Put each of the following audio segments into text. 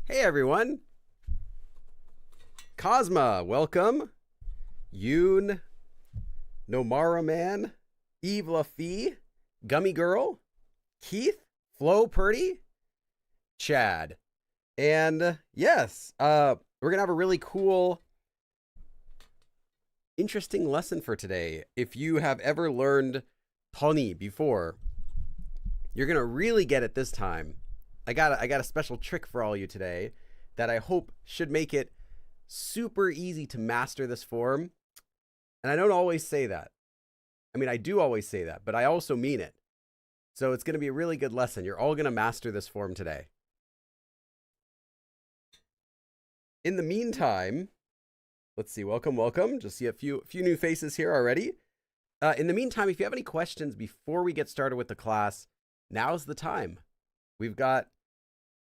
Hey everyone, Cosma, welcome. Yoon, Nomara Man, Eve LaFee, Gummy Girl, Keith, Flo Purdy, Chad. And yes, we're gonna have a really cool, interesting lesson for today. If you have ever learned Tony before, you're gonna really get it this time. I got a special trick for all you today that I hope should make it super easy to master this form. And I don't always say that. I mean, I do always say that, but I also mean it. So it's going to be a really good lesson. You're all going to master this form today. In the meantime, let's see. Welcome, welcome. Just see a few new faces here already. In the meantime, if you have any questions before we get started with the class, now's the time. We've got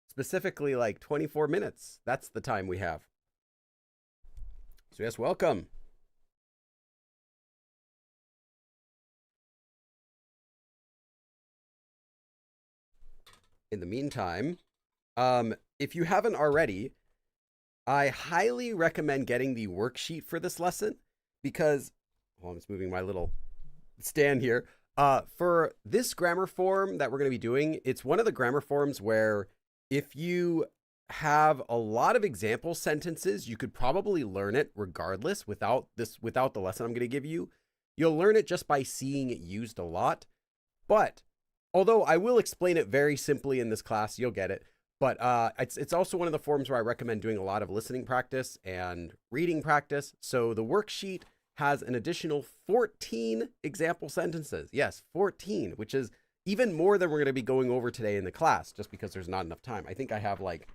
specifically like 24 minutes. That's the time we have. So yes, welcome. In the meantime, if you haven't already, I highly recommend getting the worksheet for this lesson because, well, I'm just moving my little stand here. For this grammar form that we're going to be doing, it's one of the grammar forms where if you have a lot of example sentences, you could probably learn it regardless without the lesson I'm going to give you. You'll learn it just by seeing it used a lot. But although I will explain it very simply in this class, you'll get it. But it's also one of the forms where I recommend doing a lot of listening practice and reading practice. So the worksheet has an additional 14 example sentences. Yes, 14, which is even more than we're going to be going over today in the class, just because there's not enough time. I think I have like,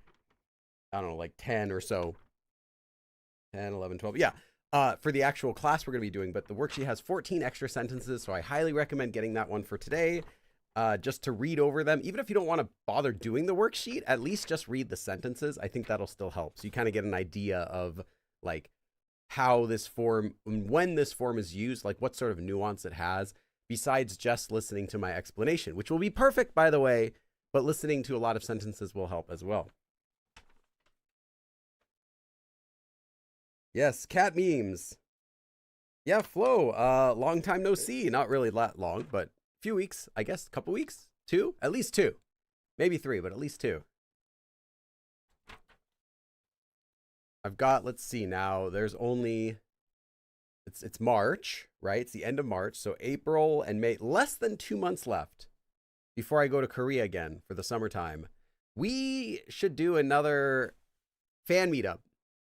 I don't know, like 10 or so. 10, 11, 12. Yeah. for the actual class we're going to be doing, but the worksheet has 14 extra sentences, so I highly recommend getting that one for today, just to read over them. Even if you don't want to bother doing the worksheet, at least just read the sentences. I think that'll still help. So you kind of get an idea of like how this form, when this form is used, like what sort of nuance it has, besides just listening to my explanation, which will be perfect, by the way, but listening to a lot of sentences will help as well. Yes, cat memes. Yeah, Flo, long time no see. Not really that long, but a few weeks, I guess, a couple weeks, 2, at least 2, maybe 3, but at least 2. I've got, let's see now, there's only, it's March, right? It's the end of March. So April and May, less than 2 months left before I go to Korea again for the summertime. We should do another fan meetup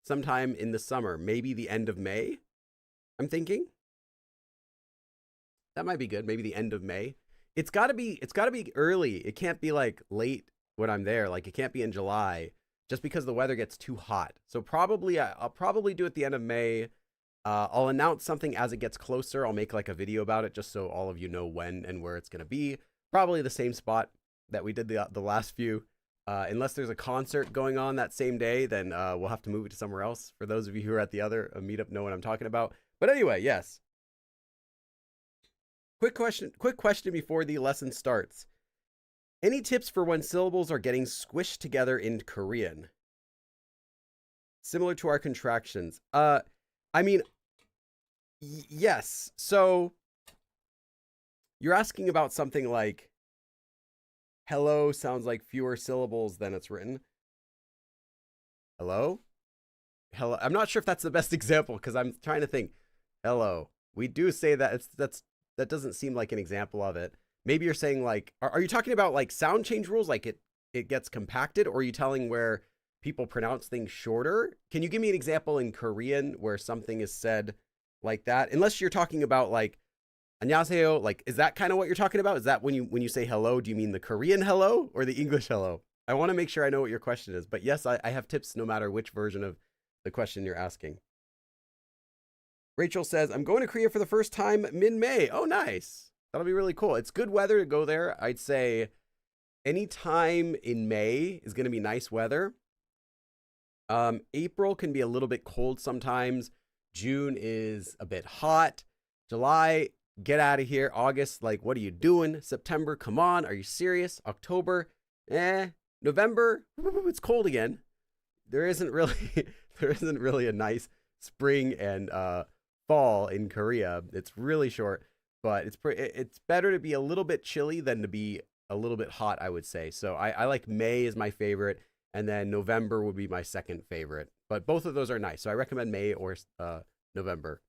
sometime in the summer, maybe the end of May, I'm thinking. That might be good. Maybe the end of May. It's gotta be early. It can't be like late when I'm there. Like it can't be in July just because the weather gets too hot. So probably I'll probably do it at the end of May. I'll announce something as it gets closer. I'll make like a video about it just so all of you know when and where it's going to be. Probably the same spot that we did the last few. Unless there's a concert going on that same day, then we'll have to move it to somewhere else. For those of you who are at the other meetup know what I'm talking about. But anyway, yes. Quick question before the lesson starts. Any tips for when syllables are getting squished together in Korean? Similar to our contractions. I mean, yes. So you're asking about something like hello sounds like fewer syllables than it's written. Hello? Hello. I'm not sure if that's the best example because I'm trying to think. Hello. We do say that. That doesn't seem like an example of it. Maybe you're saying like, are you talking about like sound change rules? Like it gets compacted, or are you telling where people pronounce things shorter? Can you give me an example in Korean where something is said like that? Unless you're talking about like, 안녕하세요, like, is that kind of what you're talking about? Is that when you say hello, do you mean the Korean hello or the English hello? I want to make sure I know what your question is. But yes, I have tips no matter which version of the question you're asking. Rachel says, I'm going to Korea for the first time mid-May. Oh, nice. That'll be really cool. It's good weather to go there. I'd say any time in May is going to be nice weather. April can be a little bit cold sometimes. June is a bit hot. July, get out of here. August, like, what are you doing? September, come on. Are you serious? October, November, it's cold again. There isn't really a nice spring and fall in Korea. It's really short, but it's better to be a little bit chilly than to be a little bit hot, I would say. So I like May is my favorite, and then November would be my second favorite. But both of those are nice. So I recommend May or November.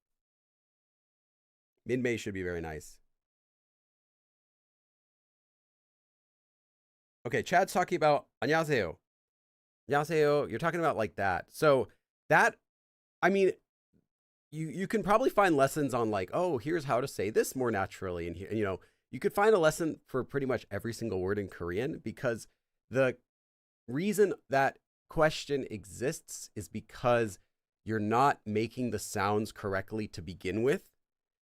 Mid-May should be very nice. Okay, Chad's talking about 안녕하세요. 안녕하세요. You're talking about like that. So that, I mean, you can probably find lessons on like, oh, here's how to say this more naturally. And you know, you could find a lesson for pretty much every single word in Korean, because the reason that question exists is because you're not making the sounds correctly to begin with.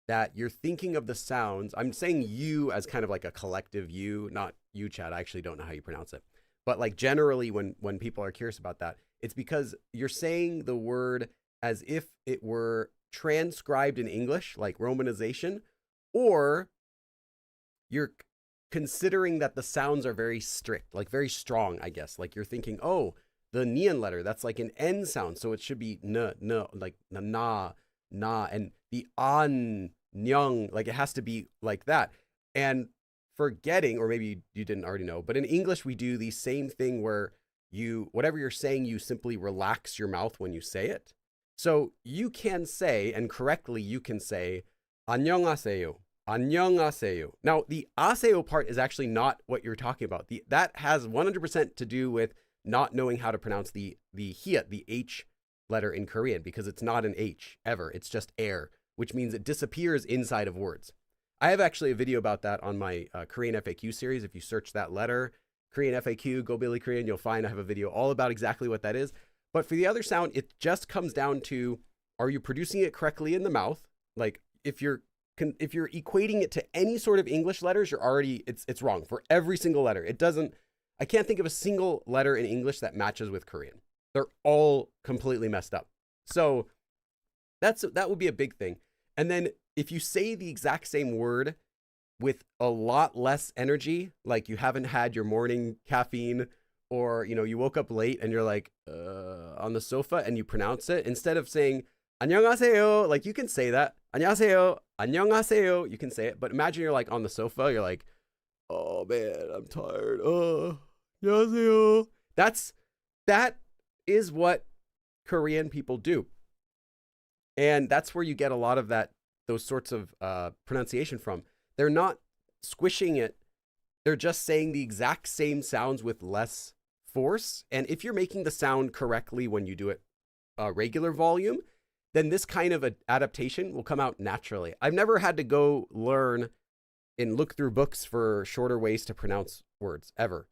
That you're thinking of the sounds. I'm saying you as kind of like a collective you, not you, Chad. I actually don't know how you pronounce it. But like generally when people are curious about that, it's because you're saying the word as if it were transcribed in English, like romanization, or you're considering that the sounds are very strict, like very strong, I guess. Like you're thinking, oh, the Nian letter, that's like an N sound, so it should be n, like na, and the an, nyang, like it has to be like that. And forgetting, or maybe you didn't already know, but in English we do the same thing where whatever you're saying, you simply relax your mouth when you say it. So you can say, and correctly you can say, 안녕하세요, 안녕하세요. Now the 아세요 part is actually not what you're talking about. That has 100% to do with not knowing how to pronounce the hiat, the H letter in Korean, because it's not an H ever. It's just air, which means it disappears inside of words. I have actually a video about that on my Korean FAQ series. If you search that letter, Korean FAQ, Go Billy Korean, you'll find I have a video all about exactly what that is. But for the other sound, it just comes down to are you producing it correctly in the mouth? Like if you're equating it to any sort of English letters, you're already it's wrong for every single letter. It doesn't. I can't think of a single letter in English that matches with Korean. They're all completely messed up. So that would be a big thing. And then if you say the exact same word with a lot less energy, like you haven't had your morning caffeine, or you woke up late and you're like on the sofa and you pronounce it, instead of saying 안녕하세요, like you can say that 안녕하세요, 안녕하세요, you can say it, but imagine you're like on the sofa, you're like, oh man, I'm tired. 안녕하세요. That is what Korean people do. And that's where you get a lot of those sorts of pronunciation from. They're not squishing it. They're just saying the exact same sounds with less force. And if you're making the sound correctly when you do it regular volume, then this kind of adaptation will come out naturally. I've never had to go learn and look through books for shorter ways to pronounce words ever.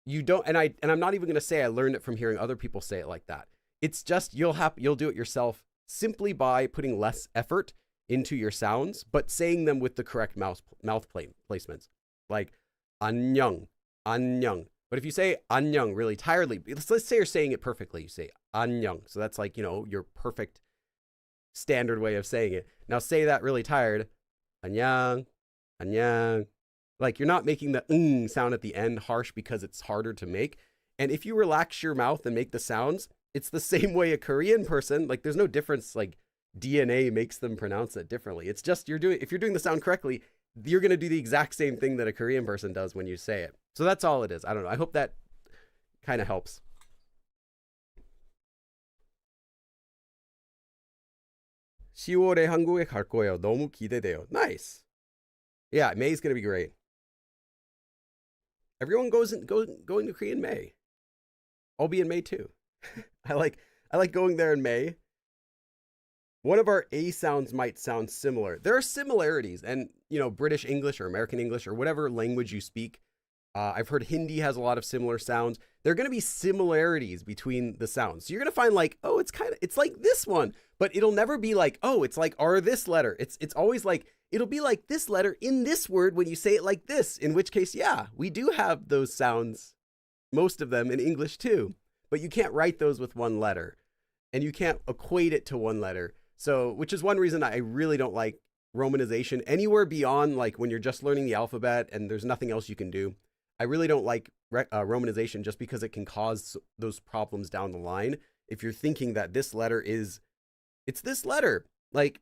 You don't, and I'm not even going to say I learned it from hearing other people say it like that. It's just you'll do it yourself simply by putting less effort into your sounds, but saying them with the correct mouth placements, like 안녕, 안녕. But if you say 안녕 really tiredly, let's say you're saying it perfectly. You say 안녕, so that's like your perfect standard way of saying it. Now say that really tired, 안녕, 안녕. Like you're not making the sound at the end harsh because it's harder to make. And if you relax your mouth and make the sounds, it's the same way a Korean person, like there's no difference, like DNA makes them pronounce it differently. It's just if you're doing the sound correctly, you're going to do the exact same thing that a Korean person does when you say it. So that's all it is. I don't know. I hope that kind of helps. 10월에 한국에 갈 거예요. 너무 기대돼요. Nice. Yeah, May's going to be great. Everyone going to Korea in May. I'll be in May too. I like going there in May. One of our A sounds might sound similar. There are similarities, and British English or American English or whatever language you speak. I've heard Hindi has a lot of similar sounds. There are going to be similarities between the sounds. So you're going to find like, oh, it's like this one, but it'll never be like, oh, it's like this letter. It's always like, it'll be like this letter in this word when you say it like this, in which case, yeah, we do have those sounds, most of them in English too, but you can't write those with one letter and you can't equate it to one letter. So, which is one reason I really don't like romanization anywhere beyond like when you're just learning the alphabet and there's nothing else you can do. I really don't like romanization just because it can cause those problems down the line. If you're thinking that this letter it's this letter, like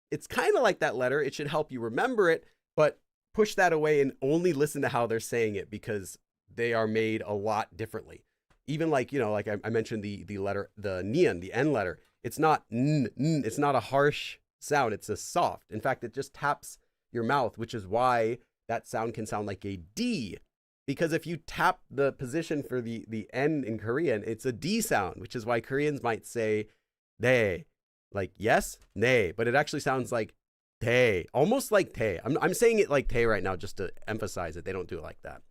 it's kind of like that letter. It should help you remember it, but push that away and only listen to how they're saying it because they are made a lot differently. Even like, like I mentioned the letter, the nian, the N letter. It's not it's not a harsh sound. It's a soft. In fact, it just taps your mouth, which is why that sound can sound like a D. Because if you tap the position for the N in Korean, it's a D sound, which is why Koreans might say 네, like yes, 네, but it actually sounds like 대, almost like 대. I'm saying it like 대 right now just to emphasize it. They don't do it like that.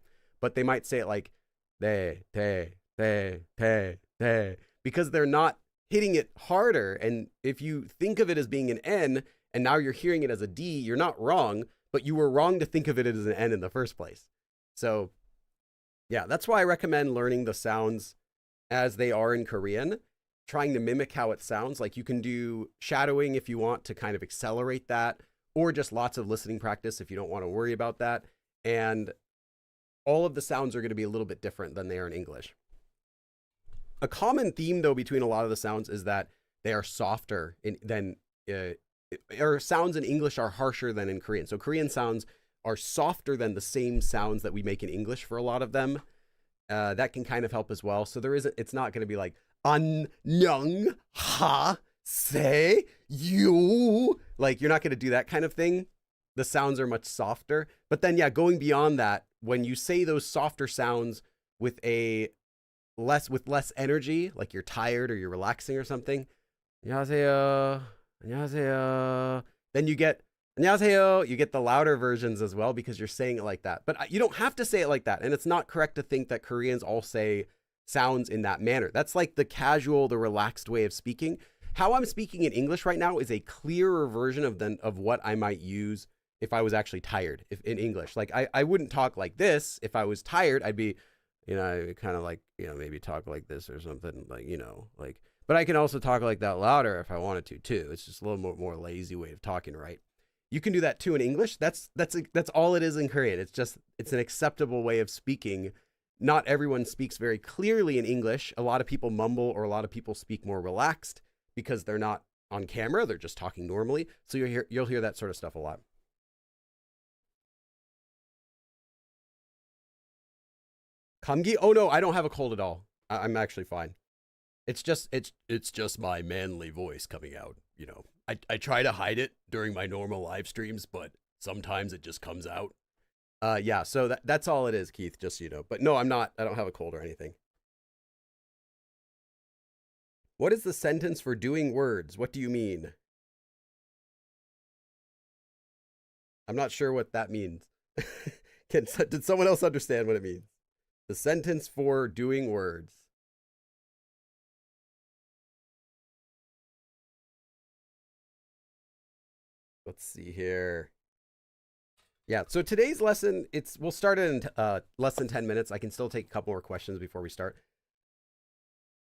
But they might say it like 대, 대, 대, 대, 대, because they're not hitting it harder. And if you think of it as being an N and now you're hearing it as a D, you're not wrong, but you were wrong to think of it as an N in the first place. So yeah, that's why I recommend learning the sounds as they are in Korean, trying to mimic how it sounds. Like you can do shadowing if you want to kind of accelerate that, or just lots of listening practice if you don't want to worry about that. And all of the sounds are going to be a little bit different than they are in English. A common theme, though, between a lot of the sounds is that they are softer or sounds in English are harsher than in Korean. So Korean sounds are softer than the same sounds that we make in English for a lot of them. That can kind of help as well. So it's not going to be like 안녕 하 세 you. Like you're not going to do that kind of thing. The sounds are much softer. But then, yeah, going beyond that, when you say those softer sounds with less energy, like you're tired or you're relaxing or something, 안녕하세요, 안녕하세요. Then you get 안녕하세요. You get the louder versions as well because you're saying it like that. But you don't have to say it like that. And it's not correct to think that Koreans all say sounds in that manner. That's like the casual, the relaxed way of speaking. how I'm speaking in English right now is a clearer version of what I might use if I was actually tired, if in English. Like I wouldn't talk like this. If I was tired, I'd be, kind of like, maybe talk like this or something, like, like, but I can also talk like that louder if I wanted to too. It's just a little more lazy way of talking, right? You can do that too in English. That's all it is in Korean. It's an acceptable way of speaking. Not everyone speaks very clearly in English. A lot of people mumble, or a lot of people speak more relaxed because they're not on camera. They're just talking normally. So you'll hear that sort of stuff a lot. Kamgi? Oh no, I don't have a cold at all. I'm actually fine. It's just my manly voice coming out. I try to hide it during my normal live streams, but sometimes it just comes out. Yeah. So that's all it is, Keith. Just But no, I'm not. I don't have a cold or anything. What is the sentence for doing words? What do you mean? I'm not sure what that means. Did someone else understand what it means? The sentence for doing words. Let's see here. Yeah, so today's lesson, we'll start in less than 10 minutes. I can still take a couple more questions before we start.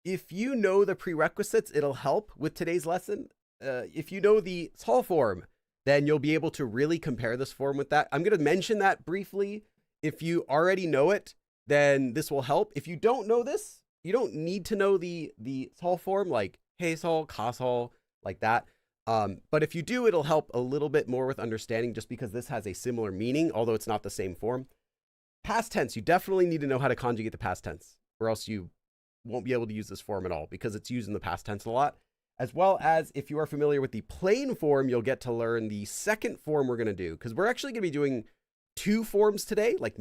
If you know the prerequisites, it'll help with today's lesson. If you know the Seoul form, then you'll be able to really compare this form with that. I'm going to mention that briefly. If you already know it, then this will help. If you don't know this, you don't need to know the Seoul form, like Haseol, Kasol, like that. But if you do, it'll help a little bit more with understanding, just because this has a similar meaning, although it's not the same form. Past tense, you definitely need to know how to conjugate the past tense, or else you won't be able to use this form at all, because it's used in the past tense a lot. As well as, if you are familiar with the plain form, you'll get to learn the second form we're going to do, because we're actually going to be doing two forms today, like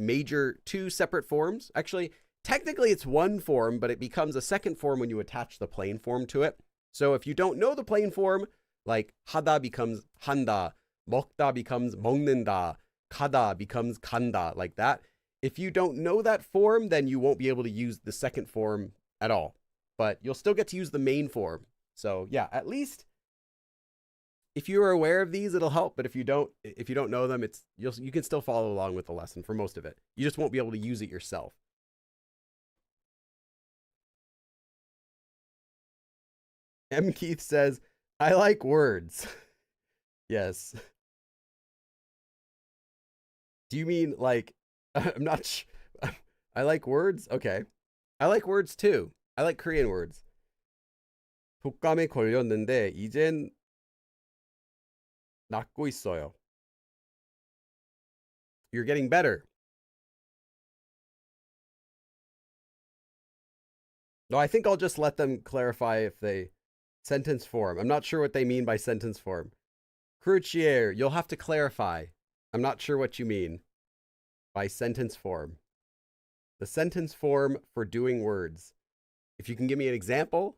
two separate forms. Actually, technically it's one form, but it becomes a second form when you attach the plain form to it. So if you don't know the plain form, like hada becomes handa, 먹다 becomes 먹는다, 가다 becomes 간다, like that. If you don't know that form, then you won't be able to use the second form at all, but you'll still get to use the main form. So yeah, at least if you are aware of these, it'll help. But if you don't know them, you can still follow along with the lesson for most of it. You just won't be able to use it yourself. M. Keith says, I like words. Yes. Do you mean like, I'm not sure. I like words? Okay. I like words too. I like Korean words. 독감에 걸렸는데 이젠 낫고 있어요. You're getting better. No, I think I'll just let them clarify if they sentence form. I'm not sure what they mean by sentence form. Crucier, you'll have to clarify. I'm not sure what you mean by sentence form. The sentence form for doing words. If you can give me an example.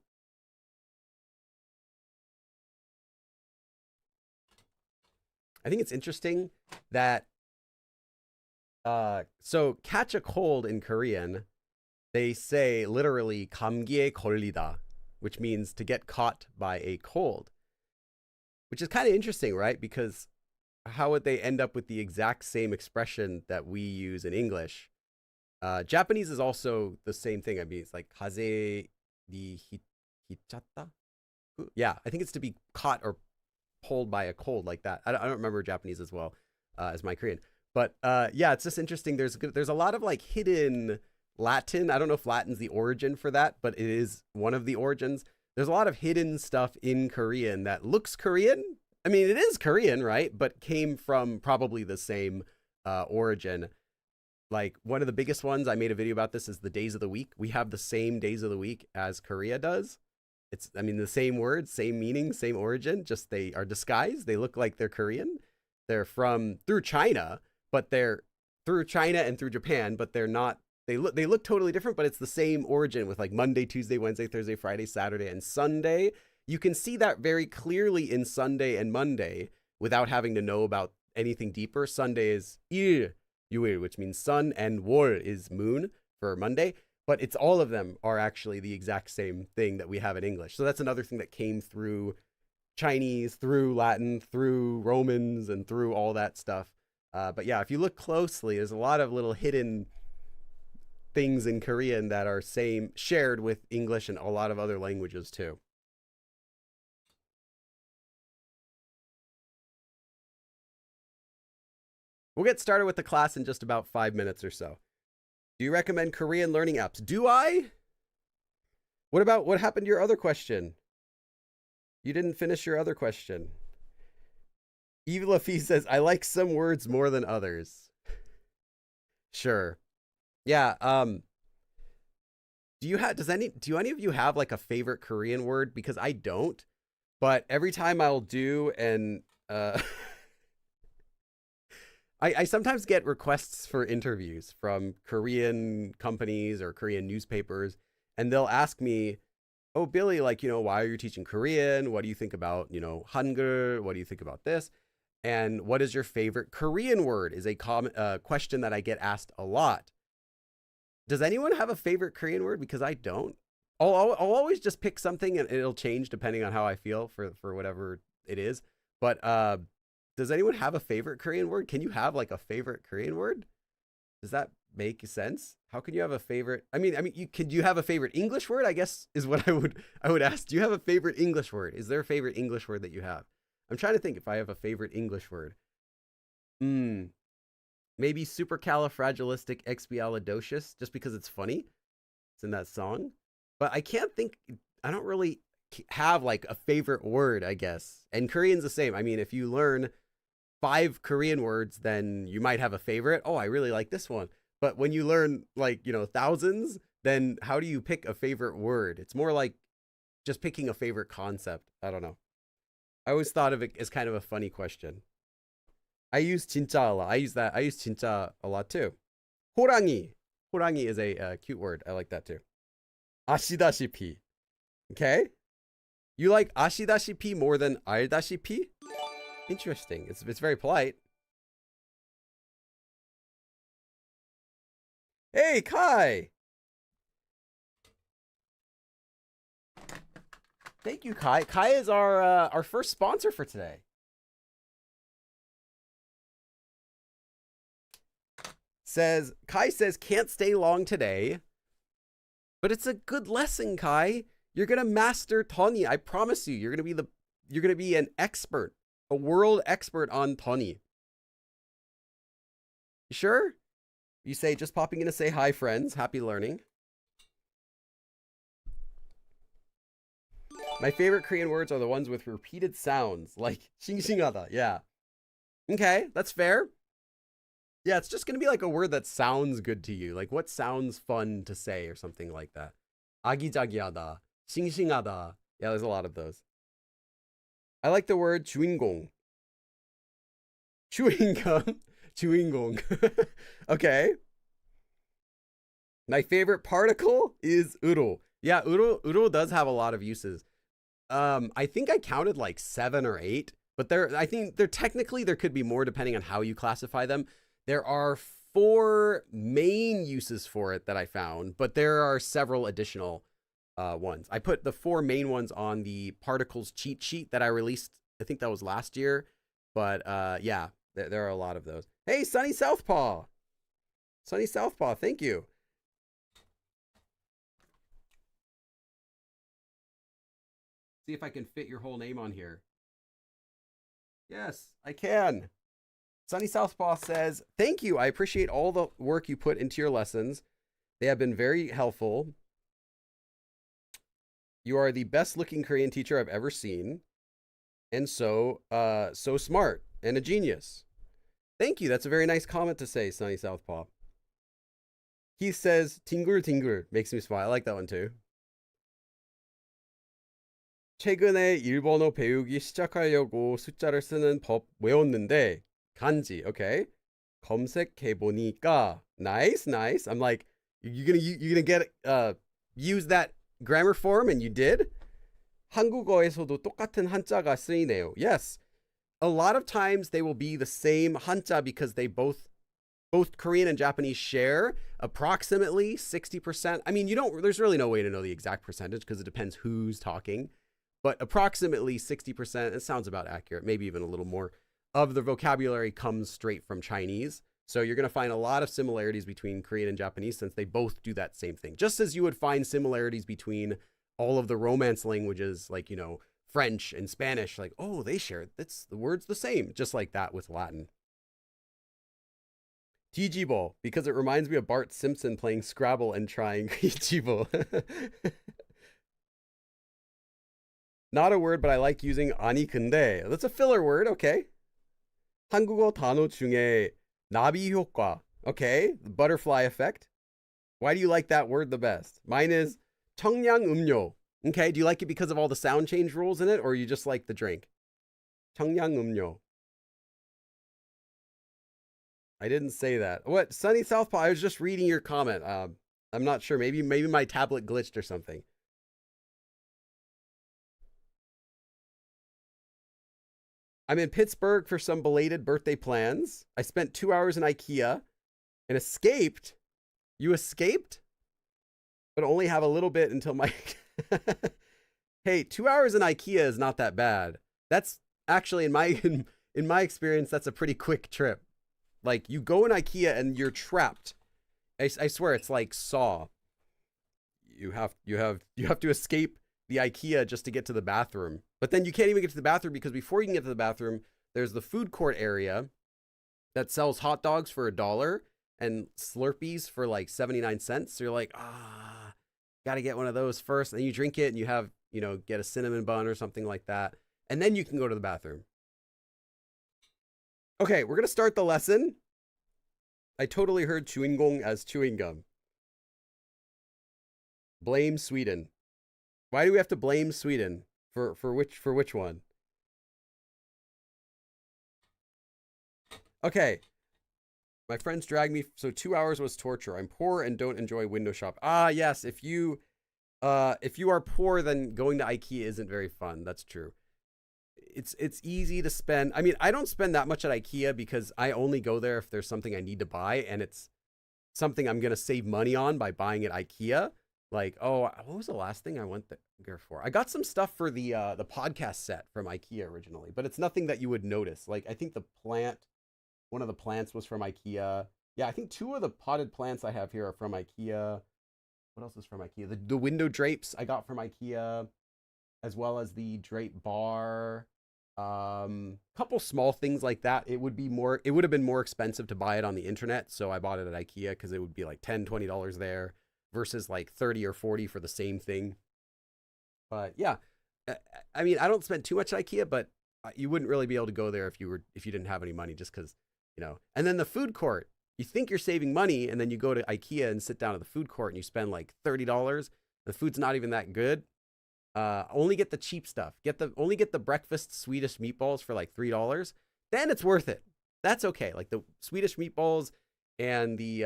I think it's interesting that so catch a cold in Korean, they say literally 감기에 걸리다, which means to get caught by a cold, which is kind of interesting, right? Because how would they end up with the exact same expression that we use in English? Japanese is also the same thing. I mean, it's like kaze ni hichata. Yeah, I think it's to be caught or pulled by a cold, like that. I don't remember Japanese as well as my Korean. But yeah, it's just interesting. There's a lot of like hidden Latin. I don't know if Latin's the origin for that, but it is one of the origins. There's a lot of hidden stuff in Korean that looks Korean. I mean, it is Korean, right? But came from probably the same origin. Like one of the biggest ones, I made a video about this, is the days of the week. We have the same days of the week as Korea does. It's, I mean, the same words, same meaning, same origin, just they are disguised. They look like they're Korean. They're through China, but they're through China and through Japan, but they're not, they look totally different, but it's the same origin with like Monday, Tuesday, Wednesday, Thursday, Friday, Saturday, and Sunday. You can see that very clearly in Sunday and Monday without having to know about anything deeper. Sunday is 일, which means sun, and 월 is moon for Monday. but it's all of them are actually the exact same thing that we have in English. So that's another thing that came through Chinese, through Latin, through Romans, and through all that stuff. But yeah, if you look closely, there's a lot of little hidden things in Korean that are shared with English and a lot of other languages too. We'll get started with the class in just about 5 minutes or so. Do you recommend Korean learning apps? Do I? What happened to your other question? You didn't finish your other question. Eve Lafitte says, I like some words more than others. Sure. Yeah. Do any of you have like a favorite Korean word? Because I don't, but every time I'll do and I sometimes get requests for interviews from Korean companies or Korean newspapers, and they'll ask me, oh, Billy, like, why are you teaching Korean? What do you think about, Hangul? What do you think about this? And what is your favorite Korean word is a common question that I get asked a lot. Does anyone have a favorite Korean word? Because I don't. I'll always just pick something and it'll change depending on how I feel for whatever it is. But does anyone have a favorite Korean word? Can you have like a favorite Korean word? Does that make sense? How can you have a favorite? I mean, could you have a favorite English word? I guess is what I would ask. Do you have a favorite English word? Is there a favorite English word that you have? I'm trying to think if I have a favorite English word. Maybe supercalifragilisticexpialidocious, just because it's funny. It's in that song. But I can't think. I don't really have like a favorite word, I guess. And Korean's the same. I mean, if you learn 5 Korean words, then you might have a favorite. Oh, I really like this one. But when you learn like, thousands, then how do you pick a favorite word? It's more like just picking a favorite concept. I don't know. I always thought of it as kind of a funny question. I use 진짜 a lot. I use 진짜 a lot too. 호랑이. 호랑이 is a cute word. I like that too. 아시다시피. Okay? You like 아시다시피 more than 알다시피? Interesting. It's very polite. Hey, Kai! Thank you, Kai. Kai is our first sponsor for today. Kai says can't stay long today, but it's a good lesson, Kai. You're gonna master Tony. I promise you. You're gonna be an expert, a world expert on Tony. You sure? You say just popping in to say hi, friends. Happy learning. My favorite Korean words are the ones with repeated sounds, like 싱싱하다. Yeah. Okay, that's fair. Yeah, it's just gonna be like a word that sounds good to you. Like what sounds fun to say or something like that. 아기자기하다, 싱싱하다. Yeah, there's a lot of those. I like the word 주인공. 주인공. 주인공. Okay. My favorite particle is 으로. Yeah, 으로 does have a lot of uses. I think I counted like 7 or 8, but I think technically there could be more depending on how you classify them. There are 4 main uses for it that I found, but there are several additional ones. I put the 4 main ones on the particles cheat sheet that I released. I think that was last year, but yeah, there are a lot of those. Hey, Sunny Southpaw. Sunny Southpaw, thank you. See if I can fit your whole name on here. Yes, I can. Sunny Southpaw says, thank you. I appreciate all the work you put into your lessons. They have been very helpful. You are the best looking Korean teacher I've ever seen. And so smart and a genius. Thank you. That's a very nice comment to say, Sunny Southpaw. He says, 팅글 makes me smile. I like that one too. 최근에 일본어 배우기 시작하려고 숫자를 쓰는 법 외웠는데 간지, okay. 검색해보니까 nice. I'm like, you're gonna get use that grammar form, and you did. 한국어에서도 똑같은 한자가 쓰이네요. Yes, a lot of times they will be the same 한자 because they both both Korean and Japanese share approximately 60%. I mean, there's really no way to know the exact percentage because it depends who's talking, but approximately 60%, it sounds about accurate, maybe even a little more, of the vocabulary comes straight from Chinese. So you're going to find a lot of similarities between Korean and Japanese since they both do that same thing. Just as you would find similarities between all of the Romance languages, like, French and Spanish, like, oh, they share, the word's the same, just like that with Latin. Tijibo, because it reminds me of Bart Simpson playing Scrabble and trying Tijibo. Not a word, but I like using 아니 근데. That's a filler word, okay. 한국어 단어 중에 나비 효과. Okay, the butterfly effect. Why do you like that word the best? Mine is 청량음료. Okay, do you like it because of all the sound change rules in it, or you just like the drink? 청량음료. I didn't say that. What? Sunny Southpaw, I was just reading your comment. I'm not sure. Maybe my tablet glitched or something. I'm in Pittsburgh for some belated birthday plans. I spent 2 hours in IKEA and escaped. You escaped? But only have a little bit until my... Hey, 2 hours in IKEA is not that bad. That's actually, in my experience, that's a pretty quick trip. Like, you go in IKEA and you're trapped. I swear, it's like Saw. You have to escape the IKEA just to get to the bathroom. But then you can't even get to the bathroom because before you can get to the bathroom, there's the food court area that sells hot dogs for $1 and Slurpees for like 79 cents. So you're like, gotta get one of those first. And then you drink it and you have, get a cinnamon bun or something like that. And then you can go to the bathroom. Okay, we're gonna start the lesson. I totally heard chewing gong as chewing gum. Blame Sweden. Why do we have to blame Sweden? For which one? Okay. My friends drag me, so 2 hours was torture. I'm poor and don't enjoy window shop. Yes, if you are poor, then going to IKEA isn't very fun. That's true. It's easy to spend. I mean, I don't spend that much at IKEA because I only go there if there's something I need to buy and it's something I'm going to save money on by buying at IKEA. Like, what was the last thing I went there for? I got some stuff for the podcast set from IKEA originally, but it's nothing that you would notice. Like, I think one of the plants was from IKEA. Yeah, I think 2 of the potted plants I have here are from IKEA. What else is from IKEA? The window drapes I got from IKEA, as well as the drape bar. Couple small things like that. It would have been more expensive to buy it on the internet, so I bought it at IKEA because it would be like $10, $20 there versus like 30 or 40 for the same thing. But yeah, I mean, I don't spend too much at IKEA, but you wouldn't really be able to go there if you didn't have any money, just because, And then the food court, you think you're saving money, and then you go to IKEA and sit down at the food court and you spend like $30. The food's not even that good. Only get the cheap stuff. Only get the breakfast Swedish meatballs for like $3. Then it's worth it. That's okay. Like the Swedish meatballs and the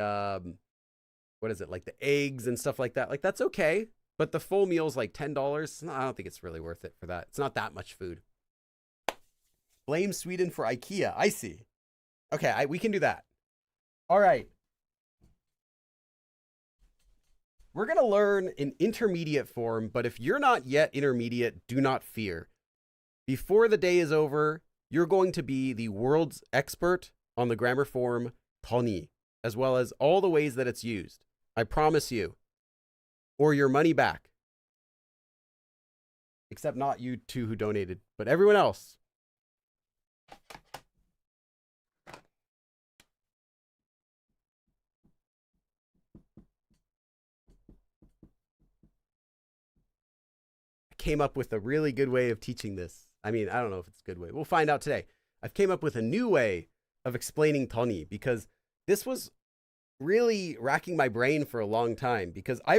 like the eggs and stuff like that. Like that's okay. But the full meal's like $10. No, I don't think it's really worth it for that. It's not that much food. Blame Sweden for IKEA. I see. Okay, we can do that. All right. We're going to learn in intermediate form, but if you're not yet intermediate, do not fear. Before the day is over, you're going to be the world's expert on the grammar form toni, as well as all the ways that it's used. I promise you. Or your money back. Except not you two who donated, but everyone else. Came up with a really good way of teaching this. I mean, I don't know if it's a good way. We'll find out today. I've came up with a new way of explaining toni because this was really racking my brain for a long time because I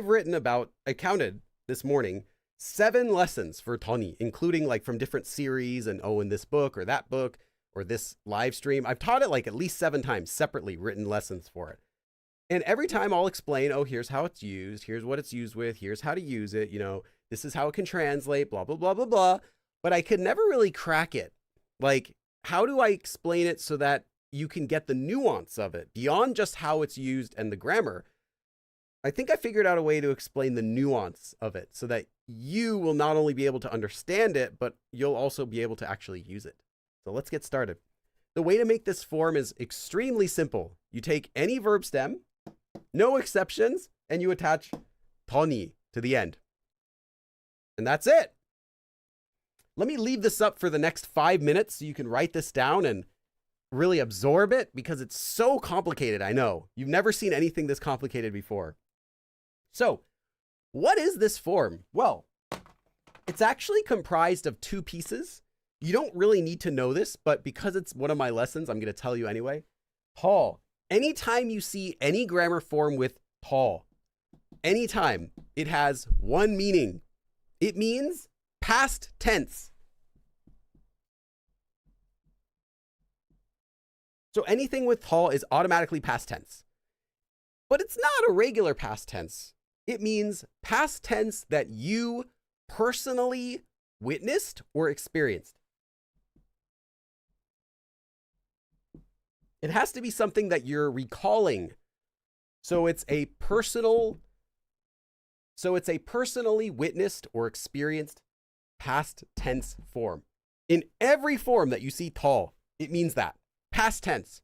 counted this morning 7 lessons for toni, including like from different series and in this book or that book or this live stream. I've taught it like at least 7 times separately, written lessons for it. And every time I'll explain, here's how it's used. Here's what it's used with. Here's how to use it. This is how it can translate, blah, blah, blah, blah, blah. But I could never really crack it. Like, how do I explain it so that you can get the nuance of it beyond just how it's used and the grammar. I think I figured out a way to explain the nuance of it so that you will not only be able to understand it, but you'll also be able to actually use it. So let's get started. The way to make this form is extremely simple. You take any verb stem, no exceptions, and you attach toni to the end. And that's it. Let me leave this up for the next 5 minutes so you can write this down and really absorb it, because it's so complicated. I know you've never seen anything this complicated before. So what is this form? Well, it's actually comprised of 2 pieces. You don't really need to know this, but because it's one of my lessons, I'm going to tell you anyway. Tall. Anytime you see any grammar form with tall, anytime, it has one meaning. It means past tense. So anything with tall is automatically past tense. But it's not a regular past tense. It means past tense that you personally witnessed or experienced. It has to be something that you're recalling. So it's a personally witnessed or experienced past tense form. In every form that you see tall, it means that. Past tense.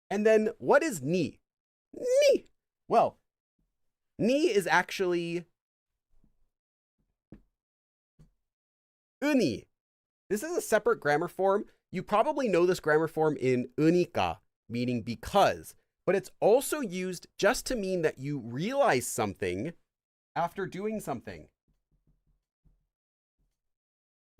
And then what is ni? Ni. Well, ni is actually uni. This is a separate grammar form. You probably know this grammar form in unika, meaning because, but it's also used just to mean that you realize something after doing something.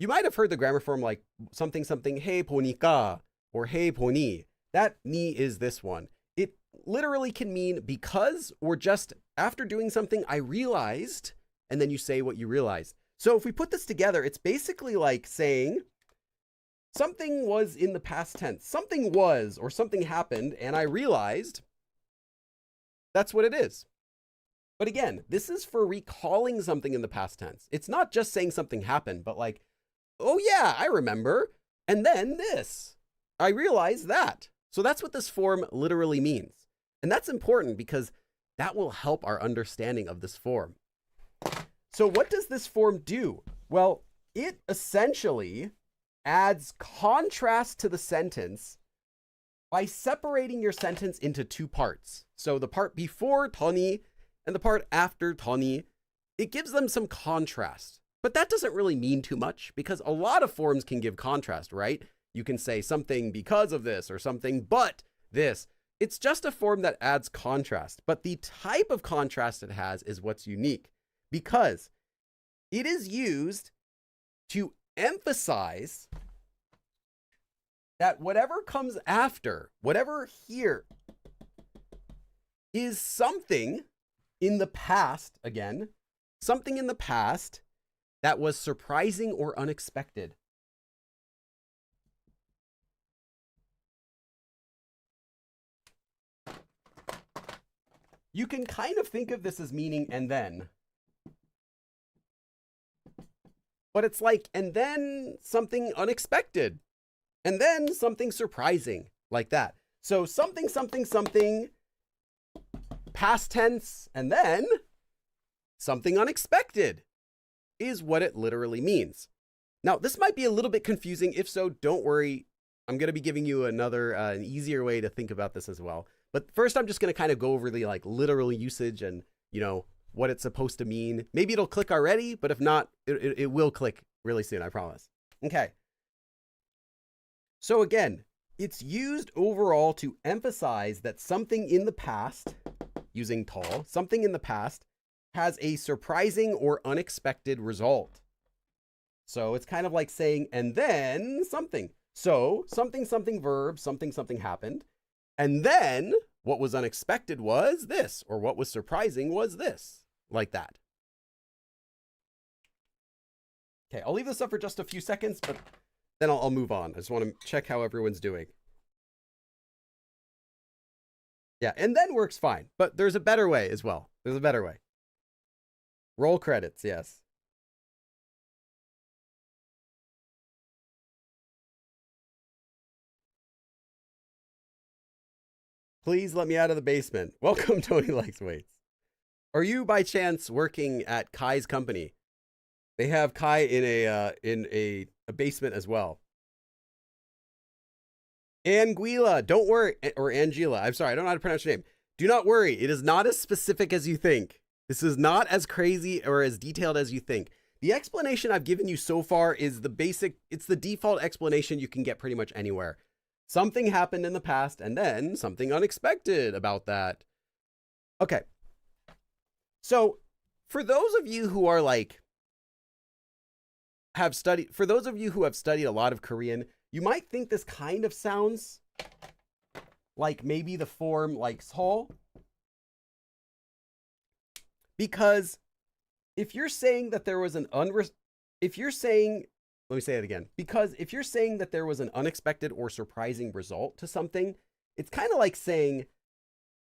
You might have heard the grammar form like something, hey 보니까, or hey 보니. That ni is this one. It literally can mean because, or just after doing something, I realized, and then you say what you realized. So if we put this together, it's basically like saying something was in the past tense. Something was, or something happened, and I realized. That's what it is. But again, this is for recalling something in the past tense. It's not just saying something happened, but like, oh yeah, I remember. And then this, I realized that. So that's what this form literally means. And that's important because that will help our understanding of this form. So what does this form do? Well, it essentially adds contrast to the sentence by separating your sentence into 2 parts. So the part before toni and the part after toni, it gives them some contrast. But that doesn't really mean too much because a lot of forms can give contrast, right? You can say something because of this or something but this. It's just a form that adds contrast. But the type of contrast it has is what's unique because it is used to emphasize that whatever comes after, whatever here, is something in the past, again, something in the past that was surprising or unexpected. You can kind of think of this as meaning and then. But it's like, and then something unexpected. And then something surprising, like that. So something, past tense, and then something unexpected is what it literally means. Now, this might be a little bit confusing. If so, don't worry. I'm going to be giving you another, an easier way to think about this as well. But first, I'm just going to kind of go over the like literal usage and, you know, what it's supposed to mean. Maybe it'll click already, but if not, it will click really soon, I promise. Okay. So again, it's used overall to emphasize that something in the past, using tall, something in the past has a surprising or unexpected result. So it's kind of like saying, and then something. So something verb, something happened. And then what was unexpected was this, or what was surprising was this, like that. Okay, I'll leave this up for just a few seconds, but then I'll move on. I just want to check how everyone's doing. Yeah, and then works fine, but there's a better way as well. There's a better way. Roll credits, yes. Please let me out of the basement. Welcome, Tony Likes Weights. Are you by chance working at Kai's company? They have Kai in a basement as well. Anguilla, don't worry, or Angela. I'm sorry, I don't know how to pronounce your name. Do not worry. It is not as specific as you think. This is not as crazy or as detailed as you think. The explanation I've given you so far is the basic, it's the default explanation you can get pretty much anywhere. Something happened in the past and then something unexpected about that. Okay. So for those of you who are like, for those of you who have studied a lot of Korean, you might think this kind of sounds like maybe the form like sol. Because if you're saying that there was an if you're saying, let me say it again. Because if you're saying that there was an unexpected or surprising result to something, it's kind of like saying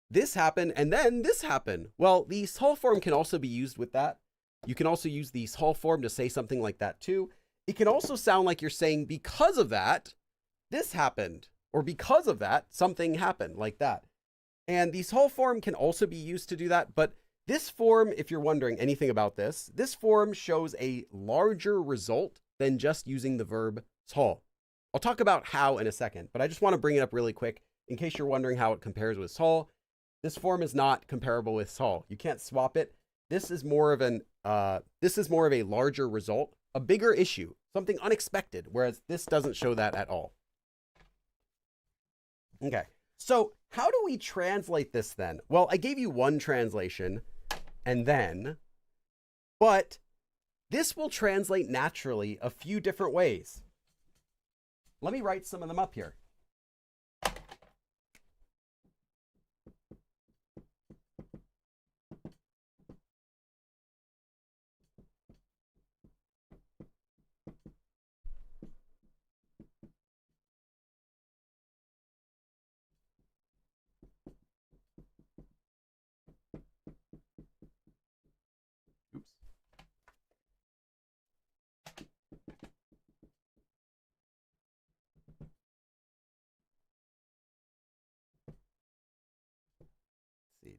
this happened and then this happened. Well, the sol form can also be used with that. You can also use the sol form to say something like that too. It can also sound like you're saying because of that, this happened, or because of that, something happened like that. And the sol form can also be used to do that. But this form, if you're wondering anything about this, this form shows a larger result than just using the verb sol. I'll talk about how in a second, but I just want to bring it up really quick in case you're wondering how it compares with sol. This form is not comparable with sol. You can't swap it. This is more of a larger result, a bigger issue, something unexpected, whereas this doesn't show that at all. Okay, so how do we translate this then? Well, I gave you one translation and then, but this will translate naturally a few different ways. Let me write some of them up here.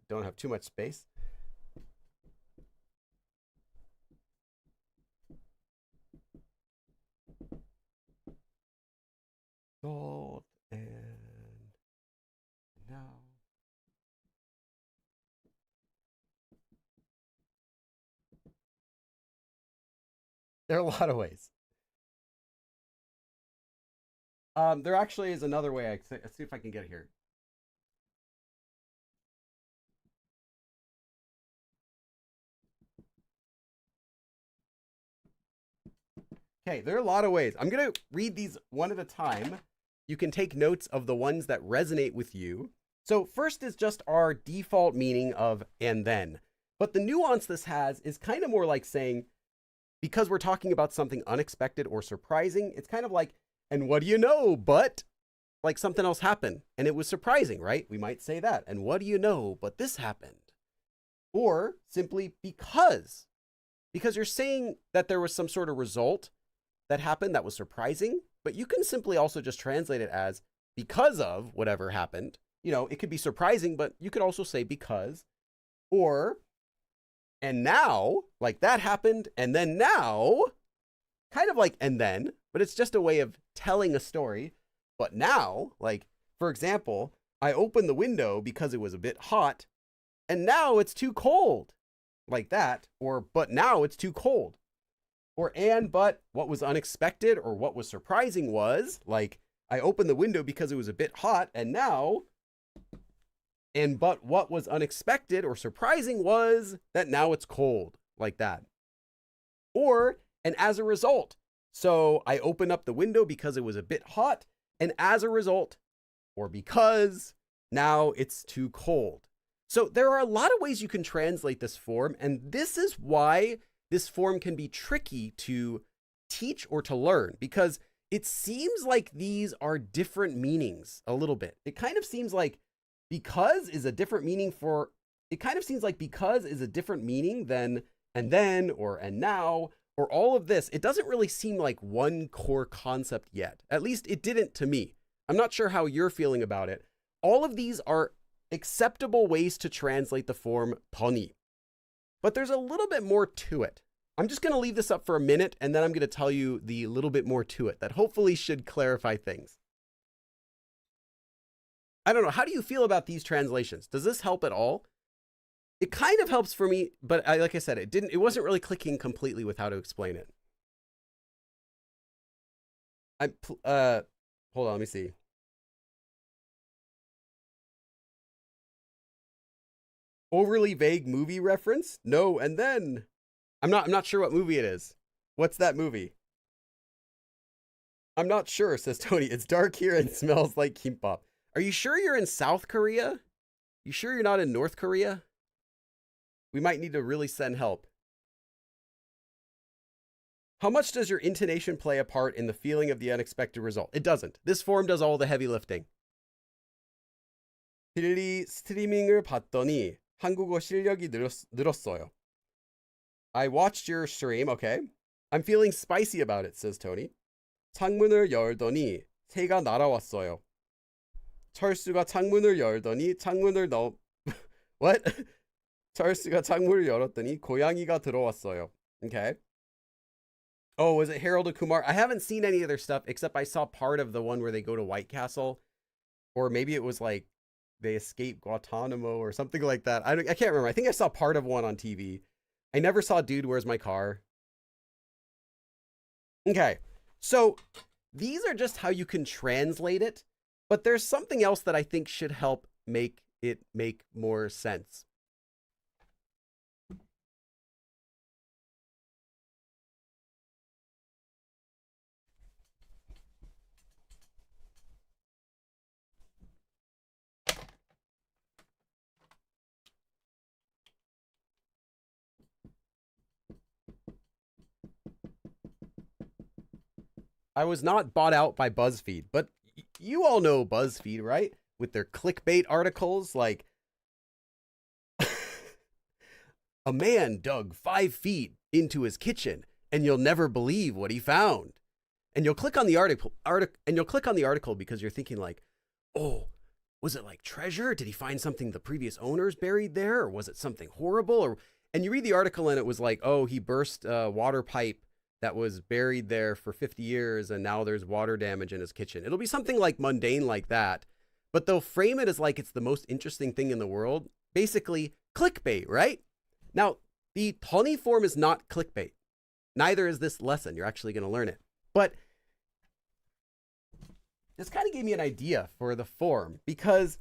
Don't have too much space. Gold and now. There are a lot of ways. There actually is another way. Let's see if I can get it here. Okay, there are a lot of ways. I'm going to read these one at a time. You can take notes of the ones that resonate with you. So first is just our default meaning of and then. But the nuance this has is kind of more like saying, because we're talking about something unexpected or surprising, it's kind of like, and what do you know, but like something else happened and it was surprising, right? We might say that. And what do you know, but this happened. Or simply because you're saying that there was some sort of result that happened that was surprising, but you can simply also just translate it as because of whatever happened. You know, it could be surprising, but you could also say because, or, and now, like that happened, and then now, kind of like and then, but it's just a way of telling a story. But now, like, for example, I opened the window because it was a bit hot, and now it's too cold, like that, or but now it's too cold. Or and but what was unexpected or what was surprising was, like, I opened the window because it was a bit hot, and now, and but what was unexpected or surprising was that now it's cold, like that. Or, and as a result, so I opened up the window because it was a bit hot, and as a result, or because, now it's too cold. So there are a lot of ways you can translate this form, and this is why this form can be tricky to teach or to learn, because it seems like these are different meanings a little bit. It kind of seems like because is a different meaning for, it kind of seems like because is a different meaning than and then or and now or all of this. It doesn't really seem like one core concept yet. At least it didn't to me. I'm not sure how you're feeling about it. All of these are acceptable ways to translate the form 더니. But there's a little bit more to it. I'm just going to leave this up for a minute, and then I'm going to tell you the little bit more to it that hopefully should clarify things. I don't know. How do you feel about these translations? Does this help at all? It kind of helps for me, but like I said, it wasn't really clicking completely with how to explain it. Hold on, let me see. Overly vague movie reference? No, and then I'm not sure what movie it is. What's that movie? I'm not sure, says Tony. It's dark here and smells like kimbap. Are you sure you're in South Korea? You sure you're not in North Korea? We might need to really send help. How much does your intonation play a part in the feeling of the unexpected result? It doesn't. This form does all the heavy lifting. 딜리 스트리밍을 봤더니 한국어 실력이 늘었어요. I watched your stream, okay. I'm feeling spicy about it, says Tony. 창문을 열더니 새가 날아왔어요. 철수가 창문을 열더니 창문을 What? 철수가 창문을 열었더니 고양이가 들어왔어요. Okay. Oh, was it Harold and Kumar? I haven't seen any of their stuff, except I saw part of the one where they go to White Castle. Or maybe it was like they escape Guantanamo or something like that. I can't remember. I think I saw part of one on TV. I never saw Dude, Where's My Car? Okay, so these are just how you can translate it, but there's something else that I think should help make it make more sense. I was not bought out by BuzzFeed, but you all know BuzzFeed, right? With their clickbait articles like, a man dug 5 feet into his kitchen and you'll never believe what he found. And you'll click on the article because you're thinking like, oh, was it like treasure? Did he find something the previous owners buried there? Or was it something horrible? And you read the article and it was like, oh, he burst a water pipe that was buried there for 50 years and now there's water damage in his kitchen. It'll be something like mundane like that, but they'll frame it as like it's the most interesting thing in the world. Basically, clickbait, right? Now, the 더니 form is not clickbait. Neither is this lesson. You're actually going to learn it. But this kind of gave me an idea for the form because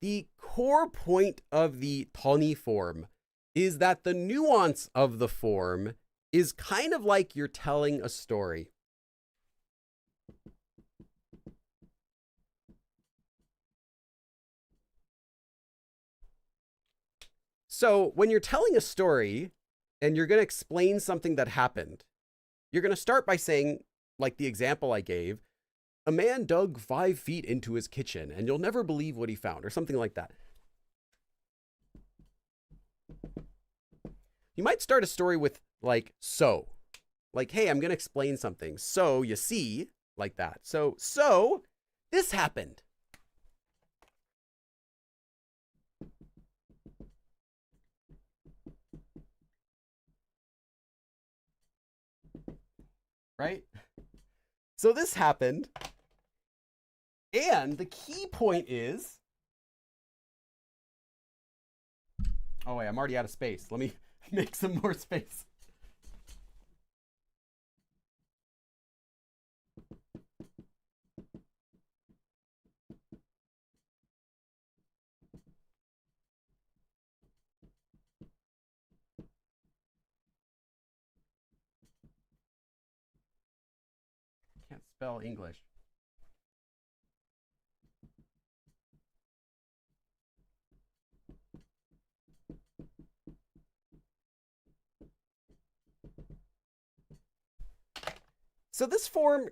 the core point of the 더니 form is that the nuance of the form is kind of like you're telling a story. So when you're telling a story and you're going to explain something that happened, you're going to start by saying, like the example I gave, a man dug 5 feet into his kitchen and you'll never believe what he found, or something like that. You might start a story with like, so, like, hey, I'm going to explain something. So you see, like that. So this happened. Right? So this happened. And the key point is, oh wait, I'm already out of space. Let me make some more space. Can't spell English. So this form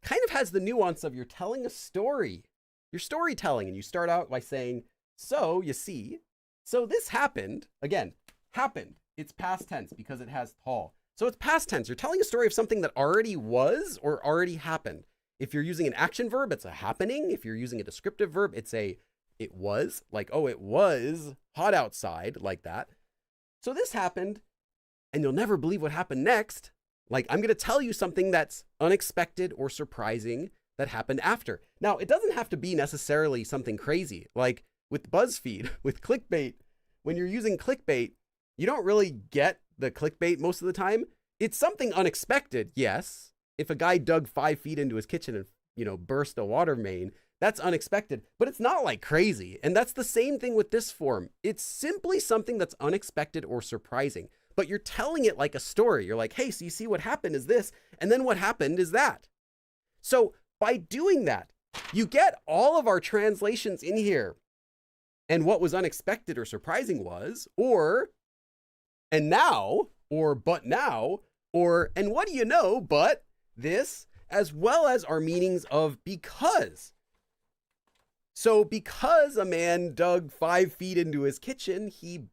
kind of has the nuance of you're telling a story. You're storytelling, and you start out by saying, so you see, so this happened. Again, happened. It's past tense because it has 더. So it's past tense. You're telling a story of something that already was or already happened. If you're using an action verb, it's a happening. If you're using a descriptive verb, it's a it was, like, oh, it was hot outside, like that. So this happened, and you'll never believe what happened next. Like, I'm going to tell you something that's unexpected or surprising that happened after. Now, it doesn't have to be necessarily something crazy. Like with BuzzFeed, with clickbait, when you're using clickbait, you don't really get the clickbait most of the time. It's something unexpected, yes. If a guy dug 5 feet into his kitchen and, burst a water main, that's unexpected, but it's not like crazy. And that's the same thing with this form. It's simply something that's unexpected or surprising, but you're telling it like a story. You're like, hey, so you see what happened is this, and then what happened is that. So by doing that, you get all of our translations in here. And what was unexpected or surprising was, or, and now, or but now, or, and what do you know, but this, as well as our meanings of because. So because a man dug 5 feet into his kitchen, he,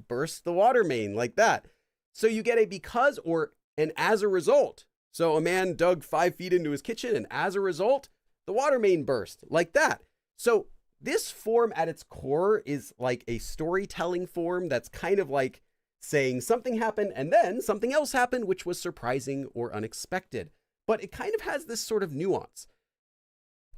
burst the water main, like that. So you get a because or an as a result. So a man dug 5 feet into his kitchen, and as a result, the water main burst, like that. So this form at its core is like a storytelling form that's kind of like saying something happened and then something else happened, which was surprising or unexpected. But it kind of has this sort of nuance.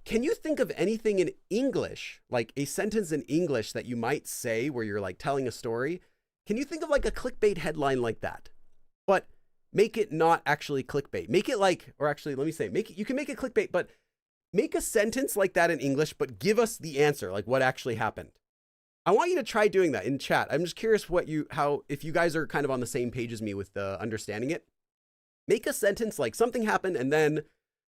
Can you think of anything in English, like a sentence in English that you might say where you're like telling a story? Can you think of like a clickbait headline like that? But make it not actually clickbait. Make it like, or actually, let me say, you can make it clickbait, but make a sentence like that in English, but give us the answer, like what actually happened. I want you to try doing that in chat. I'm just curious if you guys are kind of on the same page as me with understanding it. Make a sentence like something happened and then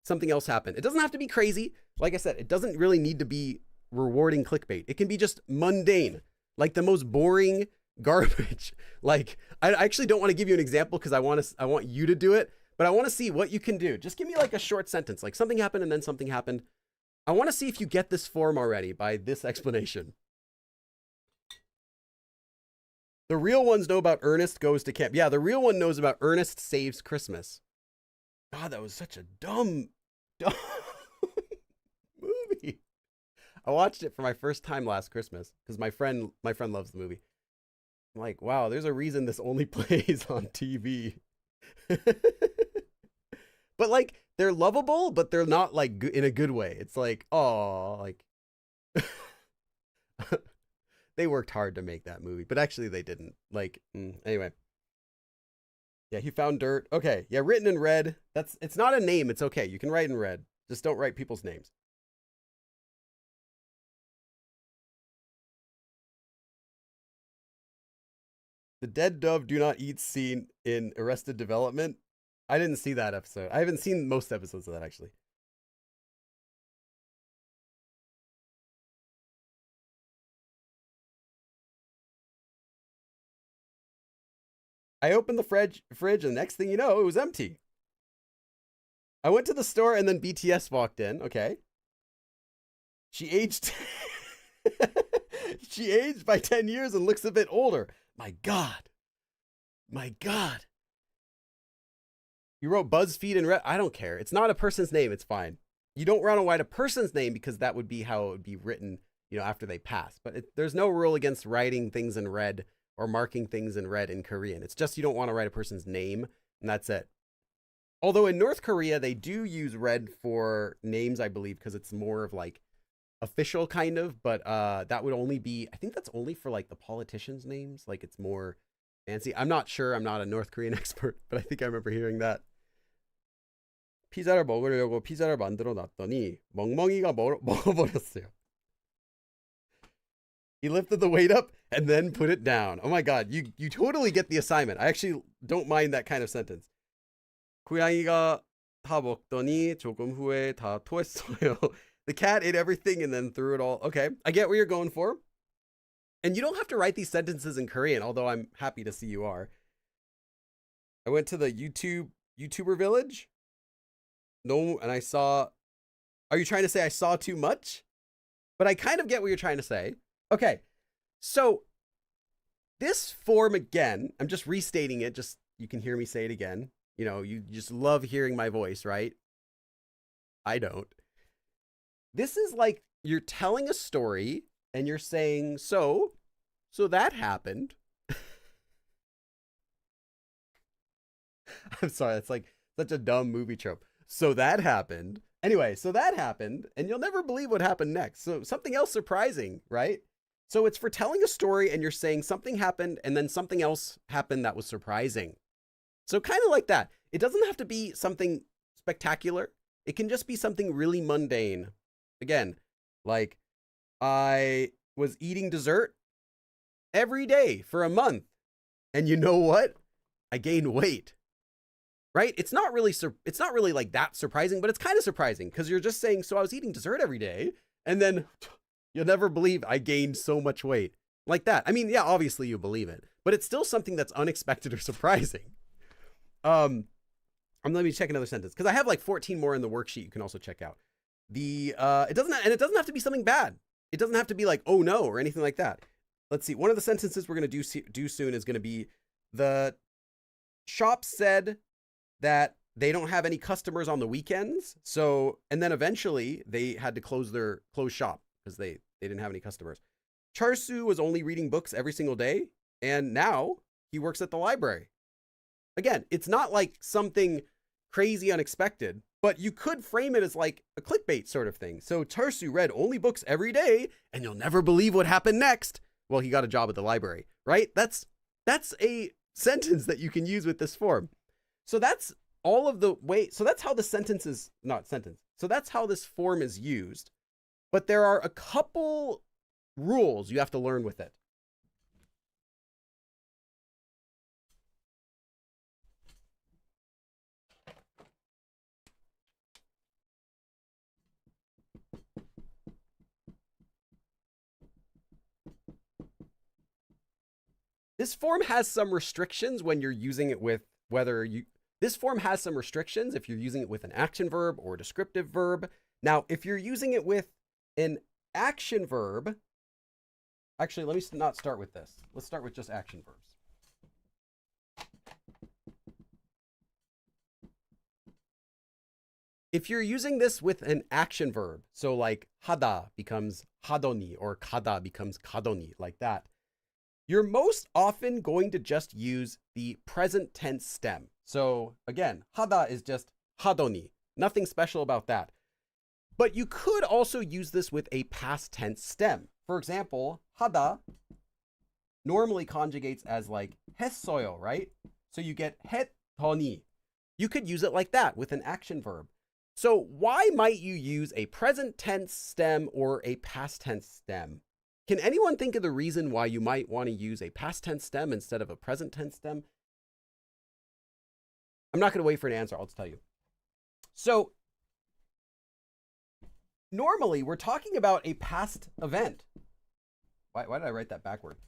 something else happened. It doesn't have to be crazy. Like I said, it doesn't really need to be rewarding clickbait. It can be just mundane, like the most boring garbage. Like, I actually don't want to give you an example because I want you to do it, but I want to see what you can do. Just give me like a short sentence, like something happened and then something happened. I want to see if you get this form already by this explanation. The real ones know about Ernest goes to camp. Yeah, the real one knows about Ernest saves Christmas. God, that was such a dumb movie. I watched it for my first time last Christmas because my friend loves the movie. I'm like, wow, there's a reason this only plays on TV. But like, they're lovable, but they're not like in a good way. It's like, oh, like they worked hard to make that movie, but actually they didn't. Like, anyway. Yeah, he found dirt. Okay, yeah, written in red. It's not a name. It's okay. You can write in red. Just don't write people's names. The dead dove do not eat scene in Arrested Development. I didn't see that episode. I haven't seen most episodes of that, actually. I opened the fridge, and the next thing you know, it was empty. I went to the store, and then BTS walked in. Okay. She aged... She aged by 10 years and looks a bit older. My God. My God. You wrote BuzzFeed and I don't care. It's not a person's name. It's fine. You don't want to write a person's name because that would be how it would be written, after they pass. But there's no rule against writing things in red or marking things in red in Korean. It's just you don't want to write a person's name, and that's it. Although in North Korea, they do use red for names, I believe, because it's more of like official kind of, but that would only be, I think that's only for like the politicians' names. Like it's more fancy. I'm not sure. I'm not a North Korean expert, but I think I remember hearing that. 피자를 먹으려고 피자를 만들어 놨더니 멍멍이가 먹어버렸어요. He lifted the weight up and then put it down. Oh my God, you totally get the assignment. I actually don't mind that kind of sentence. 고양이가 다 먹더니 조금 후에 다 토했어요. The cat ate everything and then threw it all. Okay, I get where you're going for. And you don't have to write these sentences in Korean, although I'm happy to see you are. I went to the YouTuber village. No, and I saw... Are you trying to say I saw too much? But I kind of get what you're trying to say. Okay, so this form again, I'm just restating it, just you can hear me say it again. You just love hearing my voice, right? I don't. This is like you're telling a story and you're saying, so that happened. I'm sorry, that's like such a dumb movie trope. So that happened. Anyway, so that happened, and you'll never believe what happened next. So something else surprising, right? So it's for telling a story and you're saying something happened and then something else happened that was surprising. So kind of like that. It doesn't have to be something spectacular. It can just be something really mundane. Again, like I was eating dessert every day for a month. And you know what? I gained weight. Right? It's not really like that surprising, but it's kind of surprising because you're just saying, so I was eating dessert every day, and then you'll never believe I gained so much weight. Like that. I mean, yeah, obviously you believe it, but it's still something that's unexpected or surprising. Let me check another sentence because I have like 14 more in the worksheet you can also check out. It doesn't have to be something bad. It doesn't have to be like, oh no, or anything like that. Let's see. One of the sentences we're going to do soon is going to be the shop said that they don't have any customers on the weekends. So, and then eventually they had to close shop because they didn't have any customers. Charsu was only reading books every single day, and now he works at the library. Again, it's not like something crazy unexpected, but you could frame it as like a clickbait sort of thing. So Charsu read only books every day, and you'll never believe what happened next. Well, he got a job at the library, right? That's a sentence that you can use with this form. So that's all of the way. So that's how the sentence is not sentence. So that's how this form is used. But there are a couple rules you have to learn with it. This form has some restrictions when you're using it with this form has some restrictions if you're using it with an action verb or a descriptive verb. Now, if you're using it with an action verb, actually, let me not start with this. Let's start with just action verbs. If you're using this with an action verb, so like hada becomes hadoni or kada becomes kadoni, like that, you're most often going to just use the present tense stem. So again, hada is just hadoni, nothing special about that. But you could also use this with a past tense stem. For example, hada normally conjugates as like 했어요, right? So you get 했더니. You could use it like that with an action verb. So why might you use a present tense stem or a past tense stem? Can anyone think of the reason why you might want to use a past tense stem instead of a present tense stem? I'm not going to wait for an answer. I'll just tell you. So normally we're talking about a past event. Why did I write that backward?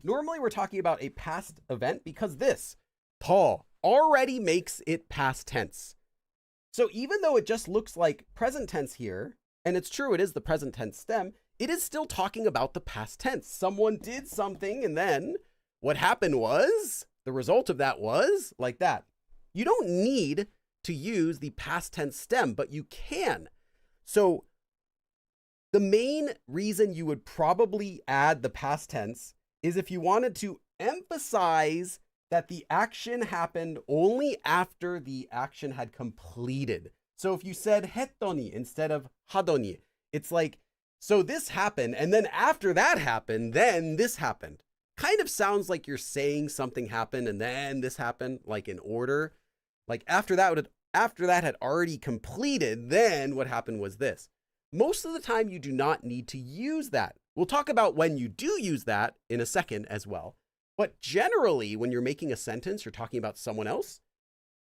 Normally we're talking about a past event because this 더 already makes it past tense. So even though it just looks like present tense here, and it's true, it is the present tense stem, it is still talking about the past tense. Someone did something, and then what happened was, the result of that was, like that. You don't need to use the past tense stem, but you can. So the main reason you would probably add the past tense is if you wanted to emphasize that the action happened only after the action had completed. So if you said 했더니 instead of 하더니, it's like, so this happened, and then after that happened, then this happened. Kind of sounds like you're saying something happened and then this happened, like in order. Like after that had already completed, then what happened was this. Most of the time, you do not need to use that. We'll talk about when you do use that in a second as well. But generally, when you're making a sentence, you're talking about someone else,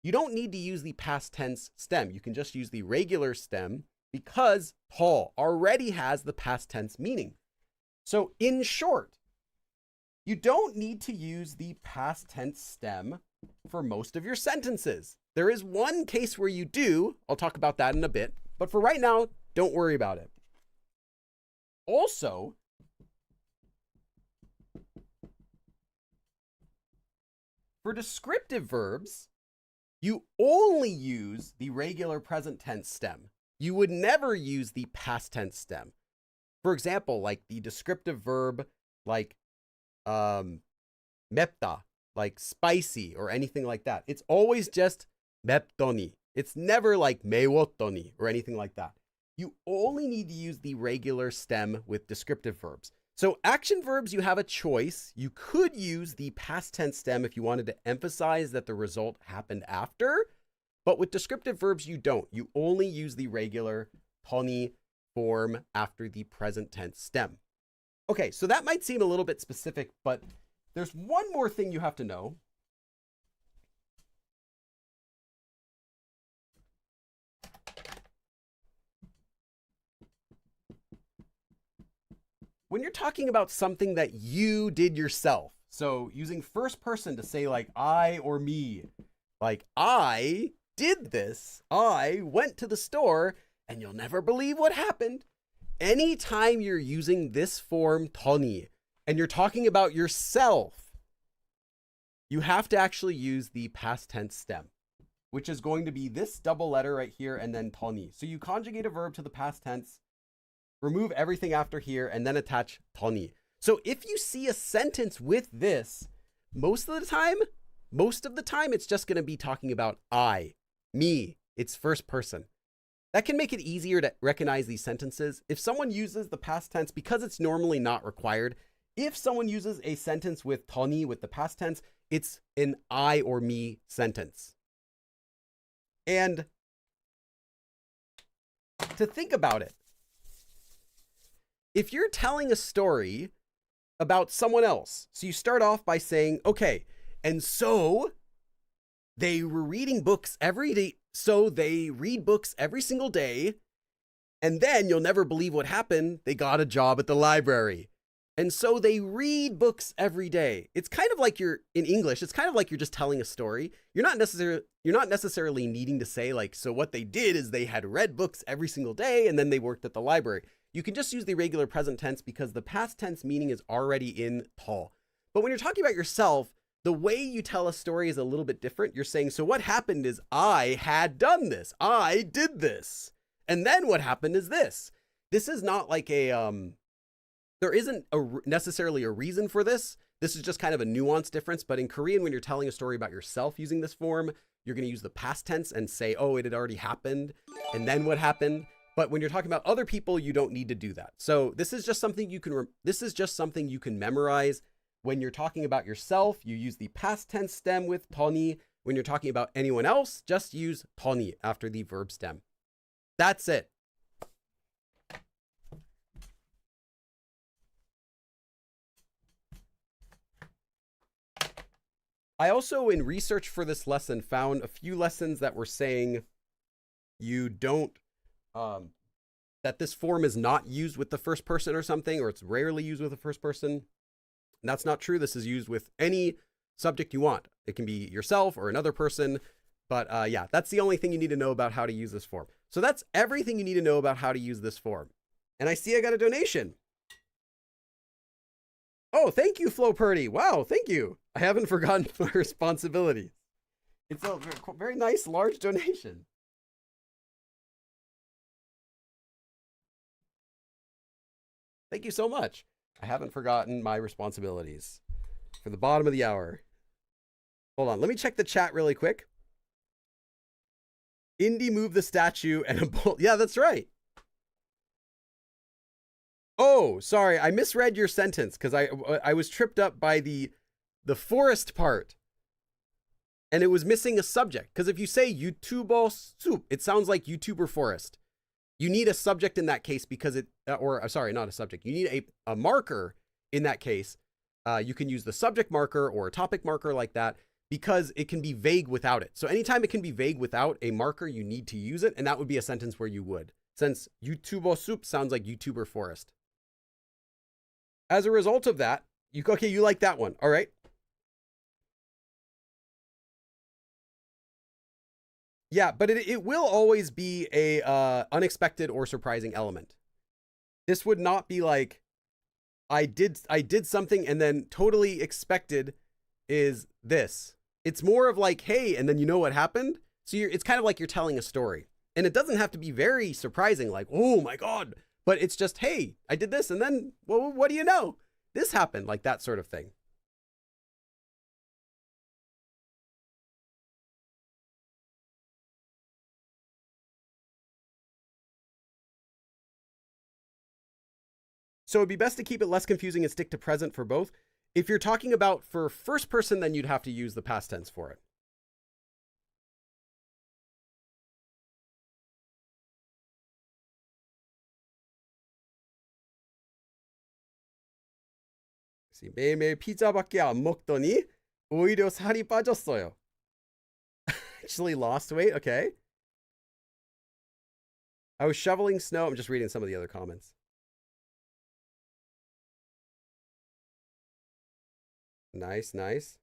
you don't need to use the past tense stem. You can just use the regular stem because 더 already has the past tense meaning. So in short, you don't need to use the past tense stem for most of your sentences. There is one case where you do. I'll talk about that in a bit. But for right now, don't worry about it. Also, for descriptive verbs, you only use the regular present tense stem. you would never use the past tense stem. For example, like the descriptive verb, like 맵다, like spicy or anything like that. It's always just 맵더니. It's never like 매웠더니 or anything like that. You only need to use the regular stem with descriptive verbs. So action verbs, you have a choice. You could use the past tense stem if you wanted to emphasize that the result happened after, but with descriptive verbs, you don't. You only use the regular 더니 form after the present tense stem. Okay, so that might seem a little bit specific, but there's one more thing you have to know. When you're talking about something that you did yourself, so using first person to say like I or me, like I did this, I went to the store, and you'll never believe what happened. Anytime you're using this form 더니 and you're talking about yourself, you have to actually use the past tense stem, which is going to be this double letter right here and then 더니. So you conjugate a verb to the past tense, remove everything after here, and then attach 더니. So if you see a sentence with this, most of the time, it's just going to be talking about I, me. It's first person. That can make it easier to recognize these sentences. If someone uses the past tense, because it's normally not required, if someone uses a sentence with 더니 with the past tense, it's an I or me sentence. And to think about it, if you're telling a story about someone else, so you start off by saying, okay, and so they were reading books every day. So they read books every single day. And then you'll never believe what happened. They got a job at the library. And so they read books every day. It's kind of like you're in English. It's kind of like you're just telling a story. You're not necessarily needing to say like, so what they did is they had read books every single day and then they worked at the library. You can just use the regular present tense because the past tense meaning is already in 더. But when you're talking about yourself, the way you tell a story is a little bit different. You're saying, so what happened is I had done this. I did this. And then what happened is this. This is not like there isn't necessarily a reason for this. This is just kind of a nuance difference. But in Korean, when you're telling a story about yourself using this form, you're going to use the past tense and say, oh, it had already happened. And then what happened? But when you're talking about other people, you don't need to do that. So this is just something you can memorize. When you're talking about yourself, you use the past tense stem with 더니. When you're talking about anyone else, just use 더니 after the verb stem. That's it. I also, in research for this lesson, found a few lessons that were saying you don't, that this form is not used with the first person or something, or it's rarely used with the first person. And that's not true. This is used with any subject you want. It can be yourself or another person. But yeah, that's the only thing you need to know about how to use this form. So that's everything you need to know about how to use this form. And I see I got a donation. Oh, thank you, Flo Purdy. Wow, thank you. I haven't forgotten my responsibilities. It's a very nice, large donation. Thank you so much. I haven't forgotten my responsibilities for the bottom of the hour. Hold on, let me check the chat really quick. Indy moved the statue and a bolt. Yeah, that's right. Oh, sorry, I misread your sentence because I was tripped up by the forest part. And it was missing a subject. Because if you say YouTuber soup, it sounds like YouTuber forest. You need a subject in that case because sorry, not a subject. You need a marker in that case. You can use the subject marker or a topic marker like that because it can be vague without it. So anytime it can be vague without a marker, you need to use it. And that would be a sentence where you would. Since YouTuber soup sounds like YouTuber forest. As a result of that, you like that one. All right. Yeah, but it will always be a unexpected or surprising element. This would not be like I did something and then totally expected is this. It's more of like, hey, and then you know what happened? So it's kind of like you're telling a story. And it doesn't have to be very surprising, like, oh my God, but it's just, hey, I did this. And then, well, what do you know? This happened, like that sort of thing. So it'd be best to keep it less confusing and stick to present for both. If you're talking about for first person, then you'd have to use the past tense for it. See, 매일매일 피자밖에 안 먹더니 오히려 살이 빠졌어요. Actually lost weight. Okay. I was shoveling snow. I'm just reading some of the other comments. Nice, nice.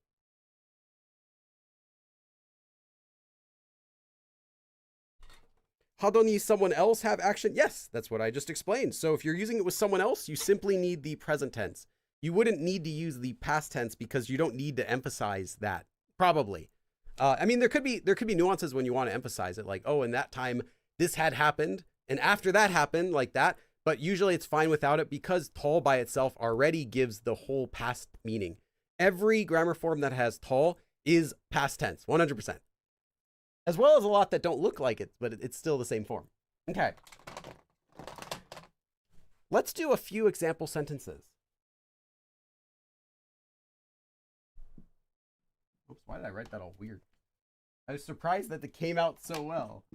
하더니 someone else have action? Yes, that's what I just explained. So if you're using it with someone else, you simply need the present tense. You wouldn't need to use the past tense because you don't need to emphasize that. Probably. I mean, there could be nuances when you want to emphasize it, like, oh, in that time this had happened, and after that happened, like that. But usually it's fine without it because tall by itself already gives the whole past meaning. Every grammar form that has tall is past tense, 100%. As well as a lot that don't look like it, but it's still the same form. Okay. Let's do a few example sentences. Oops, why did I write that all weird? I was surprised that it came out so well.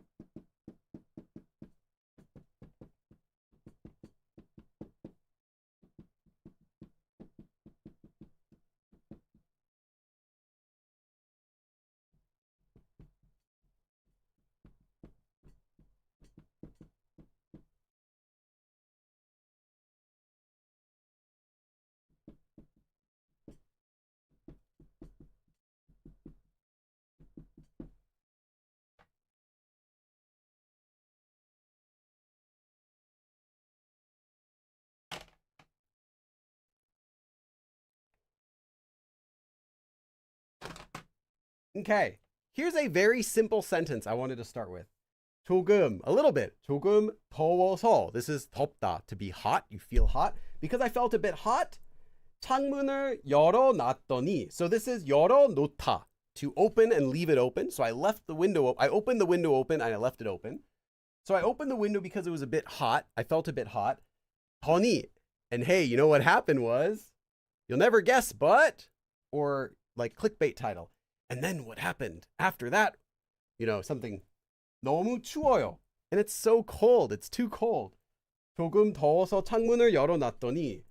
Okay, here's a very simple sentence I wanted to start with. 조금, a little bit. 조금 더워서. This is 덥다, to be hot. You feel hot. Because I felt a bit hot, 창문을 열어놨더니. So this is 열어놓다, to open and leave it open. So I left the window, I opened the window open and I left it open. So I opened the window because it was a bit hot. I felt a bit hot. 더니. And hey, you know what happened was, you'll never guess, but, or like clickbait title. And then what happened after that? You know, something, 너무 추워요. And it's so cold. It's too cold. 조금 더워서 창문을 열어놨더니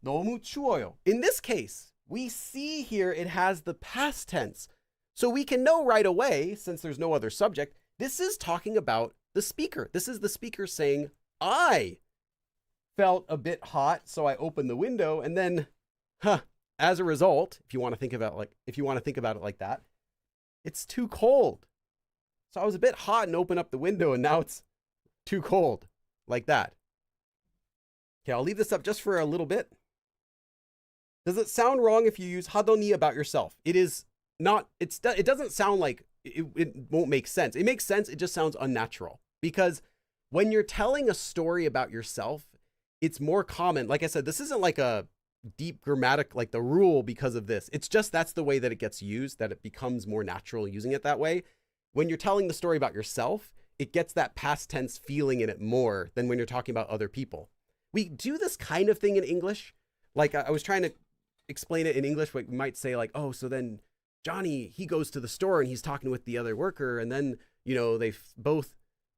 너무 추워요. In this case, we see here it has the past tense. So we can know right away, since there's no other subject, this is talking about the speaker. This is the speaker saying, I felt a bit hot, so I opened the window, and then, as a result, if you want to think about it like that, it's too cold. So I was a bit hot and opened up the window, and now it's too cold, like that. Okay, I'll leave this up just for a little bit. Does it sound wrong if you use 하더니 about yourself? It is not. It doesn't sound like it won't make sense. It makes sense. It just sounds unnatural because when you're telling a story about yourself, it's more common. Like I said, this isn't like a deep grammatic, like the rule because of this. It's just that's the way that it gets used, that it becomes more natural using it that way. When you're telling the story about yourself, it gets that past tense feeling in it more than when you're talking about other people. We do this kind of thing in English. Like I was trying to explain it in English, but we might say like, oh, so then Johnny, he goes to the store and he's talking with the other worker, and then, you know, they both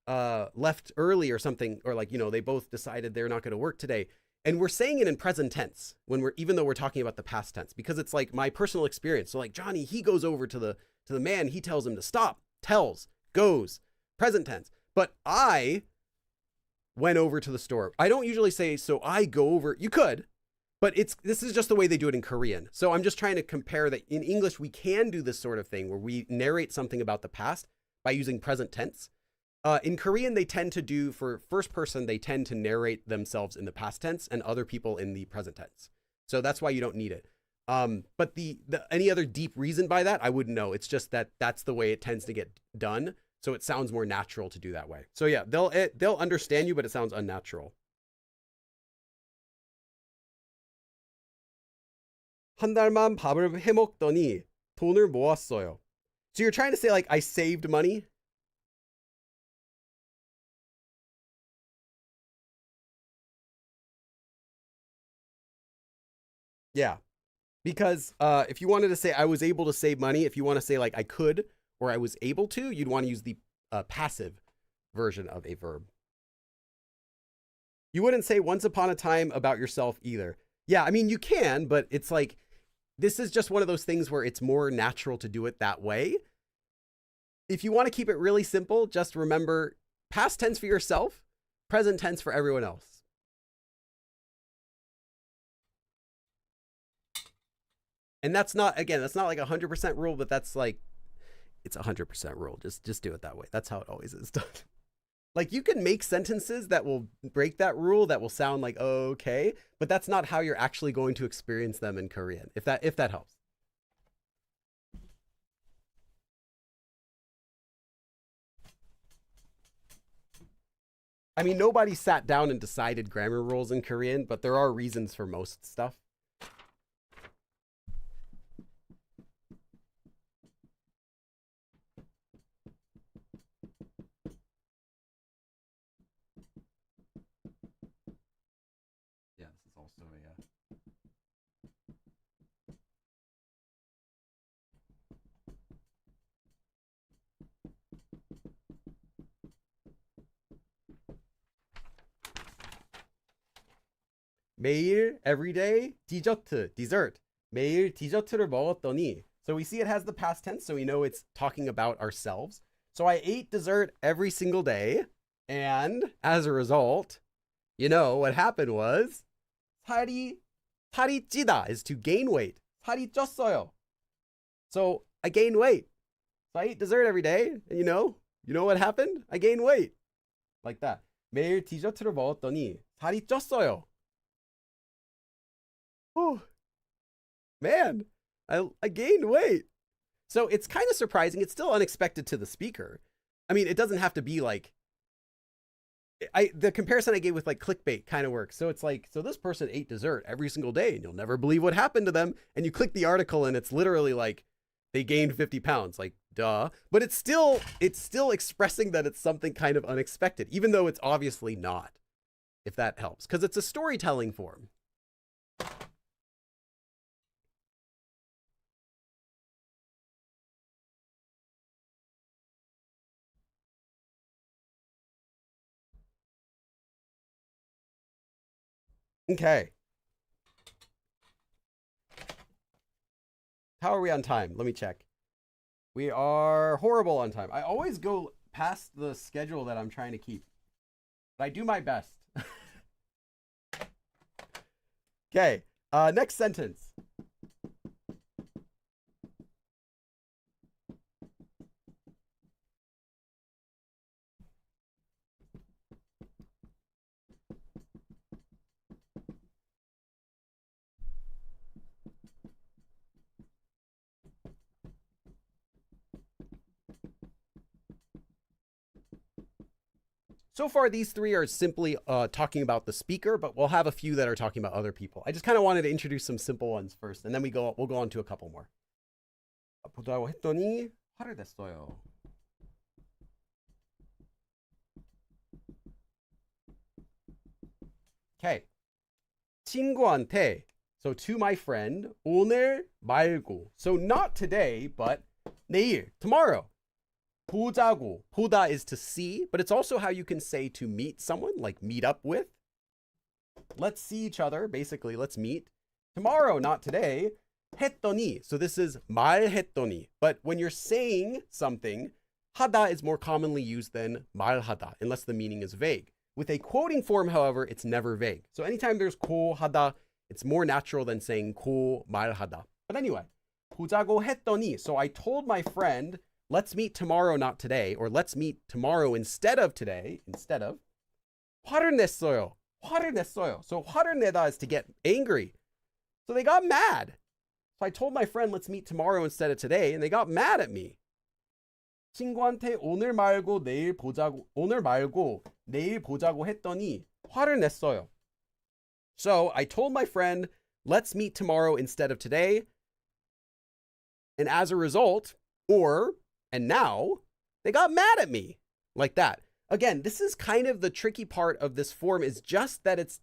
left early or something, or like, you know, they both decided they're not going to work today. And we're saying it in present tense even though we're talking about the past tense, because it's like my personal experience. So like Johnny, he goes over to the man, he tells him to stop, tells, goes, present tense. But I went over to the store. I don't usually say, so I go over. You could, but this is just the way they do it in Korean. So I'm just trying to compare that in English, we can do this sort of thing where we narrate something about the past by using present tense. In Korean, they tend to do, for first person, they tend to narrate themselves in the past tense and other people in the present tense. So that's why you don't need it. But the any other deep reason by that, I wouldn't know. It's just that that's the way it tends to get done. So it sounds more natural to do that way. So yeah, they'll understand you, but it sounds unnatural. 한 달만 밥을 해먹더니 돈을 모았어요. So you're trying to say like I saved money? Yeah. Because if you wanted to say I was able to save money, if you want to say like I could or I was able to, you'd want to use the passive version of a verb. You wouldn't say once upon a time about yourself either. Yeah, I mean, you can, but it's like, this is just one of those things where it's more natural to do it that way. If you want to keep it really simple, just remember past tense for yourself, present tense for everyone else. And that's not, again, that's not like 100% rule, but that's like, it's 100% rule. Just do it that way. That's how it always is done. Like you can make sentences that will break that rule that will sound like okay, but that's not how you're actually going to experience them in Korean. If that helps. I mean, nobody sat down and decided grammar rules in Korean, but there are reasons for most stuff. Yeah, this is also a 매일, everyday, 디저트, dessert. 매일 디저트를 먹었더니. So we see it has the past tense, so we know it's talking about ourselves. So I ate dessert every single day, and as a result, you know what happened was 살이 찌다 is to gain weight. 살이 쪘어요. So I gained weight. So I eat dessert every day, and you know what happened? I gained weight. Like that. 매일 디저트를 먹었더니 살이 쪘어요. Oh, man, I gained weight. So it's kind of surprising. It's still unexpected to the speaker. I mean, it doesn't have to be like, the comparison I gave with like clickbait kind of works. So it's like, so this person ate dessert every single day and you'll never believe what happened to them. And you click the article and it's literally like they gained 50 pounds. Like, duh. But it's still expressing that it's something kind of unexpected, even though it's obviously not, if that helps, because it's a storytelling form. Okay. How are we on time? Let me check. We are horrible on time. I always go past the schedule that I'm trying to keep. But I do my best. Okay. Next sentence. So far, these three are simply talking about the speaker, but we'll have a few that are talking about other people. I just kind of wanted to introduce some simple ones first, and then we'll go on to a couple more. 보자고 했더니 화를 냈어요. Okay. 친구한테, so to my friend, 오늘 말고. So not today, but 내일, tomorrow. 보자고. 보다 is to see, but it's also how you can say to meet someone, like meet up with. Let's see each other, basically, let's meet. Tomorrow, not today. 했더니. So this is 말했더니. But when you're saying something, 하다 is more commonly used than 말하다, unless the meaning is vague. With a quoting form, however, it's never vague. So anytime there's 고 하다, it's more natural than saying 고 말하다. But anyway, 보자고 했더니. So I told my friend, let's meet tomorrow, not today, or let's meet tomorrow instead of today, instead of. 화를 냈어요. 화를 냈어요. So 화를 내다 is to get angry. So they got mad. So I told my friend, let's meet tomorrow instead of today, and they got mad at me. 친구한테 오늘 말고 내일 보자고 했더니 화를 냈어요. So I told my friend, let's meet tomorrow instead of today. And as a result, and now, they got mad at me. Like that. Again, this is kind of the tricky part of this form, is just that it's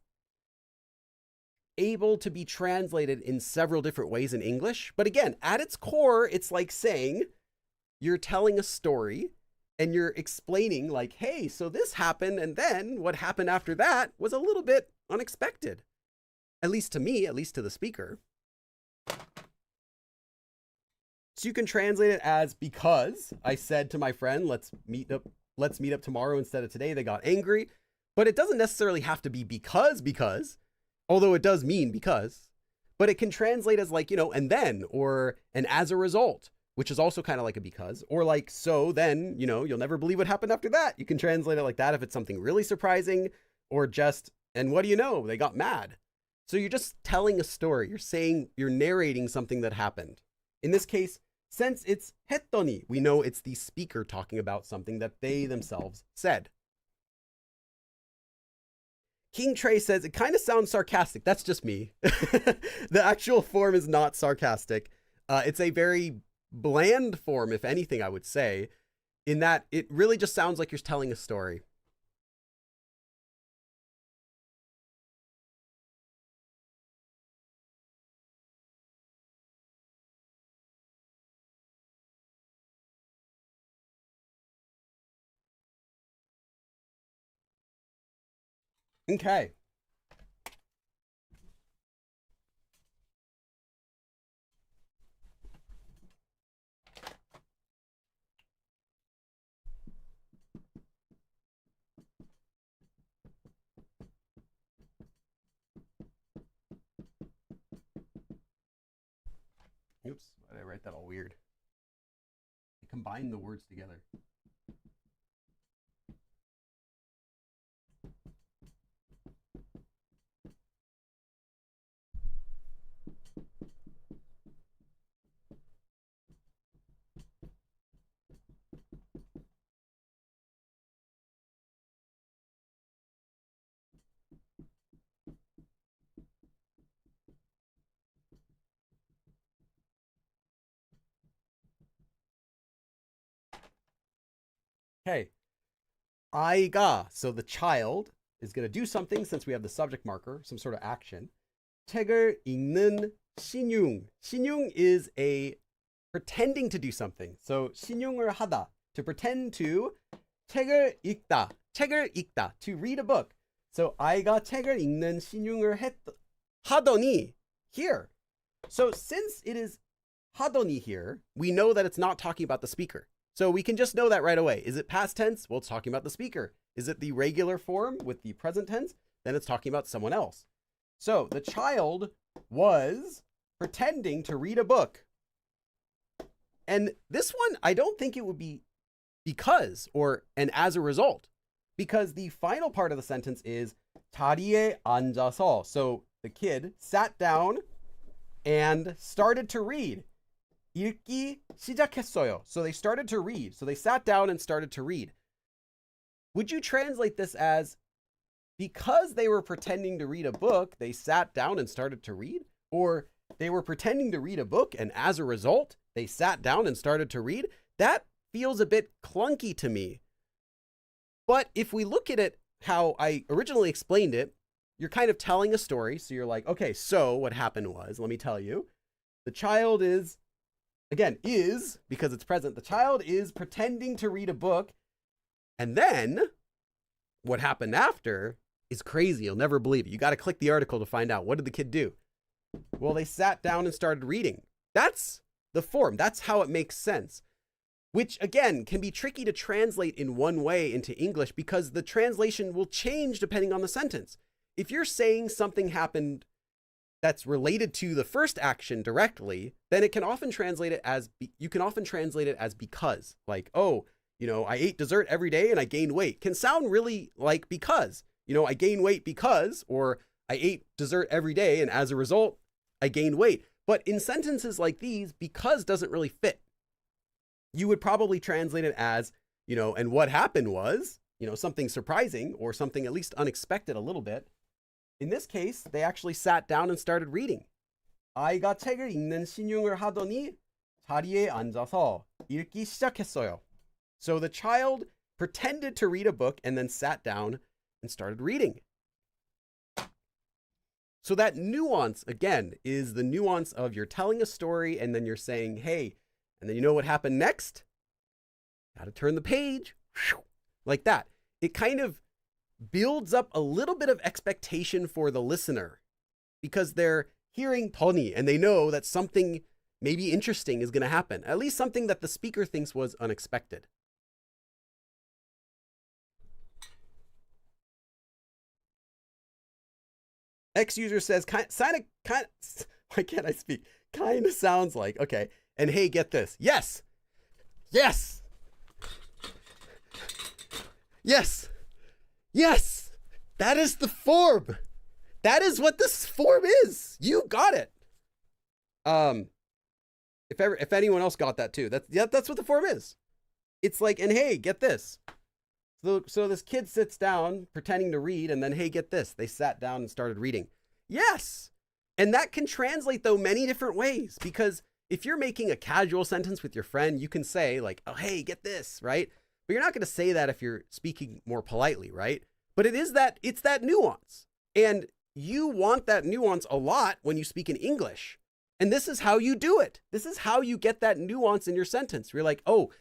able to be translated in several different ways in English. But again, at its core, it's like saying you're telling a story and you're explaining like, hey, so this happened, and then what happened after that was a little bit unexpected. At least to me, at least to the speaker. So you can translate it as, because I said to my friend, let's meet up tomorrow instead of today. They got angry. But it doesn't necessarily have to be because, although it does mean because. But it can translate as like, and then, or and as a result, which is also kind of like a because, or like, so then, you'll never believe what happened after that. You can translate it like that if it's something really surprising, or just, and what do you know? They got mad. So you're just telling a story. You're narrating something that happened. In this case, since it's 했더니, we know it's the speaker talking about something that they themselves said. King Trey says, it kind of sounds sarcastic. That's just me. The actual form is not sarcastic. It's a very bland form, if anything, I would say, in that it really just sounds like you're telling a story. Okay. Oops, why did I write that all weird? I combined the words together. Okay. 아이가, so the child is going to do something since we have the subject marker, some sort of action. 책을 읽는 신용. 신용 is a pretending to do something. So 신용을 하다, to pretend to. 책을 읽다, 책을 읽다, to read a book. So 아이가 책을 읽는 신용을 하더니, here. So since it is 하더니 here, we know that it's not talking about the speaker. So we can just know that right away. Is it past tense? Well, it's talking about the speaker. Is it the regular form with the present tense? Then it's talking about someone else. So the child was pretending to read a book. And this one, I don't think it would be because or and as a result, because the final part of the sentence is 자리에 앉아서. So the kid sat down and started to read. 읽기 시작했어요. So they started to read. So they sat down and started to read. Would you translate this as, because they were pretending to read a book, they sat down and started to read? Or they were pretending to read a book and as a result, they sat down and started to read? That feels a bit clunky to me. But if we look at it how I originally explained it, you're kind of telling a story. So you're like, okay, so what happened was, let me tell you, the child is, again, is, because it's present, the child is pretending to read a book. And then what happened after is crazy. You'll never believe it. You got to click the article to find out. What did the kid do? Well, they sat down and started reading. That's the form. That's how it makes sense. Which, again, can be tricky to translate in one way into English because the translation will change depending on the sentence. If you're saying something happened that's related to the first action directly, then it can often translate it as, you can often translate it as because. Like, oh, I ate dessert every day and I gained weight. Can sound really like because. I gain weight because, or I ate dessert every day and as a result, I gained weight. But in sentences like these, because doesn't really fit. you would probably translate it as, and what happened was, something surprising or something at least unexpected a little bit. In this case, they actually sat down and started reading. 아이가 책을 읽는 신용을 하더니 자리에 앉아서 읽기 시작했어요. So the child pretended to read a book and then sat down and started reading. So that nuance, again, is the nuance of you're telling a story and then you're saying, hey, and then you know what happened next? Gotta turn the page, like that. It kind of builds up a little bit of expectation for the listener because they're hearing 더니 and they know that something maybe interesting is going to happen, at least something that the speaker thinks was unexpected. X user says, why can't I speak? Kind of sounds like, okay. And hey, get this. Yes. Yes. Yes. Yes. That is the form. That is what this form is. You got it. If anyone else got that too, that's what the form is. It's like, and hey, get this. So this kid sits down pretending to read, and then hey, get this. They sat down and started reading. Yes. And that can translate though many different ways, because if you're making a casual sentence with your friend, you can say like, oh, hey, get this, right? But you're not going to say that if you're speaking more politely, right? But it's that nuance. And you want that nuance a lot when you speak in English. And this is how you do it. This is how you get that nuance in your sentence. You're like, oh,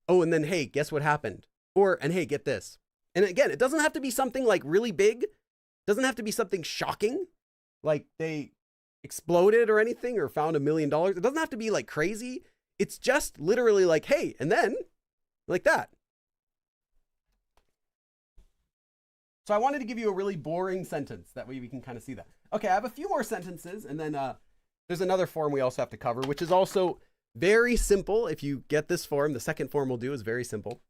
and then, hey, guess what happened? And hey, get this. And again, it doesn't have to be something like really big. It doesn't have to be something shocking, like they exploded or anything or found $1 million. It doesn't have to be like crazy. It's just literally like, hey, and then like that. So I wanted to give you a really boring sentence. That way we can kind of see that. Okay, I have a few more sentences, and then there's another form we also have to cover, which is also very simple. If you get this form, the second form we'll do is very simple.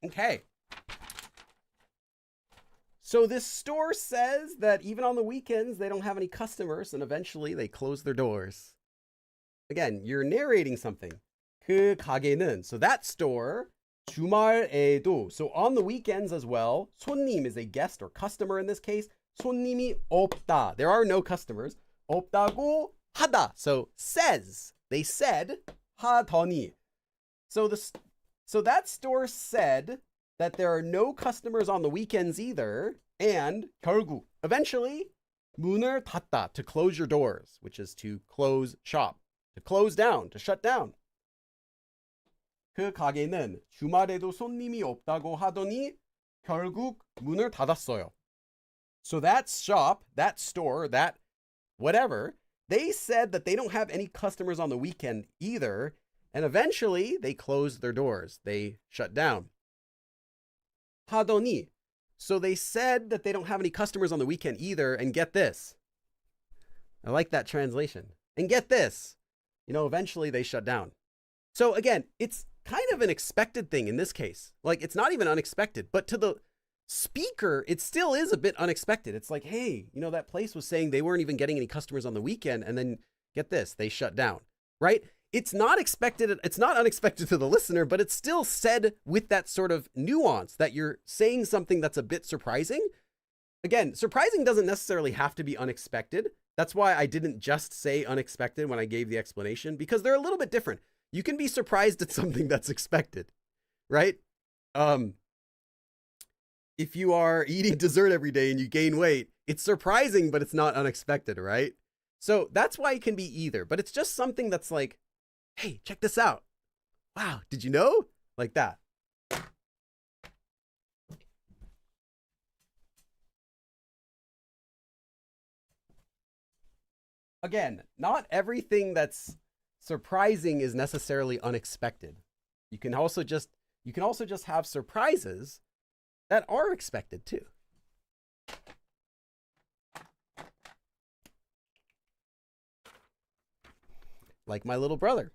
Okay. So this store says that even on the weekends, they don't have any customers, and eventually they close their doors. Again, you're narrating something. 그 가게는, so that store, 주말에도, so on the weekends as well, 손님 is a guest or customer in this case. 손님이 없다. There are no customers. 없다고 하다. So says. They said 하더니. So that store said that there are no customers on the weekends either, and 결국, eventually, 문을 닫다, to close your doors, which is to close shop, to close down, to shut down. 그 가게는 주말에도 손님이 없다고 하더니 결국 문을 닫았어요. So that shop, that store, that whatever, they said that they don't have any customers on the weekend either, and eventually they closed their doors. They shut down. 하더니. So they said that they don't have any customers on the weekend either, and get this. I like that translation. And get this. Eventually they shut down. So again, it's kind of an expected thing in this case. Like, it's not even unexpected, but to the speaker, it still is a bit unexpected. It's like, hey, that place was saying they weren't even getting any customers on the weekend, and then get this, they shut down, right? It's not unexpected to the listener, but it's still said with that sort of nuance that you're saying something that's a bit surprising. Again, surprising doesn't necessarily have to be unexpected. That's why I didn't just say unexpected when I gave the explanation, because they're a little bit different. You can be surprised at something that's expected, right? If you are eating dessert every day and you gain weight, it's surprising, but it's not unexpected, right? So that's why it can be either, but it's just something that's like, hey, check this out. Wow, did you know? Like that. again, not everything that's surprising is necessarily unexpected. You can also just have surprises that are expected too. Like my little brother.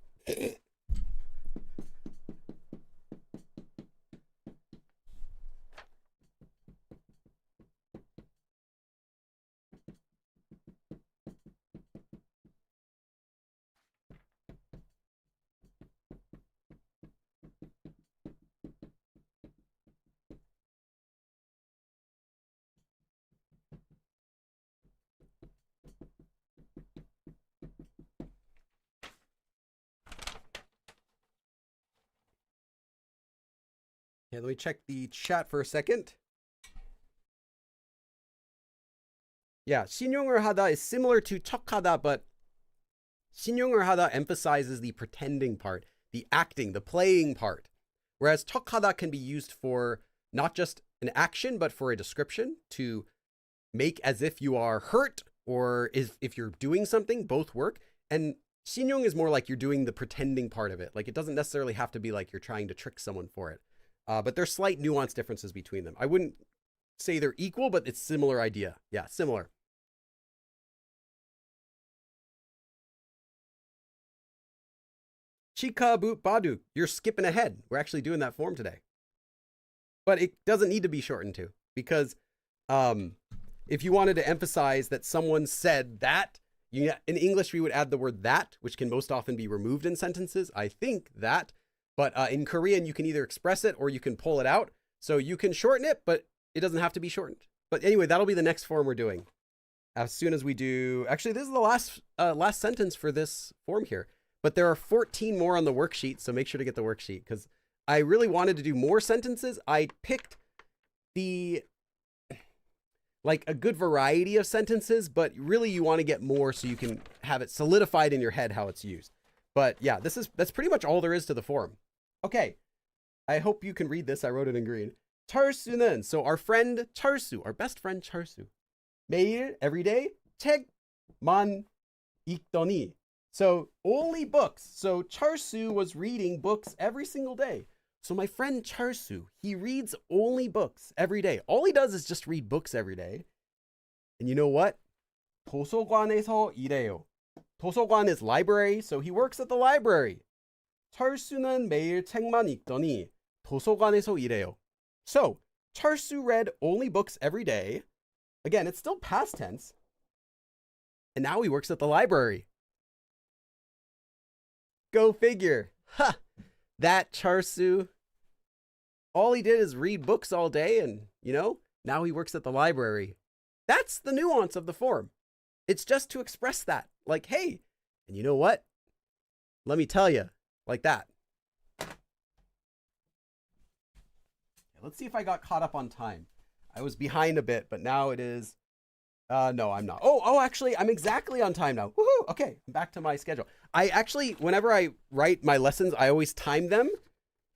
Okay, let me check the chat for a second. Yeah, 신용을 하다 is similar to 척하다, but 신용을 하다 emphasizes the pretending part, the acting, the playing part. Whereas 척하다 can be used for not just an action, but for a description, to make as if you are hurt, or if you're doing something, both work. And 신용 is more like you're doing the pretending part of it. Like, it doesn't necessarily have to be like you're trying to trick someone for it. But there's slight nuance differences between them. I wouldn't say they're equal, but it's similar idea. Yeah, similar. Chika boot badu. You're skipping ahead. We're actually doing that form today. But it doesn't need to be shortened to, because if you wanted to emphasize that someone said that, in English we would add the word that, which can most often be removed in sentences. I think that. But in Korean, you can either express it or you can pull it out. So you can shorten it, but it doesn't have to be shortened. But anyway, that'll be the next form we're doing. As soon as we do... Actually, this is the last sentence for this form here. But there are 14 more on the worksheet, so make sure to get the worksheet. Because I really wanted to do more sentences. I picked like a good variety of sentences, but really you want to get more so you can have it solidified in your head how it's used. But yeah, that's pretty much all there is to the form. Okay, I hope you can read this. I wrote it in green. 철수는, so our friend 철수, our best friend 철수. 매일, every day, 책만 읽더니. So only books. So 철수 was reading books every single day. So my friend 철수, he reads only books every day. All he does is just read books every day. And you know what? 도서관에서 일해요. 도서관 is library, so he works at the library. 철수는 매일 책만 읽더니 도서관에서 일해요. So, 철수 read only books every day. Again, it's still past tense. And now he works at the library. Go figure. Ha! That 철수. All he did is read books all day and, now he works at the library. That's the nuance of the form. It's just to express that. Like, hey, and you know what? Let me tell you, like that. Let's see if I got caught up on time. I was behind a bit, but now it is... no, I'm not. Oh, actually, I'm exactly on time now. Woohoo! Okay, I'm back to my schedule. I actually, whenever I write my lessons, I always time them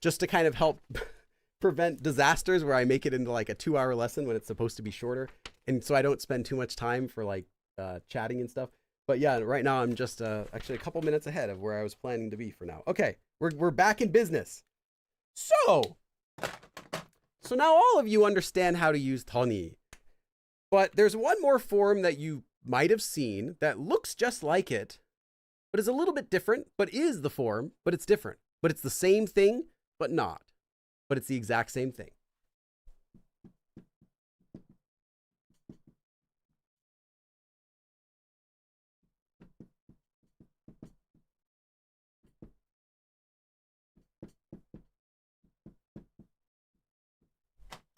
just to kind of help prevent disasters where I make it into like a 2-hour lesson when it's supposed to be shorter. And so I don't spend too much time for like chatting and stuff. But yeah, right now I'm just actually a couple minutes ahead of where I was planning to be for now. Okay, we're back in business. So now all of you understand how to use 더니. But there's one more form that you might have seen that looks just like it, but is a little bit different, but is the form, but it's different. But it's the same thing, but not. But it's the exact same thing.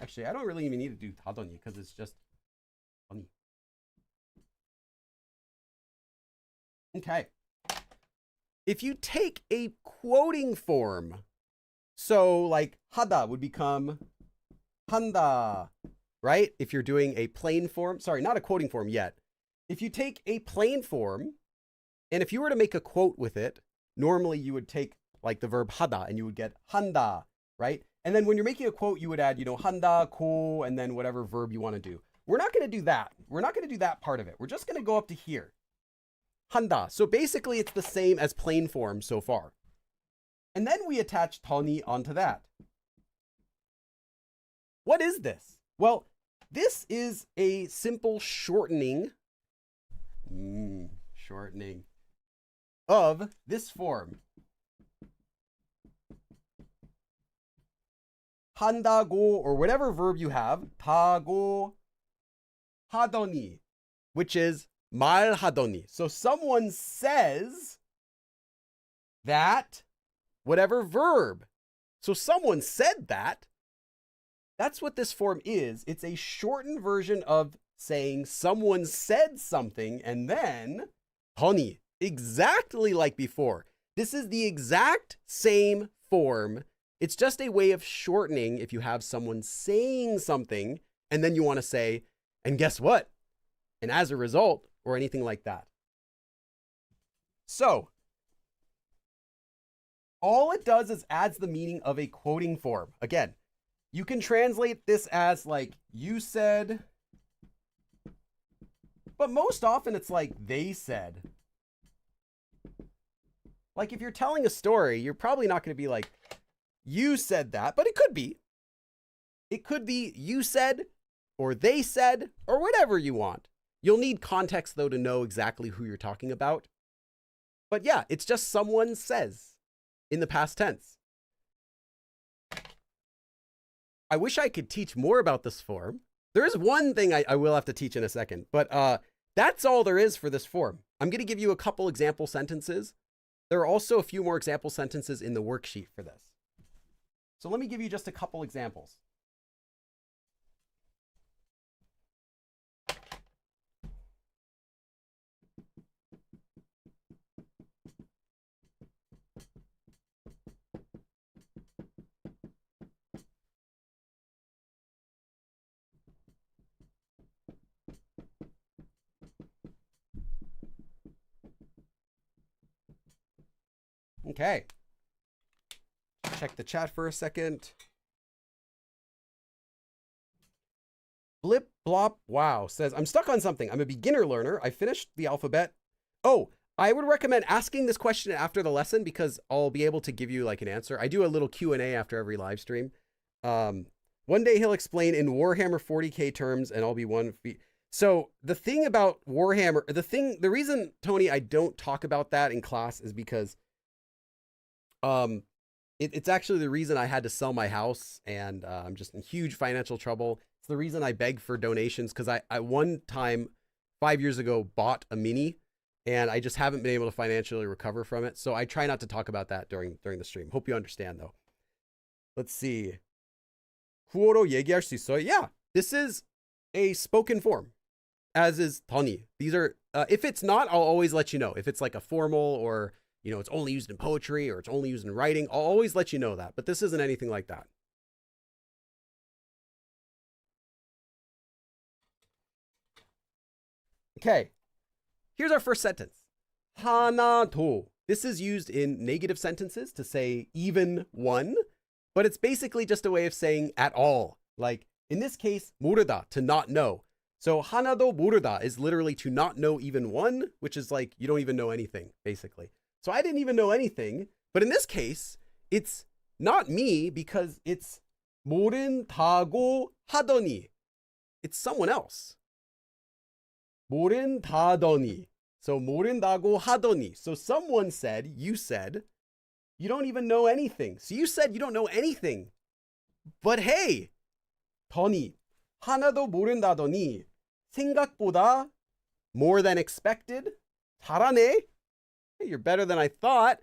Actually, I don't really even need to do 다더니 because it's just funny. Okay. If you take a quoting form, so like 하다 would become 한다, right? If you're doing a plain form, sorry, not a quoting form yet. If you take a plain form, and if you were to make a quote with it, normally you would take like the verb 하다 and you would get 한다, right? And then when you're making a quote, you would add, 한다, 고, and then whatever verb you want to do. We're not going to do that. We're not going to do that part of it. We're just going to go up to here. handa. So basically it's the same as plain form so far. And then we attach 더니 onto that. What is this? Well, this is a simple shortening of this form. 한다고, or whatever verb you have, 다고 하더니, which is 말하더니. So someone says that, whatever verb. So someone said that. That's what this form is. It's a shortened version of saying someone said something and then 더니, exactly like before. This is the exact same form. It's just a way of shortening if you have someone saying something and then you want to say, and guess what? And as a result, or anything like that. So, all it does is adds the meaning of a quoting form. Again, you can translate this as like, you said, but most often it's like, they said. Like if you're telling a story, you're probably not going to be like, you said that, but it could be. It could be you said, or they said, or whatever you want. You'll need context though to know exactly who you're talking about. But yeah, it's just someone says in the past tense. I wish I could teach more about this form. There is one thing I will have to teach in a second, but that's all there is for this form. I'm going to give you a couple example sentences. There are also a few more example sentences in the worksheet for this. So let me give you just a couple examples. Okay. Check the chat for a second. Blip Blop Wow says, I'm stuck on something. I'm a beginner learner. I finished the alphabet. Oh, I would recommend asking this question after the lesson because I'll be able to give you like an answer. I do a little Q&A after every live stream. One day he'll explain in Warhammer 40K terms and I'll be one feet. So the thing about Warhammer, the reason, Tony, I don't talk about that in class is because it's actually the reason I had to sell my house and I'm just in huge financial trouble. It's the reason I beg for donations because I one time 5 years ago bought a Mini and I just haven't been able to financially recover from it. So I try not to talk about that during the stream. Hope you understand though. Let's see. 구어로 얘기할 수 있어요? Yeah, this is a spoken form, as is 더니. These are, if it's not, I'll always let you know. If it's like a formal or, you know, it's only used in poetry or it's only used in writing, I'll always let you know that. But this isn't anything like that. Okay, here's our first sentence. 하나도. This is used in negative sentences to say even one, but it's basically just a way of saying at all. Like in this case, 모르다, to not know. So 하나도 모르다 is literally to not know even one, which is like you don't even know anything, basically. So I didn't even know anything, but in this case, it's not me because it's 모른다고 하더니. It's someone else. 모른다더니. So 모른다고 하더니. So someone said, you said, you don't even know anything. So you said you don't know anything. But hey, 더니. 하나도 모른다더니. 생각보다 more than expected. 잘하네. Hey, you're better than I thought.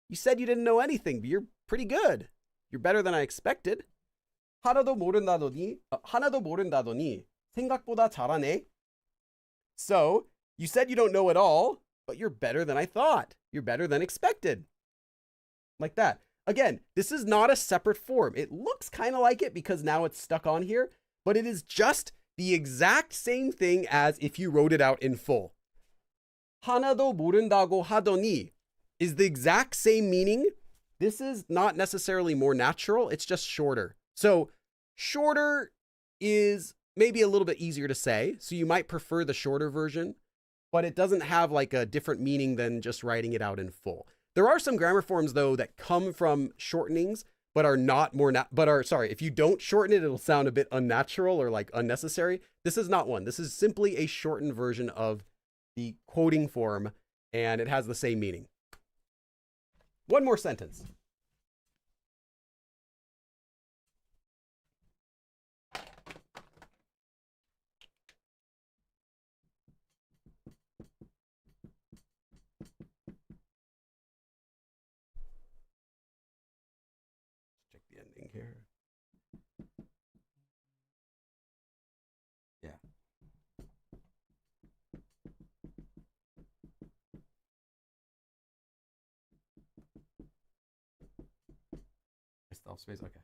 You said you didn't know anything, but you're pretty good. You're better than I expected. 하나도 모른다더니 생각보다 잘하네. So, you said you don't know it all, but you're better than I thought. You're better than expected. Like that. Again, this is not a separate form. It looks kind of like it because now it's stuck on here, but it is just the exact same thing as if you wrote it out in full. 하나도 모른다고 하더니 is the exact same meaning. This is not necessarily more natural. It's just shorter. So shorter is maybe a little bit easier to say. So you might prefer the shorter version. but it doesn't have like a different meaning than just writing it out in full. There are some grammar forms though that come from shortenings, but are not more, sorry, if you don't shorten it, it'll sound a bit unnatural or like unnecessary. This is not one. This is simply a shortened version of the quoting form, and it has the same meaning. One more sentence. Check the ending here. Yeah. Stealth space. Okay.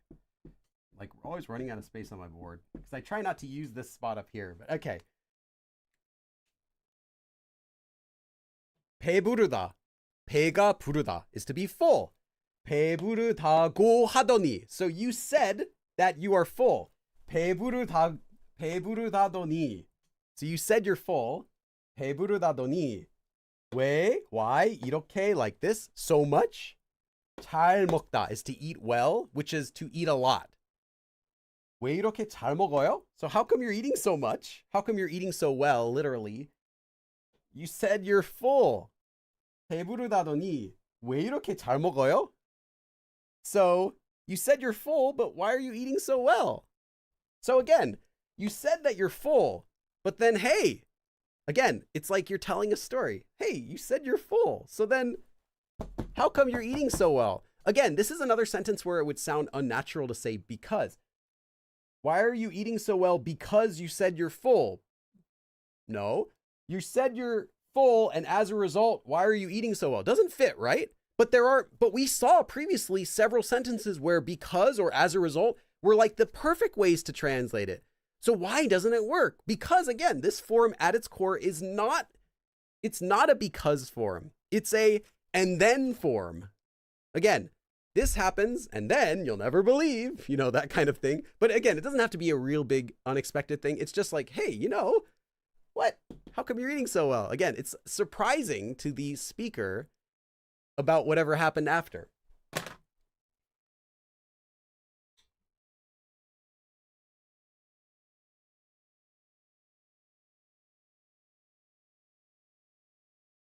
Like, we're always running out of space on my board because I try not to use this spot up here, but okay. 배부르다. 배가 부르다 is to be full. 배부르다고 하더니. So you said that you are full. 배부르다더니. So you said you're full. 배부르다더니. 왜? Why? 이렇게, like this, so much. 잘 먹다 is to eat well, which is to eat a lot. 왜 이렇게 잘 먹어요? So how come you're eating so much? How come you're eating so well, literally? You said you're full. 배부르다더니 왜 이렇게 잘 먹어요? So you said you're full, but why are you eating so well? So again, you said that you're full, but then, hey, again, it's like you're telling a story. Hey, you said you're full. So then how come you're eating so well? Again, this is another sentence where it would sound unnatural to say because. Why are you eating so well? Because you said you're full. No, you said you're full, and as a result, why are you eating so well? Doesn't fit, right? But we saw previously several sentences where because or as a result were like the perfect ways to translate it. So why doesn't it work? Because again, this form at its core is not a because form. It's a and then form. Again, this happens and then you'll never believe, that kind of thing. But again, it doesn't have to be a real big unexpected thing. It's just like, hey, what? How come you're eating so well? Again, it's surprising to the speaker about whatever happened after.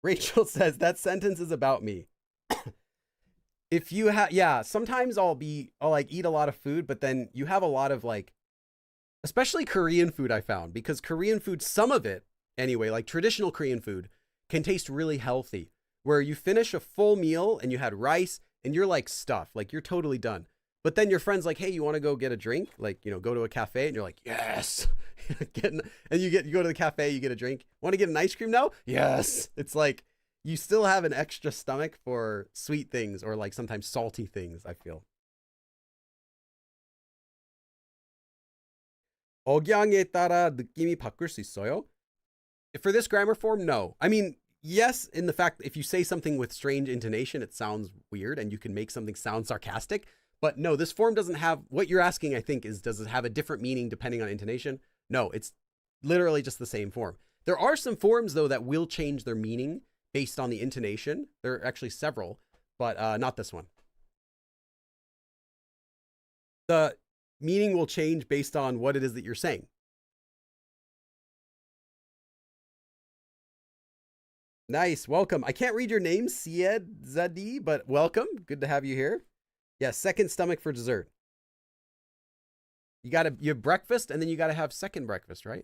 Rachel says that sentence is about me. If you sometimes I'll like eat a lot of food, but then you have a lot of like, especially Korean food I found, because Korean food, some of it anyway, like traditional Korean food can taste really healthy, where you finish a full meal and you had rice and you're like stuffed, like you're totally done. But then your friend's like, hey, you want to go get a drink? Like, go to a cafe, and you're like, yes. And you go to the cafe, you get a drink. Want to get an ice cream now? Yes. It's like, you still have an extra stomach for sweet things or like sometimes salty things, I feel. 억양에 따라 느낌이 바뀔 수 있어요? For this grammar form, no. I mean, yes, in the fact that if you say something with strange intonation, it sounds weird and you can make something sound sarcastic. But no, this form doesn't have, what you're asking, I think, is does it have a different meaning depending on intonation? No, it's literally just the same form. There are some forms, though, that will change their meaning based on the intonation. There are actually several, but not this one. The meaning will change based on what it is that you're saying. Nice, welcome. I can't read your name, Syed Zadi, but welcome. Good to have you here. Yeah, second stomach for dessert. You have breakfast, and then you gotta have second breakfast, right?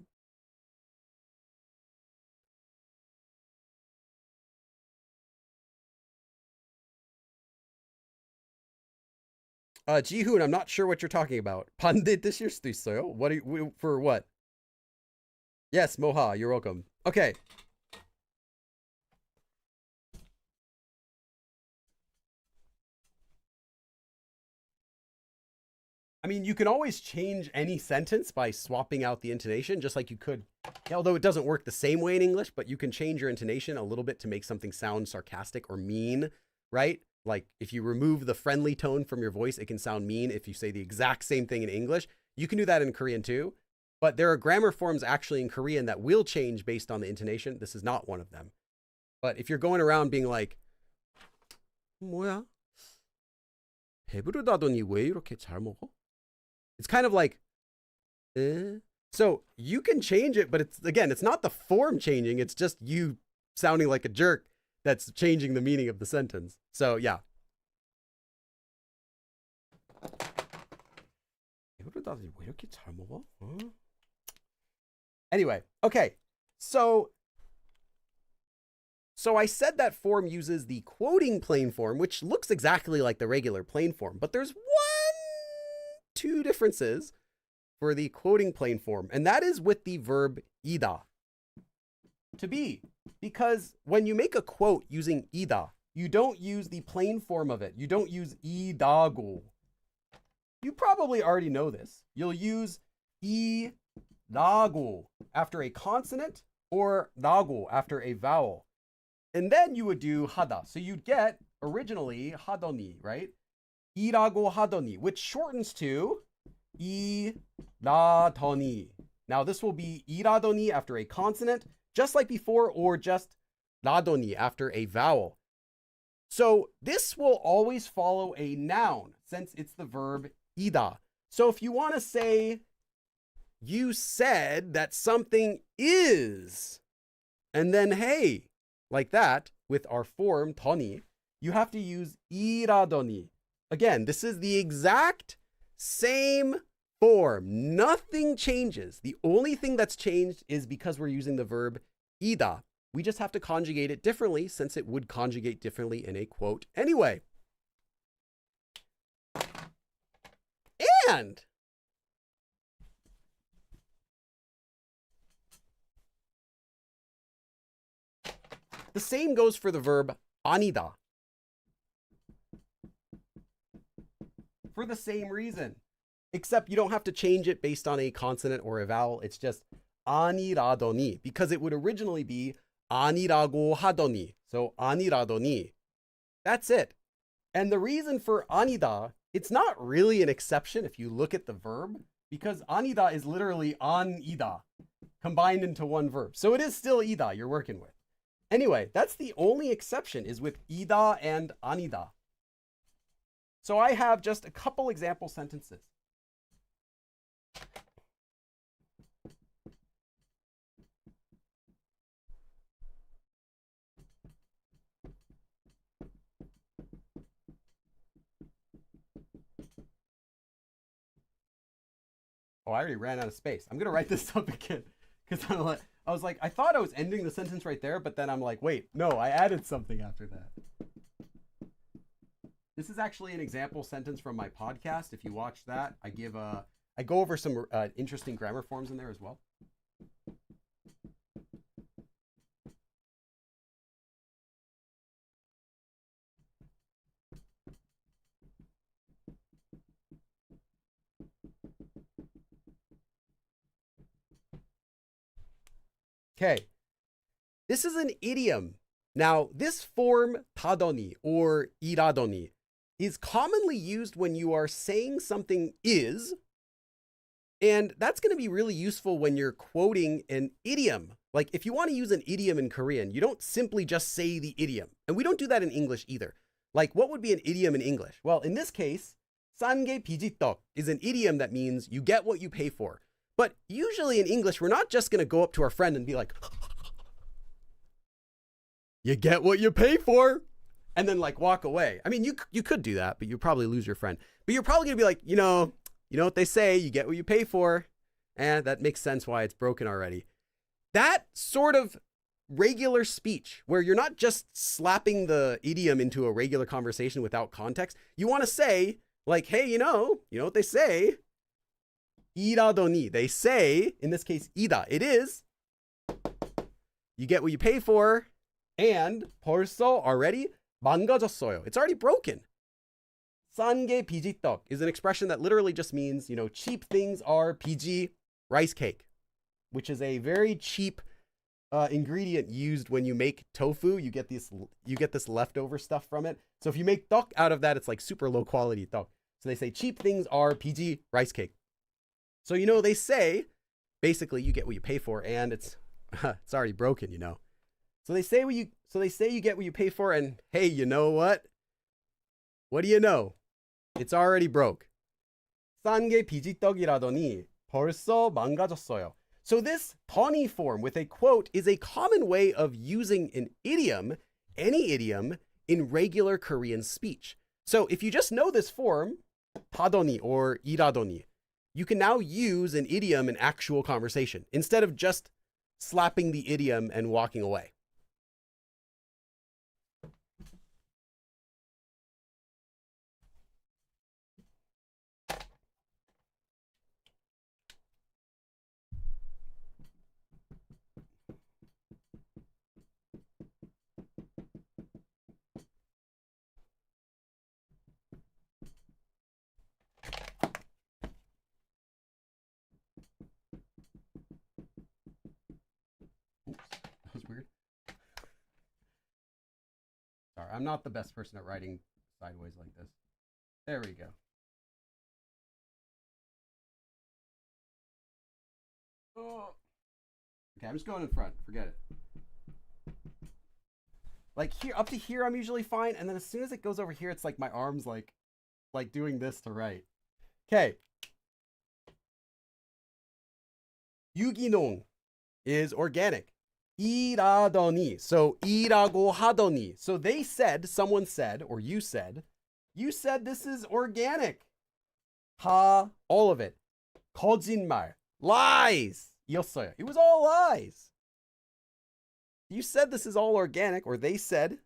Jihoon, I'm not sure what you're talking about. 반대 뜻일 수도 있어요. What are you, for what? Yes, Moha, you're welcome. Okay. I mean, you can always change any sentence by swapping out the intonation, just like you could, although it doesn't work the same way in English, but you can change your intonation a little bit to make something sound sarcastic or mean, right? Like if you remove the friendly tone from your voice, it can sound mean if you say the exact same thing in English. You can do that in Korean too. But there are grammar forms actually in Korean that will change based on the intonation. This is not one of them. But if you're going around being like, 뭐야? 배부르다더니 왜 이렇게 잘 먹어? It's kind of like, eh? So you can change it, but it's not the form changing. It's just you sounding like a jerk that's changing the meaning of the sentence. So yeah. 배부르다더니 왜 이렇게 잘 먹어? Anyway, okay. So I said that form uses the quoting plain form, which looks exactly like the regular plain form, but there's two differences for the quoting plain form, and that is with the verb ida, to be, because when you make a quote using ida, you don't use the plain form of it. You don't use idago. You probably already know this. You'll use idago after a consonant or dago after a vowel. And then you would do hada. So you'd get originally hadoni, right? Irago hadoni, which shortens to iradoni. Now this will be iradoni after a consonant, just like before, or just radoni after a vowel. So this will always follow a noun since it's the verb ida. So if you want to say, you said that something is, and then hey, like that, with our form toni, you have to use iradoni. Again, this is the exact same form. Nothing changes. The only thing that's changed is because we're using the verb ida. We just have to conjugate it differently since it would conjugate differently in a quote anyway. And the same goes for the verb anida. For the same reason, except you don't have to change it based on a consonant or a vowel. It's just 아니라더니, because it would originally be 아니라고 하더니. So 아니라더니. That's it. And the reason for 아니다, it's not really an exception if you look at the verb, because 아니다 is literally 안이다 combined into one verb. So it is still ida you're working with. Anyway, that's the only exception, is with ida and 아니다. So I have just a couple example sentences. Oh, I already ran out of space. I'm going to write this up again because I was like, I thought I was ending the sentence right there, but then I'm like, wait, no, I added something after that. This is actually an example sentence from my podcast. If you watch that, I go over some interesting grammar forms in there as well. Okay, this is an idiom. Now, this form 타더니 or 이라더니 is commonly used when you are saying something is, and that's going to be really useful when you're quoting an idiom. Like if you want to use an idiom in Korean, you don't simply just say the idiom. And we don't do that in English either. Like what would be an idiom in English? Well, in this case, 싼게 비지떡 is an idiom that means you get what you pay for. But usually in English, we're not just going to go up to our friend and be like, you get what you pay for, and then like walk away. I mean, you could do that, but you probably lose your friend. But you're probably going to be like, you know what they say, you get what you pay for. And that makes sense why it's broken already. That sort of regular speech where you're not just slapping the idiom into a regular conversation without context. You want to say like, hey, you know what they say? 이라더니, they say, in this case, ida, it is, you get what you pay for, and 벌써 already 망가졌어요. It's already broken. 싼게 비지떡 is an expression that literally just means, cheap things are 비지, rice cake, which is a very cheap ingredient used when you make tofu. You get this leftover stuff from it. So if you make 떡 out of that, it's like super low quality 떡. So they say cheap things are 비지, rice cake. So, they say basically you get what you pay for, and it's it's already broken, you know. So they say you get what you pay for, and hey, you know what? What do you know? It's already broke. 싼 게 비지떡이라더니 벌써 망가졌어요. So this 더니 form with a quote is a common way of using an idiom, any idiom, in regular Korean speech. So if you just know this form, 다더니 or 이라더니, you can now use an idiom in actual conversation instead of just slapping the idiom and walking away. That was weird. Sorry, I'm not the best person at writing sideways like this. There we go. Oh. Okay, I'm just going in front. Forget it. Like here, up to here, I'm usually fine, and then as soon as it goes over here, it's like my arms like doing this to write. Okay. 유기농 is organic. 일하더니. So 일하고 하더니. So they said, someone said, or you said this is organic. 다, all of it. 거짓말. Lies. 이었어요. It was all lies. You said this is all organic, or they said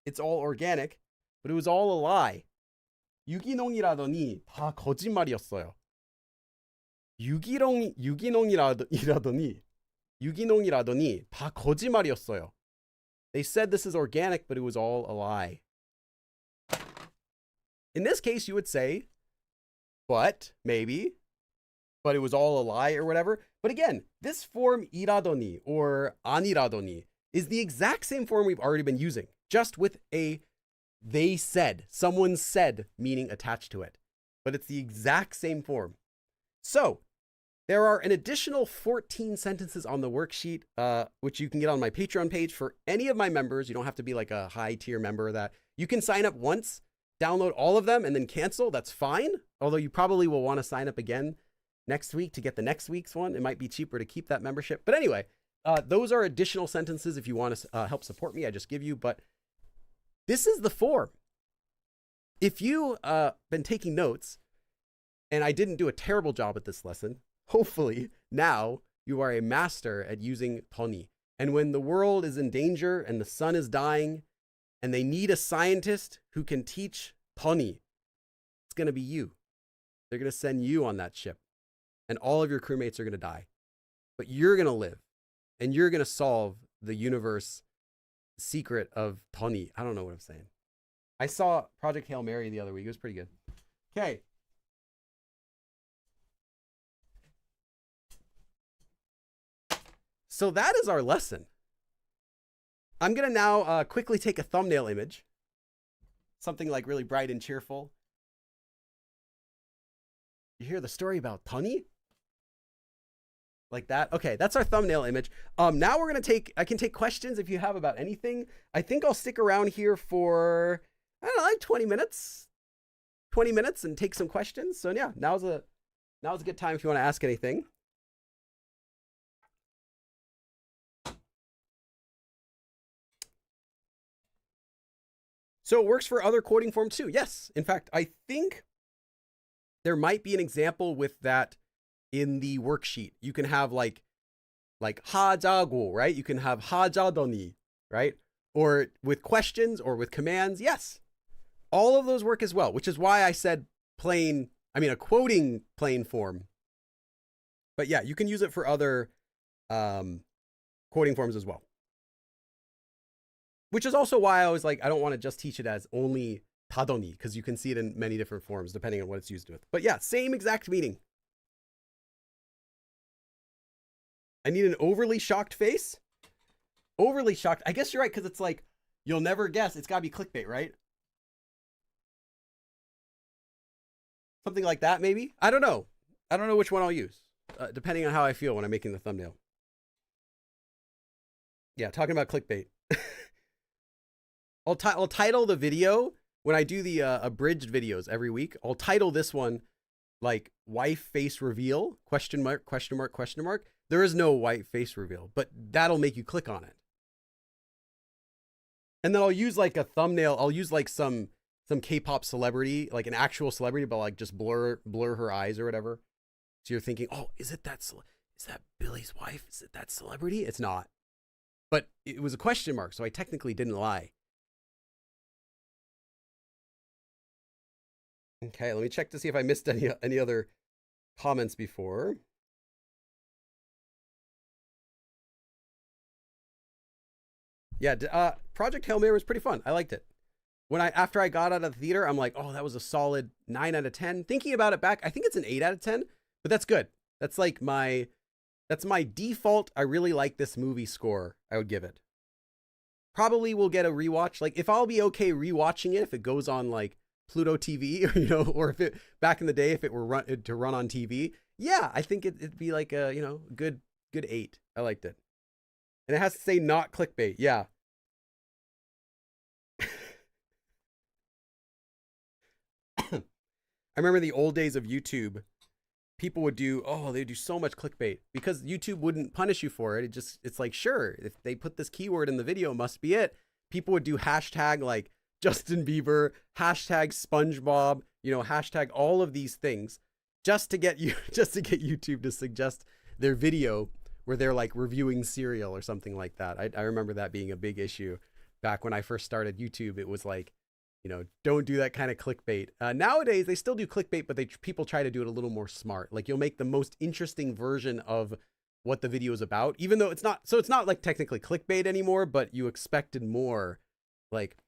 it's all organic, but it was all a lie. 유기농이라더니 다 거짓말이었어요. 유기농이라더니 다 거짓말이었어요. They said this is organic, but it was all a lie. In this case, you would say, but, maybe, but it was all a lie or whatever. But again, this form 이라더니 or 아니라더니 is the exact same form we've already been using, just with a they said, someone said meaning attached to it. But it's the exact same form. So, there are an additional 14 sentences on the worksheet, which you can get on my Patreon page for any of my members. You don't have to be like a high tier member of that. You can sign up once, download all of them, and then cancel. That's fine. Although you probably will want to sign up again next week to get the next week's one. It might be cheaper to keep that membership. But anyway, those are additional sentences if you want to help support me. I just give you. But this is the form. If you've been taking notes, and I didn't do a terrible job at this lesson, hopefully now you are a master at using 더니. And when the world is in danger and the sun is dying and they need a scientist who can teach 더니, it's going to be you. They're going to send you on that ship and all of your crewmates are going to die. But you're going to live and you're going to solve the universe secret of 더니. I don't know what I'm saying. I saw Project Hail Mary the other week. It was pretty good. Okay. So that is our lesson. I'm going to now quickly take a thumbnail image. Something like really bright and cheerful. You hear the story about 더니? Like that? Okay, that's our thumbnail image. Now we're going to I can take questions if you have about anything. I think I'll stick around here for, I don't know, like 20 minutes. 20 minutes and take some questions. So yeah, now's a good time if you want to ask anything. So it works for other quoting forms too. Yes. In fact, I think there might be an example with that in the worksheet. You can have like 하자고, right? You can have 하자더니, right? Or with questions or with commands. Yes. All of those work as well, which is why I said a quoting plain form. But yeah, you can use it for other quoting forms as well. Which is also why I was like, I don't want to just teach it as only 다더니, because you can see it in many different forms depending on what it's used with. But yeah, same exact meaning. I need an overly shocked face. Overly shocked. I guess you're right, because it's like, you'll never guess. It's got to be clickbait, right? Something like that, maybe? I don't know. I don't know which one I'll use. depending on how I feel when I'm making the thumbnail. Yeah, talking about clickbait. I'll title the video when I do the abridged videos every week. I'll title this one like wife face reveal question mark question mark question mark. There is no white face reveal, but that'll make you click on it. And then I'll use like a thumbnail. I'll use like some K-pop celebrity, like an actual celebrity, but like just blur her eyes or whatever. So you're thinking, oh, is that Billy's wife? Is it that celebrity? It's not. But it was a question mark, so I technically didn't lie. Okay, let me check to see if I missed any other comments before. Yeah, Project Hail Mary was pretty fun. I liked it. After I got out of the theater, I'm like, oh, that was a solid 9 out of 10. Thinking about it back, I think it's an 8 out of 10, but that's good. That's like that's my default. I really like this movie score. I would give it. Probably will get a rewatch. Like if I'll be okay rewatching it if it goes on like Pluto TV, or or if it back in the day if it were to run on TV. Yeah, I think it'd be like a good 8. I liked it, and it has to say not clickbait. Yeah. I remember the old days of YouTube. People would do they do so much clickbait because YouTube wouldn't punish you for it. It's like, sure, if they put this keyword in the video, it must be it. People would do hashtag like Justin Bieber, hashtag SpongeBob, hashtag all of these things just to get YouTube to suggest their video where they're like reviewing cereal or something like that. I remember that being a big issue back when I first started YouTube. It was like, don't do that kind of clickbait. Nowadays, they still do clickbait, but people try to do it a little more smart. Like you'll make the most interesting version of what the video is about, even though it's not like technically clickbait anymore, but you expected more. Like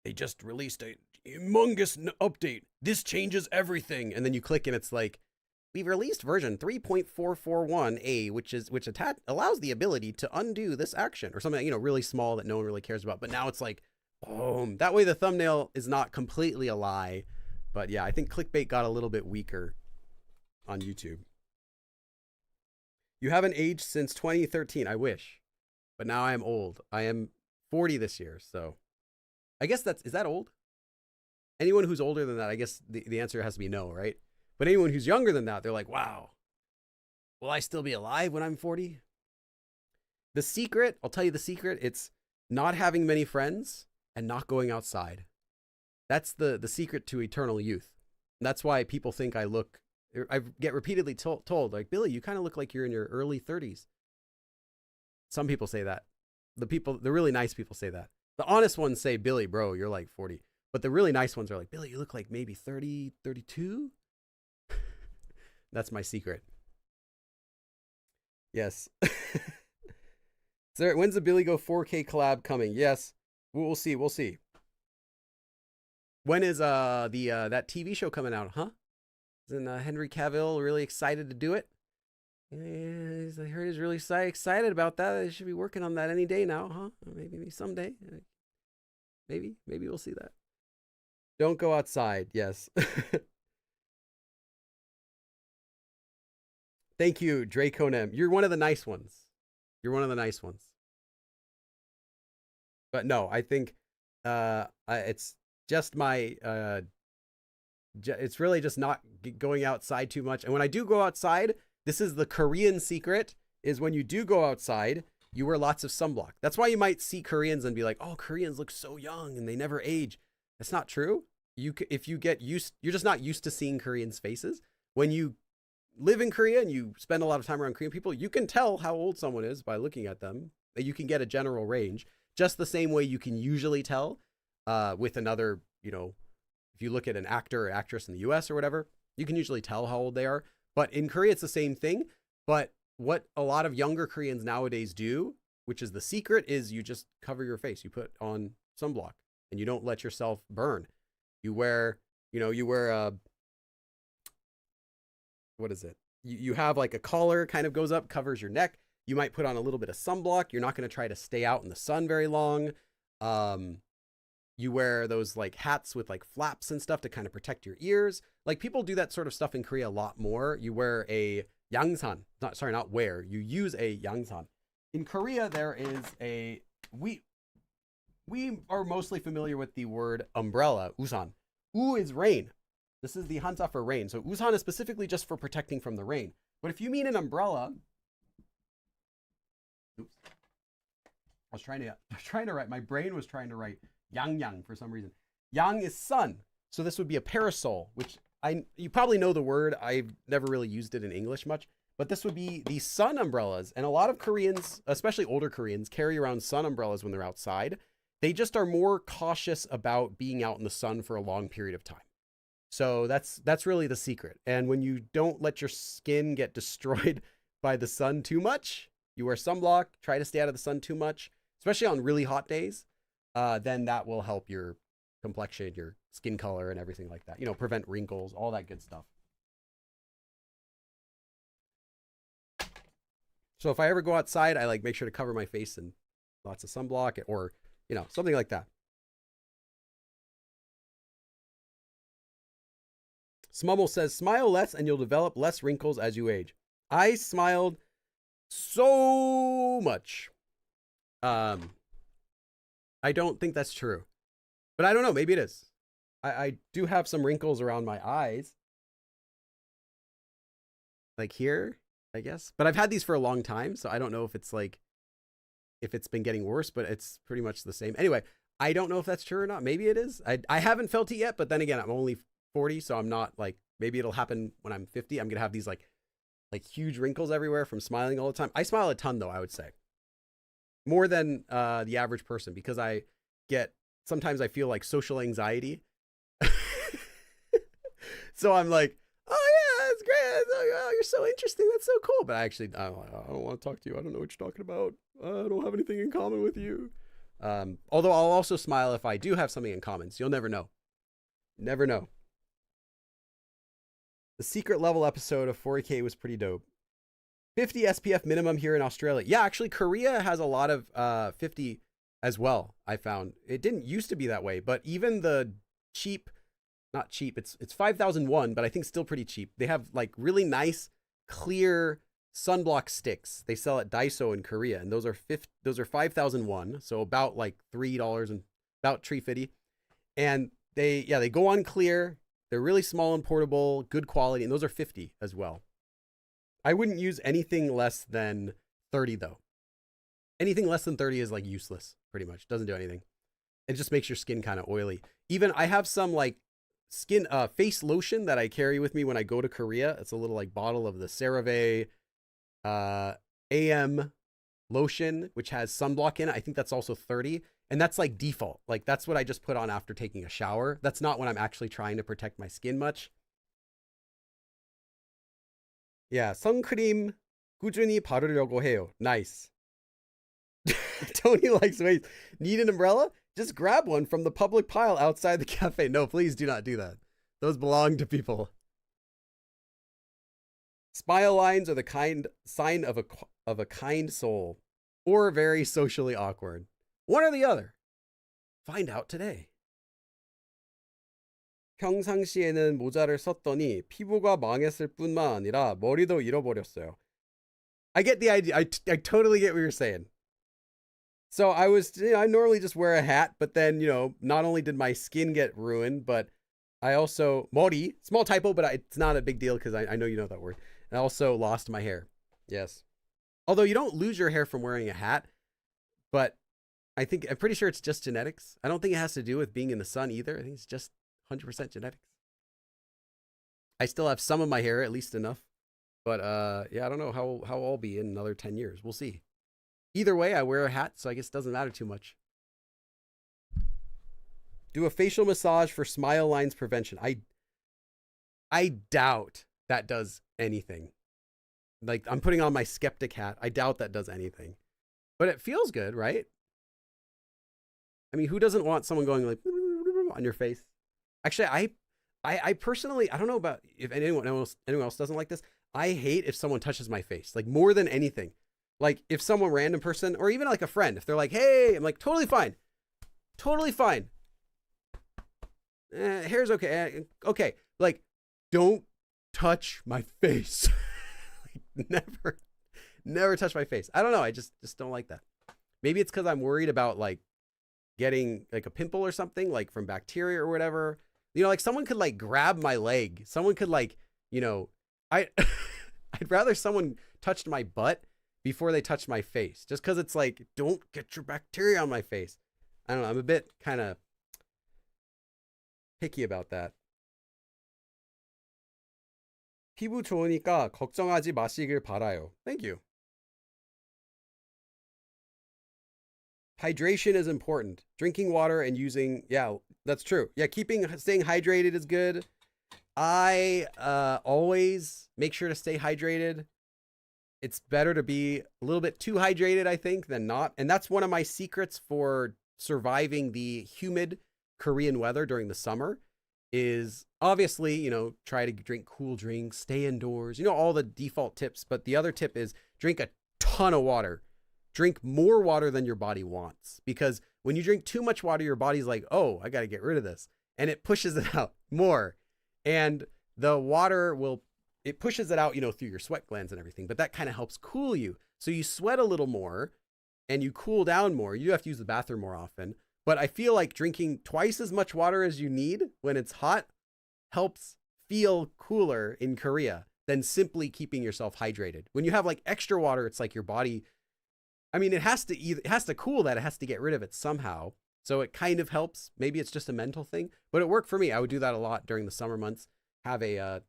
they just released a humongous update. This changes everything. And then you click and it's like, we've released version 3.441A, which allows the ability to undo this action or something, really small that no one really cares about. But now it's like, boom. That way the thumbnail is not completely a lie. But yeah, I think clickbait got a little bit weaker on YouTube. You haven't aged since 2013. I wish. But now I am old. I am 40 this year. So I guess is that old? Anyone who's older than that, I guess the answer has to be no, right? But anyone who's younger than that, they're like, wow, will I still be alive when I'm 40? The secret, I'll tell you the secret. It's not having many friends and not going outside. That's the secret to eternal youth. And that's why people think I get repeatedly told like, Billy, you kind of look like you're in your early 30s. Some people say that. The really nice people say that. The honest ones say, Billy, bro, you're like 40. But the really nice ones are like, Billy, you look like maybe 30, 32. That's my secret. Yes. When's the Billy Go 4K collab coming? Yes. We'll see. We'll see. When is that TV show coming out? Huh? Isn't Henry Cavill really excited to do it? Yeah, I heard he's really excited about that. They should be working on that any day now, huh? Maybe someday. Maybe we'll see that. Don't go outside. Yes. Thank you, Draconem. You're one of the nice ones. You're one of the nice ones. But no, I think it's just my it's really just not going outside too much. And when I do go outside, this is the Korean secret, is when you do go outside, you wear lots of sunblock. That's why you might see Koreans and be like, oh, Koreans look so young and they never age. That's not true. If you get used, you're just not used to seeing Koreans' faces. When you live in Korea and you spend a lot of time around Korean people, you can tell how old someone is by looking at them. You can get a general range, just the same way you can usually tell with another, if you look at an actor or actress in the US or whatever, you can usually tell how old they are. But in Korea, it's the same thing. But what a lot of younger Koreans nowadays do, which is the secret, is you just cover your face. You put on sunblock and you don't let yourself burn. You wear, what is it? You have like a collar kind of goes up, covers your neck. You might put on a little bit of sunblock. You're not going to try to stay out in the sun very long. You wear those like hats with like flaps and stuff to kind of protect your ears. Like people do that sort of stuff in Korea a lot more. You wear a yangsan. Not wear. You use a yangsan. In Korea, there is a we are mostly familiar with the word umbrella, usan. U is rain. This is the hanja for rain. So usan is specifically just for protecting from the rain. But if you mean an umbrella, oops. I was trying to write, my brain was trying to write yang for some reason. Yang is sun. So this would be a parasol, which you probably know the word. I've never really used it in English much, but this would be the sun umbrellas. And a lot of Koreans, especially older Koreans, carry around sun umbrellas when they're outside. They just are more cautious about being out in the sun for a long period of time. So that's really the secret. And when you don't let your skin get destroyed by the sun too much, you wear sunblock, try to stay out of the sun too much, especially on really hot days, then that will help your complexion, your skin color, and everything like that. You know, prevent wrinkles, all that good stuff. So if I ever go outside, I like make sure to cover my face in lots of sunblock or, you know, something like that. Smummel says, smile less and you'll develop less wrinkles as you age. I smiled so much. I don't think that's true, but I don't know. Maybe it is. I do have some wrinkles around my eyes, like here, I guess, but I've had these for a long time. So I don't know if it's like, if it's been getting worse, but it's pretty much the same. Anyway, I don't know if that's true or not. Maybe it is. I haven't felt it yet, but then again, I'm only 40. So I'm not like, maybe it'll happen when I'm 50. I'm going to have these like huge wrinkles everywhere from smiling all the time. I smile a ton though, I would say. More than the average person, because sometimes I feel like social anxiety. So I'm like, oh yeah, that's great. Oh, you're so interesting. That's so cool. But I don't want to talk to you. I don't know what you're talking about. I don't have anything in common with you. Although I'll also smile if I do have something in common. So you'll never know. Never know. The secret level episode of 40K was pretty dope. 50 SPF minimum here in Australia. Yeah, actually, Korea has a lot of 50 as well, I found. It didn't used to be that way, but even the cheap, not cheap, it's 5,001, but I think still pretty cheap. They have like really nice, clear sunblock sticks. They sell at Daiso in Korea, and those are 5,001, so about like $3 and about $3.50. And they go on clear. They're really small and portable, good quality, and those are 50 as well. I wouldn't use anything less than 30 though. Anything less than 30 is like useless, pretty much. Doesn't do anything. It just makes your skin kind of oily. Even I have some like face lotion that I carry with me when I go to Korea. It's a little like bottle of the CeraVe AM lotion, which has sunblock in it. I think that's also 30. And that's like default. Like that's what I just put on after taking a shower. That's not when I'm actually trying to protect my skin much. Yeah, 선크림 꾸준히 바르려고 해요. Nice. Tony likes waste. Need an umbrella? Just grab one from the public pile outside the cafe. No, please do not do that. Those belong to people. Smile lines are the sign of a kind soul, or very socially awkward. One or the other. Find out today. 평상시에는 모자를 썼더니 피부가 망했을 뿐만 아니라 머리도 잃어버렸어요. I get the idea. I totally get what you're saying. So I normally just wear a hat, but then, not only did my skin get ruined, but I also, 머리, small typo, but it's not a big deal because I know you know that word. I also lost my hair. Yes. Although you don't lose your hair from wearing a hat, but I'm pretty sure it's just genetics. I don't think it has to do with being in the sun either. I think it's just 100% genetics. I still have some of my hair, at least enough. But yeah, I don't know how I'll be in another 10 years. We'll see. Either way, I wear a hat, so I guess it doesn't matter too much. Do a facial massage for smile lines prevention. I doubt that does anything. Like, I'm putting on my skeptic hat. I doubt that does anything. But it feels good, right? I mean, who doesn't want someone going like on your face? Actually, I personally, I don't know about if anyone else doesn't like this. I hate if someone touches my face, like more than anything. Like if someone random person or even like a friend, if they're like, hey, I'm like, totally fine. Totally fine. Hair's okay. Okay, like don't touch my face. Like, never touch my face. I don't know. I just don't like that. Maybe it's because I'm worried about like getting like a pimple or something, like from bacteria or whatever. You know, like someone could like grab my leg. Someone could like, you know, I I'd rather someone touched my butt before they touched my face, just because it's like, don't get your bacteria on my face. I don't know. I'm a bit kind of picky about that. 피부 좋으니까 걱정하지 마시길 바라요. Thank you. Hydration is important. Drinking water and using, yeah, that's true. Yeah, staying hydrated is good. I always make sure to stay hydrated. It's better to be a little bit too hydrated, I think, than not. And that's one of my secrets for surviving the humid Korean weather during the summer is obviously, you know, try to drink cool drinks, stay indoors, you know, all the default tips. But the other tip is drink a ton of water. Drink more water than your body wants, because when you drink too much water, your body's like, oh, I got to get rid of this. And it pushes it out more. And the water it pushes it out, you know, through your sweat glands and everything, but that kind of helps cool you. So you sweat a little more and you cool down more. You do have to use the bathroom more often. But I feel like drinking twice as much water as you need when it's hot helps feel cooler in Korea than simply keeping yourself hydrated. When you have like extra water, it's like your body, I mean, it has to cool that. It has to get rid of it somehow. So it kind of helps. Maybe it's just a mental thing, but it worked for me. I would do that a lot during the summer months. Have a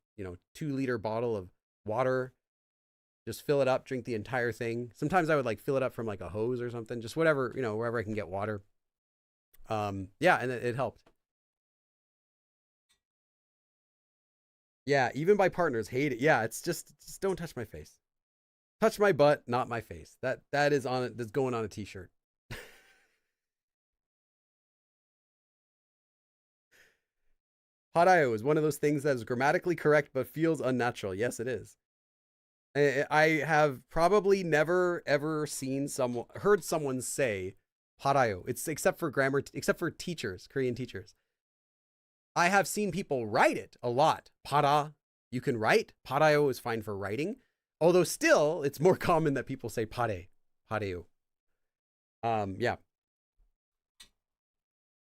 2-liter bottle of water, just fill it up, drink the entire thing. Sometimes I would like fill it up from like a hose or something, just whatever, you know, wherever I can get water. Yeah, and it helped. Yeah, even my partners hate it. Yeah, it's just don't touch my face. Touch my butt, not my face. That is on it. That's going on a t-shirt. Harayo is one of those things that is grammatically correct but feels unnatural. Yes, it is. I have probably never ever heard someone say harayo. It's except for teachers, Korean teachers. I have seen people write it a lot. Para, you can write. Parayo is fine for writing. Although still, it's more common that people say pareo. Yeah.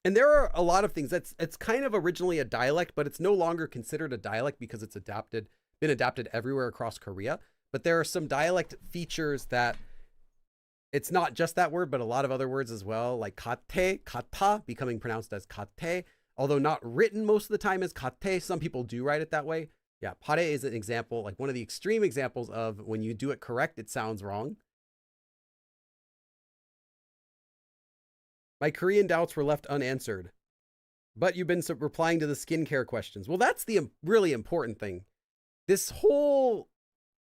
And there are a lot of things it's kind of originally a dialect, but it's no longer considered a dialect because it's been adapted everywhere across Korea. But there are some dialect features that it's not just that word, but a lot of other words as well, like kate, kata, becoming pronounced as kate, although not written most of the time as kate. Some people do write it that way. Yeah, pare is an example, like one of the extreme examples of when you do it correct, it sounds wrong. My Korean doubts were left unanswered, but you've been replying to the skincare questions. Well, that's the really important thing. This whole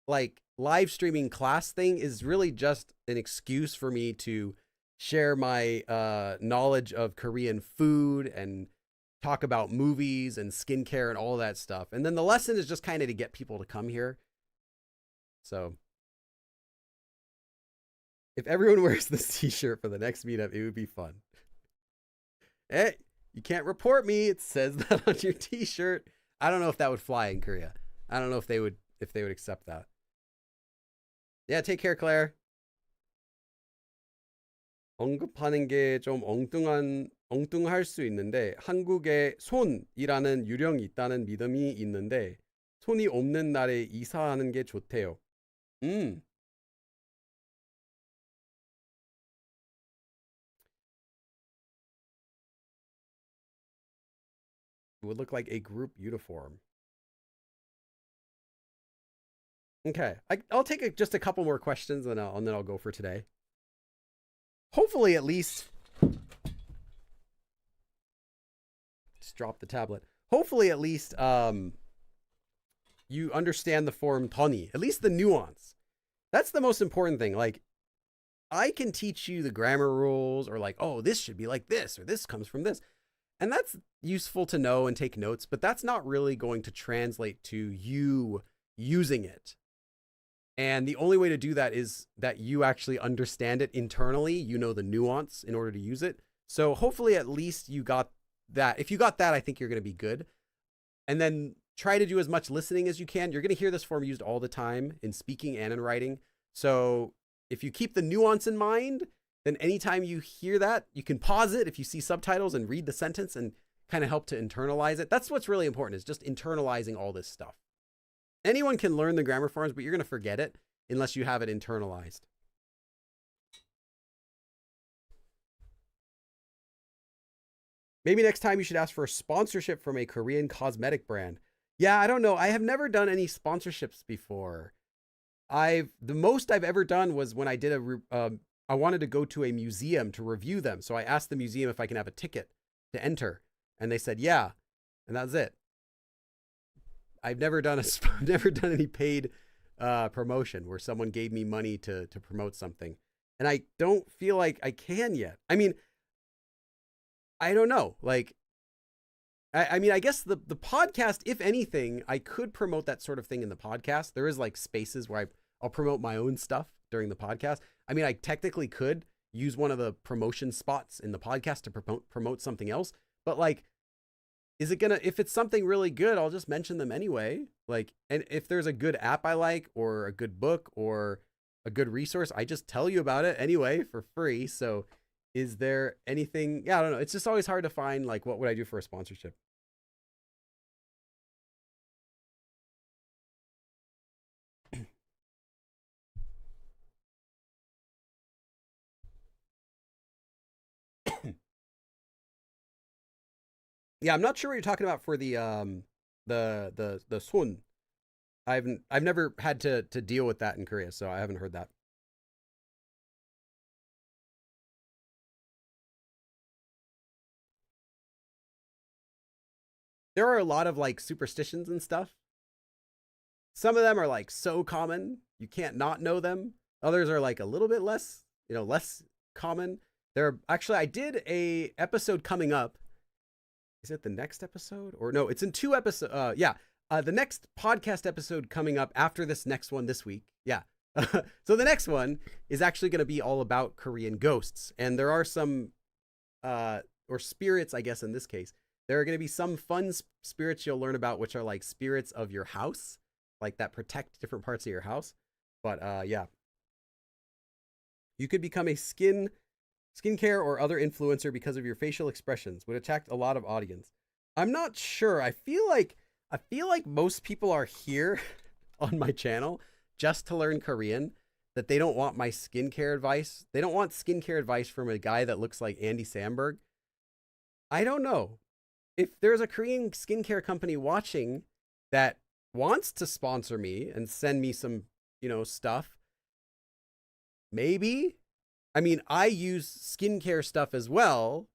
like live streaming class thing is really just an excuse for me to share my knowledge of Korean food and talk about movies and skincare and all that stuff. And then the lesson is just kind of to get people to come here. So if everyone wears this t-shirt for the next meetup, it would be fun. Hey, you can't report me. It says that on your t-shirt. I don't know if that would fly in Korea. I don't know if they would accept that. Yeah, take care, Claire. 언급하는 게 좀 엉뚱할 수 있는데 한국에 손이라는 유령이 있다는 믿음이 있는데 손이 없는 날에 이사하는 게 좋대요. It would look like a group uniform. Okay, I'll take just a couple more questions and then I'll go for today. Hopefully, at least. Just drop the tablet. Hopefully, at least you understand the form toni, at least the nuance. That's the most important thing. Like, I can teach you the grammar rules, or like, oh, this should be like this, or this comes from this. And that's useful to know and take notes, but that's not really going to translate to you using it. And the only way to do that is that you actually understand it internally. You know the nuance in order to use it. So hopefully at least you got that, if you got that, I think you're going to be good. And then try to do as much listening as you can. You're going to hear this form used all the time in speaking and in writing. So if you keep the nuance in mind, then anytime you hear that, you can pause it if you see subtitles and read the sentence and kind of help to internalize it. That's what's really important, is just internalizing all this stuff. Anyone can learn the grammar forms, but you're going to forget it unless you have it internalized. Maybe next time you should ask for a sponsorship from a Korean cosmetic brand. Yeah, I don't know. I have never done any sponsorships before. The most I've ever done was when I did I wanted to go to a museum to review them. So I asked the museum if I can have a ticket to enter, and they said, yeah. And that was it. I've never done never done any paid promotion where someone gave me money to promote something. And I don't feel like I can yet. I mean, I don't know. Like, I mean, I guess the podcast, if anything, I could promote that sort of thing in the podcast. There is like spaces where I'll promote my own stuff during the podcast. I mean, I technically could use one of the promotion spots in the podcast to promote something else. But like, is it gonna, if it's something really good, I'll just mention them anyway. Like, and if there's a good app I like, or a good book, or a good resource, I just tell you about it anyway for free. So is there anything? Yeah, I don't know. It's just always hard to find, like, what would I do for a sponsorship? Yeah, I'm not sure what you're talking about for the Sun. I've never had to deal with that in Korea, so I haven't heard that. There are a lot of like superstitions and stuff. Some of them are like so common you can't not know them. Others are like a little bit less, less common. I did a episode coming up. Is it the next episode, or no? It's in two episodes. Yeah, the next podcast episode coming up after this next one this week. Yeah. So the next one is actually going to be all about Korean ghosts, and there are some or spirits, I guess in this case. There are going to be some fun spirits you'll learn about, which are like spirits of your house, like that protect different parts of your house. But yeah, you could become a skincare or other influencer because of your facial expressions. Would attract a lot of audience. I'm not sure. I feel like most people are here on my channel just to learn Korean, that they don't want my skincare advice. They don't want skincare advice from a guy that looks like Andy Samberg. I don't know. If there's a Korean skincare company watching that wants to sponsor me and send me some, stuff, maybe. I mean, I use skincare stuff as well,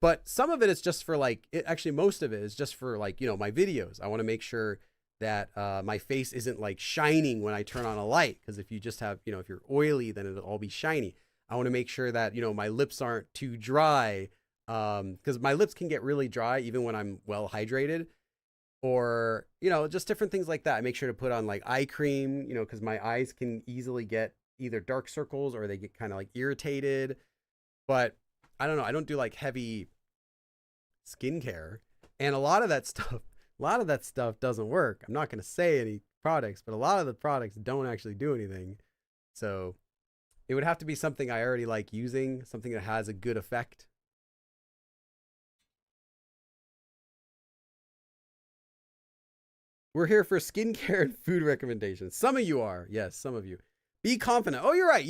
but some of it is just for like, actually most of it is just for like, my videos. I want to make sure that my face isn't like shining when I turn on a light. Because if you just have, if you're oily, then it'll all be shiny. I want to make sure that, my lips aren't too dry, because my lips can get really dry even when I'm well hydrated, or just different things like that. I make sure to put on like eye cream, because my eyes can easily get either dark circles or they get kind of like irritated. But I don't know, I don't do like heavy skincare, and a lot of that stuff doesn't work. I'm not going to say any products, but a lot of the products don't actually do anything. So it would have to be something I already like using, something that has a good effect. We're here for skincare and food recommendations. Some of you are. Yes, some of you. Be confident. Oh, you're right.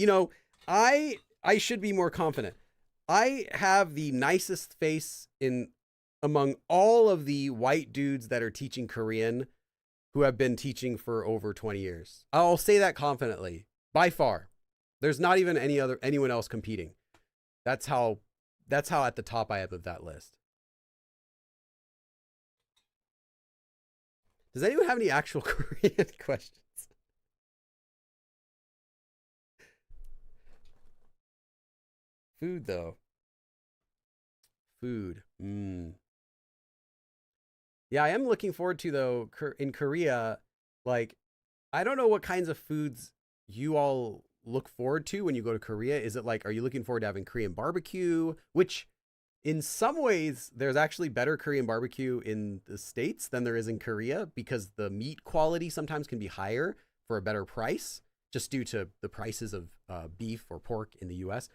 I should be more confident. I have the nicest face in among all of the white dudes that are teaching Korean who have been teaching for over 20 years. I'll say that confidently. By far. There's not even anyone else competing. That's how at the top I am of that list. Does anyone have any actual Korean questions? Food, though. Food. Yeah, I am looking forward to, though, in Korea, like, I don't know what kinds of foods you all look forward to when you go to Korea. Is it like, are you looking forward to having Korean barbecue? Which In some ways, there's actually better Korean barbecue in the States than there is in Korea because the meat quality sometimes can be higher for a better price, just due to the prices of beef or pork in the US.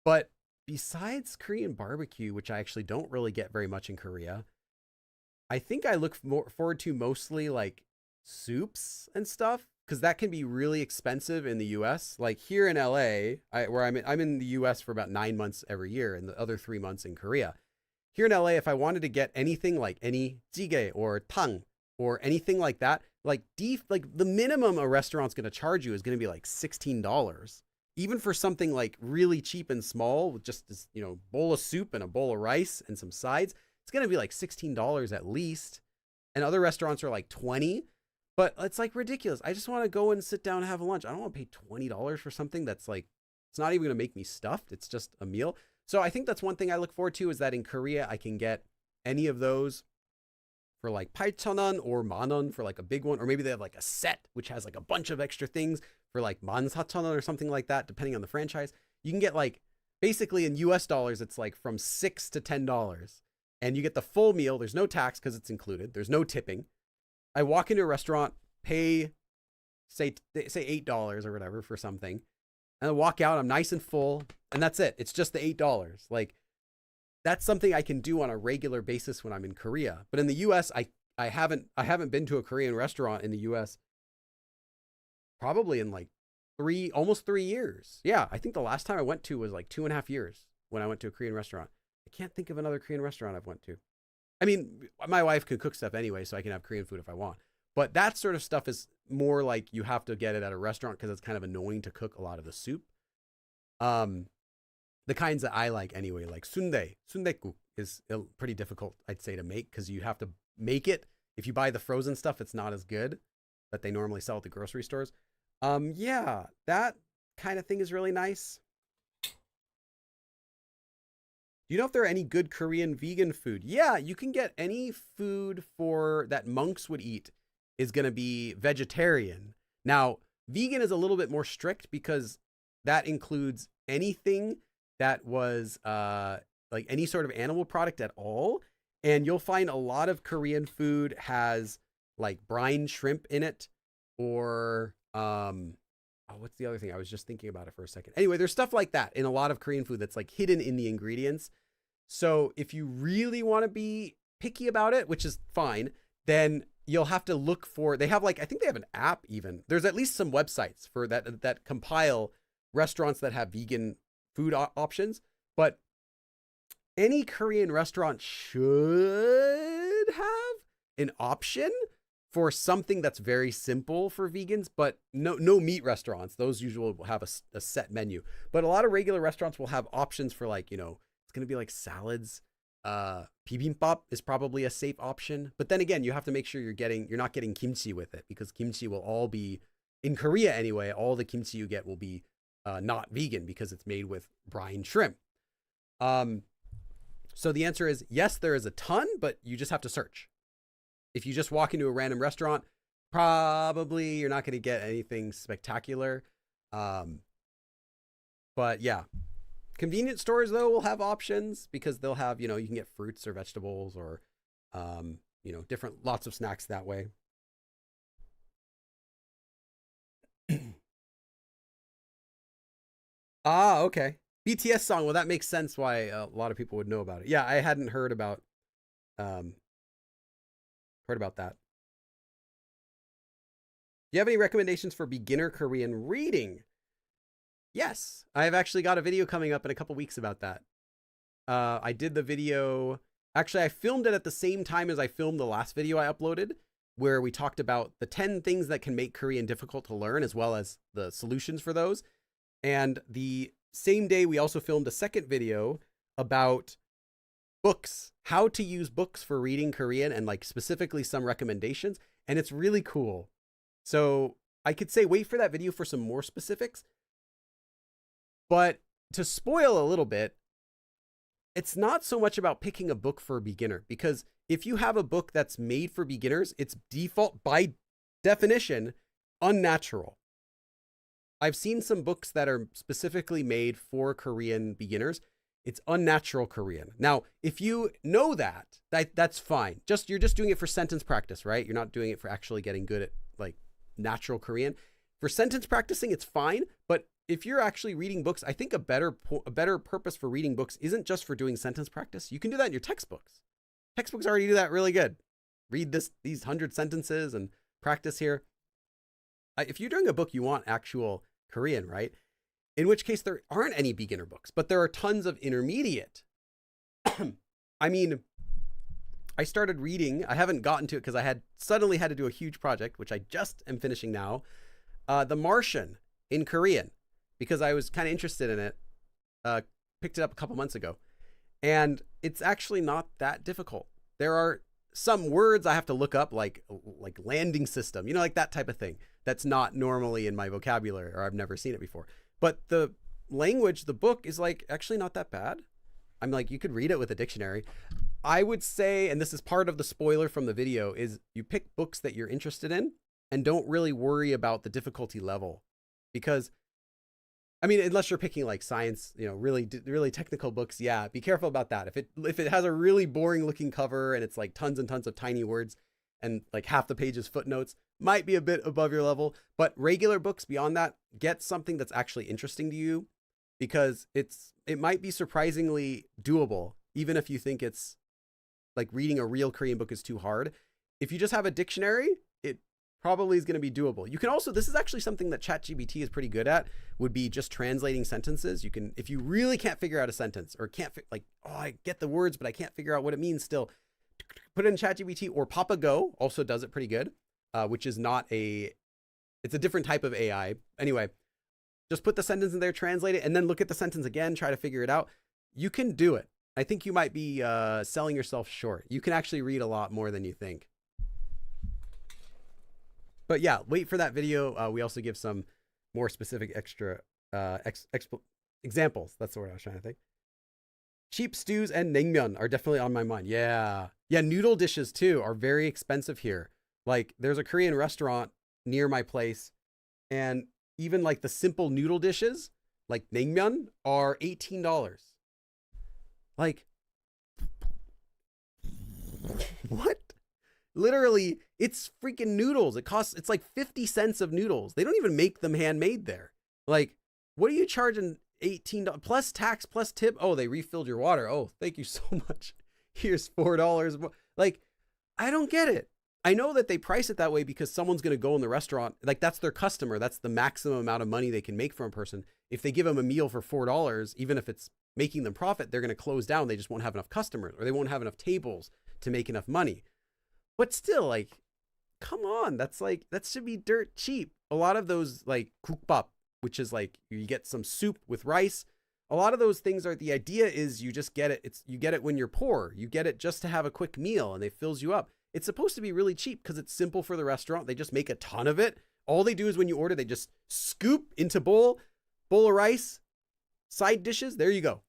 But besides Korean barbecue, which I actually don't really get very much in Korea, I think I look more forward to mostly like soups and stuff because that can be really expensive in the U.S. Like here in L.A., where I'm in the U.S. for about 9 months every year, and the other 3 months in Korea. Here in L.A., if I wanted to get anything like any jjigae or tang or anything like that, like the minimum a restaurant's going to charge you is going to be like $16. Even for something like really cheap and small, with just this, bowl of soup and a bowl of rice and some sides, it's going to be like $16 at least. And other restaurants are like 20, but it's like ridiculous. I just want to go and sit down and have lunch. I don't want to pay $20 for something that's like, it's not even going to make me stuffed. It's just a meal. So I think that's one thing I look forward to, is that in Korea, I can get any of those for like 8,000원 or 10,000원 for like a big one. Or maybe they have like a set, which has like a bunch of extra things for like 14,000원 or something like that, depending on the franchise. You can get like, basically in US dollars, it's like from $6 to $10. And you get the full meal. There's no tax because it's included. There's no tipping. I walk into a restaurant, pay, say $8 or whatever for something, and I walk out. I'm nice and full, and that's it. It's just the $8. Like, that's something I can do on a regular basis when I'm in Korea. But in the U.S., I haven't been to a Korean restaurant in the U.S. probably in like almost 3 years. Yeah, I think the last time I went to was like 2.5 years when I went to a Korean restaurant. I can't think of another Korean restaurant I've went to. I mean, my wife can cook stuff anyway, so I can have Korean food if I want. But that sort of stuff is more like you have to get it at a restaurant because it's kind of annoying to cook a lot of the soup. The kinds that I like anyway, like sundae-guk is pretty difficult, I'd say, to make because you have to make it. If you buy the frozen stuff, it's not as good that they normally sell at the grocery stores. Yeah, that kind of thing is really nice. Do you know if there are any good Korean vegan food? Yeah, you can get any food that monks would eat is going to be vegetarian. Now, vegan is a little bit more strict because that includes anything that was like any sort of animal product at all. And you'll find a lot of Korean food has like brine shrimp in it, or what's the other thing? I was just thinking about it for a second. Anyway, there's stuff like that in a lot of Korean food that's like hidden in the ingredients. So if you really want to be picky about it, which is fine, then you'll have to look for, they have like, I think they have an app even. There's at least some websites for that compile restaurants that have vegan food options. But any Korean restaurant should have an option for something that's very simple for vegans, but no meat restaurants. Those usually will have a set menu. But a lot of regular restaurants will have options for like, it's going to be like salads. Bibimbap is probably a safe option. But then again, you have to make sure you're not getting kimchi with it, because kimchi will all be, in Korea anyway, all the kimchi you get will be not vegan because it's made with brine shrimp. So the answer is yes, there is a ton, but you just have to search. If you just walk into a random restaurant, probably you're not going to get anything spectacular. But yeah, convenience stores though will have options because they'll have, you can get fruits or vegetables or, lots of snacks that way. Okay. BTS song. Well, that makes sense why a lot of people would know about it. Yeah, I hadn't heard about that. Do you have any recommendations for beginner Korean reading? Yes, I've actually got a video coming up in a couple weeks about that. I did the video. Actually, I filmed it at the same time as I filmed the last video I uploaded, where we talked about the 10 things that can make Korean difficult to learn, as well as the solutions for those. And the same day, we also filmed a second video about books, how to use books for reading Korean, and like specifically some recommendations. And it's really cool. So I could say, wait for that video for some more specifics. But to spoil a little bit, it's not so much about picking a book for a beginner, because if you have a book that's made for beginners, it's default by definition unnatural. I've seen some books that are specifically made for Korean beginners, It's unnatural Korean. Now, if you know that's fine. You're just doing it for sentence practice, right? You're not doing it for actually getting good at like natural Korean. For sentence practicing, it's fine. But if you're actually reading books, I think a better purpose for reading books isn't just for doing sentence practice. You can do that in your textbooks. Textbooks already do that really good. Read these 100 sentences and practice here. If you're doing a book, you want actual Korean, right? In which case there aren't any beginner books, but there are tons of intermediate. I mean, I started reading, I haven't gotten to it because I suddenly had to do a huge project, which I just am finishing now, The Martian in Korean, because I was kind of interested in it. Picked it up a couple months ago. And it's actually not that difficult. There are some words I have to look up, like landing system, like that type of thing. That's not normally in my vocabulary, or I've never seen it before. But the language, the book is like actually not that bad. I'm like, you could read it with a dictionary. I would say, and this is part of the spoiler from the video, is you pick books that you're interested in and don't really worry about the difficulty level. Because, I mean, unless you're picking like science, really, really technical books, yeah, be careful about that. If it has a really boring looking cover and it's like tons and tons of tiny words and like half the page is footnotes, might be a bit above your level. But regular books beyond that, get something that's actually interesting to you, because it might be surprisingly doable, even if you think it's like reading a real Korean book is too hard. If you just have a dictionary, it probably is going to be doable. You can also, this is actually something that ChatGPT is pretty good at, would be just translating sentences. You can, if you really can't figure out a sentence or I get the words, but I can't figure out what it means still, put it in ChatGPT, or PapaGo also does it pretty good, which is it's a different type of AI. Anyway, just put the sentence in there, translate it, and then look at the sentence again, try to figure it out. You can do it. I think you might be selling yourself short. You can actually read a lot more than you think. But yeah, wait for that video. We also give some more specific extra examples. That's the word I was trying to think. Cheap stews and naengmyeon are definitely on my mind. Yeah. Yeah, noodle dishes too are very expensive here. Like there's a Korean restaurant near my place, and even like the simple noodle dishes, like naengmyeon, are $18. Like, what? Literally, it's freaking noodles. It's like 50 cents of noodles. They don't even make them handmade there. Like, what are you charging $18 plus tax plus tip? Oh, they refilled your water. Oh, thank you so much. Here's $4 more. Like, I don't get it. I know that they price it that way because someone's going to go in the restaurant. Like, that's their customer. That's the maximum amount of money they can make from a person. If they give them a meal for $4, even if it's making them profit, they're going to close down. They just won't have enough customers, or they won't have enough tables to make enough money. But still, like, come on. That should be dirt cheap. A lot of those, like kukbap, which is like you get some soup with rice. A lot of those things the idea is you just get it. You get it when you're poor. You get it just to have a quick meal, and it fills you up. It's supposed to be really cheap because it's simple for the restaurant. They just make a ton of it. All they do is when you order, they just scoop into bowl of rice, side dishes. There you go.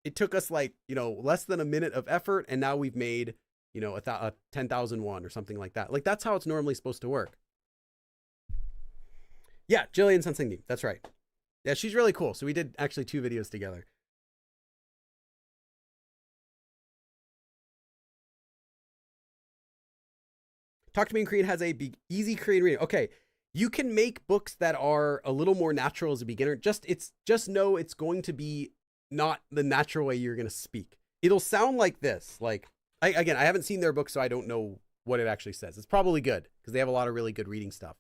It took us like, less than a minute of effort, and now we've made, a 10,000 won or something like that. Like, that's how it's normally supposed to work. Yeah, Jillian Sansingni. That's right. Yeah, she's really cool. So we did actually 2 videos together. Talk to Me in Korean has a easy Korean reading. Okay, you can make books that are a little more natural as a beginner. Just know it's going to be not the natural way you're going to speak. It'll sound like this. Like, I haven't seen their book, so I don't know what it actually says. It's probably good because they have a lot of really good reading stuff.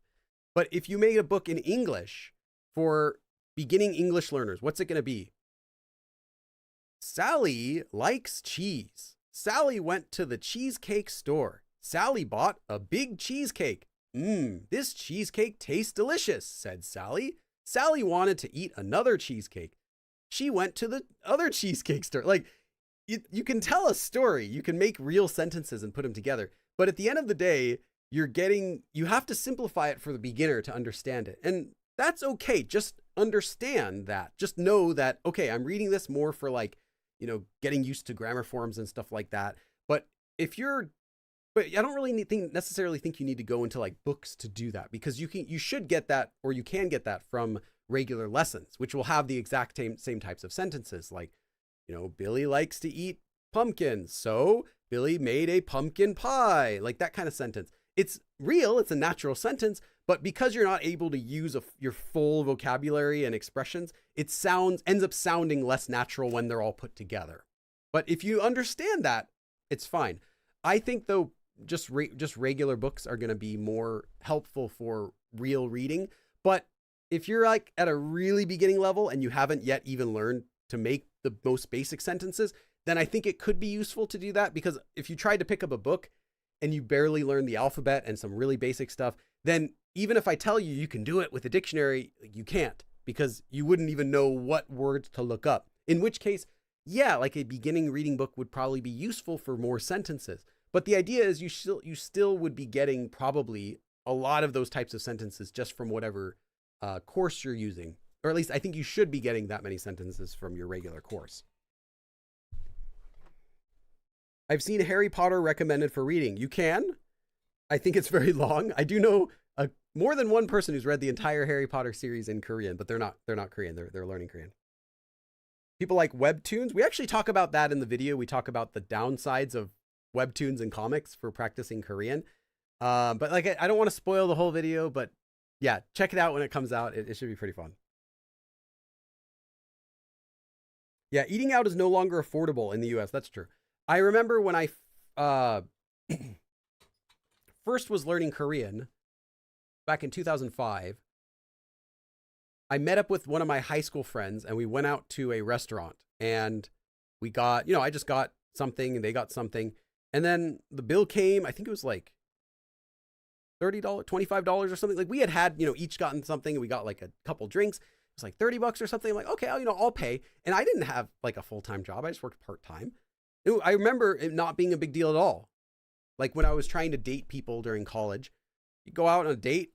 But if you made a book in English for beginning English learners, what's it going to be? Sally likes cheese. Sally went to the cheesecake store. Sally bought a big cheesecake. This cheesecake tastes delicious, said Sally. Sally wanted to eat another cheesecake. She went to the other cheesecake store. Like, you can tell a story. You can make real sentences and put them together. But at the end of the day, you have to simplify it for the beginner to understand it. And that's okay. Just understand that. Just know that, okay, I'm reading this more for like, getting used to grammar forms and stuff like that. But I don't really necessarily think you need to go into like books to do that, because you should get that, or you can get that from regular lessons, which will have the exact same types of sentences. Like, Billy likes to eat pumpkins, so Billy made a pumpkin pie, like that kind of sentence. It's real, it's a natural sentence, but because you're not able to use your full vocabulary and expressions, it ends up sounding less natural when they're all put together. But if you understand that, it's fine. I think though, just regular books are going to be more helpful for real reading. But if you're like at a really beginning level and you haven't yet even learned to make the most basic sentences, then I think it could be useful to do that, because if you tried to pick up a book and you barely learn the alphabet and some really basic stuff, then even if I tell you you can do it with a dictionary, you can't, because you wouldn't even know what words to look up. In which case, yeah, like a beginning reading book would probably be useful for more sentences. But the idea is you still would be getting probably a lot of those types of sentences just from whatever course you're using. Or at least I think you should be getting that many sentences from your regular course. I've seen Harry Potter recommended for reading. You can. I think it's very long. I do know more than one person who's read the entire Harry Potter series in Korean, but they're not Korean. They're learning Korean. People like webtoons. We actually talk about that in the video. We talk about the downsides of webtoons and comics for practicing Korean. But like, I don't want to spoil the whole video, but yeah, check it out when it comes out. It should be pretty fun. Yeah, eating out is no longer affordable in the US. That's true. I remember when I first was learning Korean back in 2005, I met up with one of my high school friends and we went out to a restaurant and we got, I just got something and they got something. And then the bill came, I think it was like $30, $25 or something. Like we had, each gotten something and we got like a couple drinks. It was like $30 or something. I'm like, okay, I'll pay. And I didn't have like a full-time job. I just worked part-time. I remember it not being a big deal at all. Like when I was trying to date people during college, you go out on a date,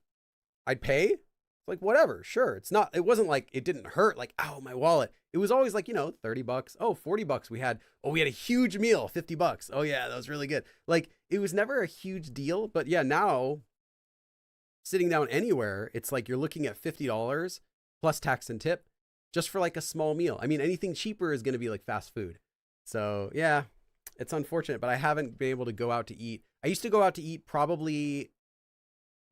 I'd pay. It's like, whatever, sure. It wasn't like it didn't hurt, like, ow, my wallet. It was always like, $30. Oh, $40 we had a huge meal, $50. Oh yeah, that was really good. Like it was never a huge deal, but yeah, now sitting down anywhere, it's like you're looking at $50 plus tax and tip just for like a small meal. I mean, anything cheaper is going to be like fast food. So yeah, it's unfortunate, but I haven't been able to go out to eat. I used to go out to eat probably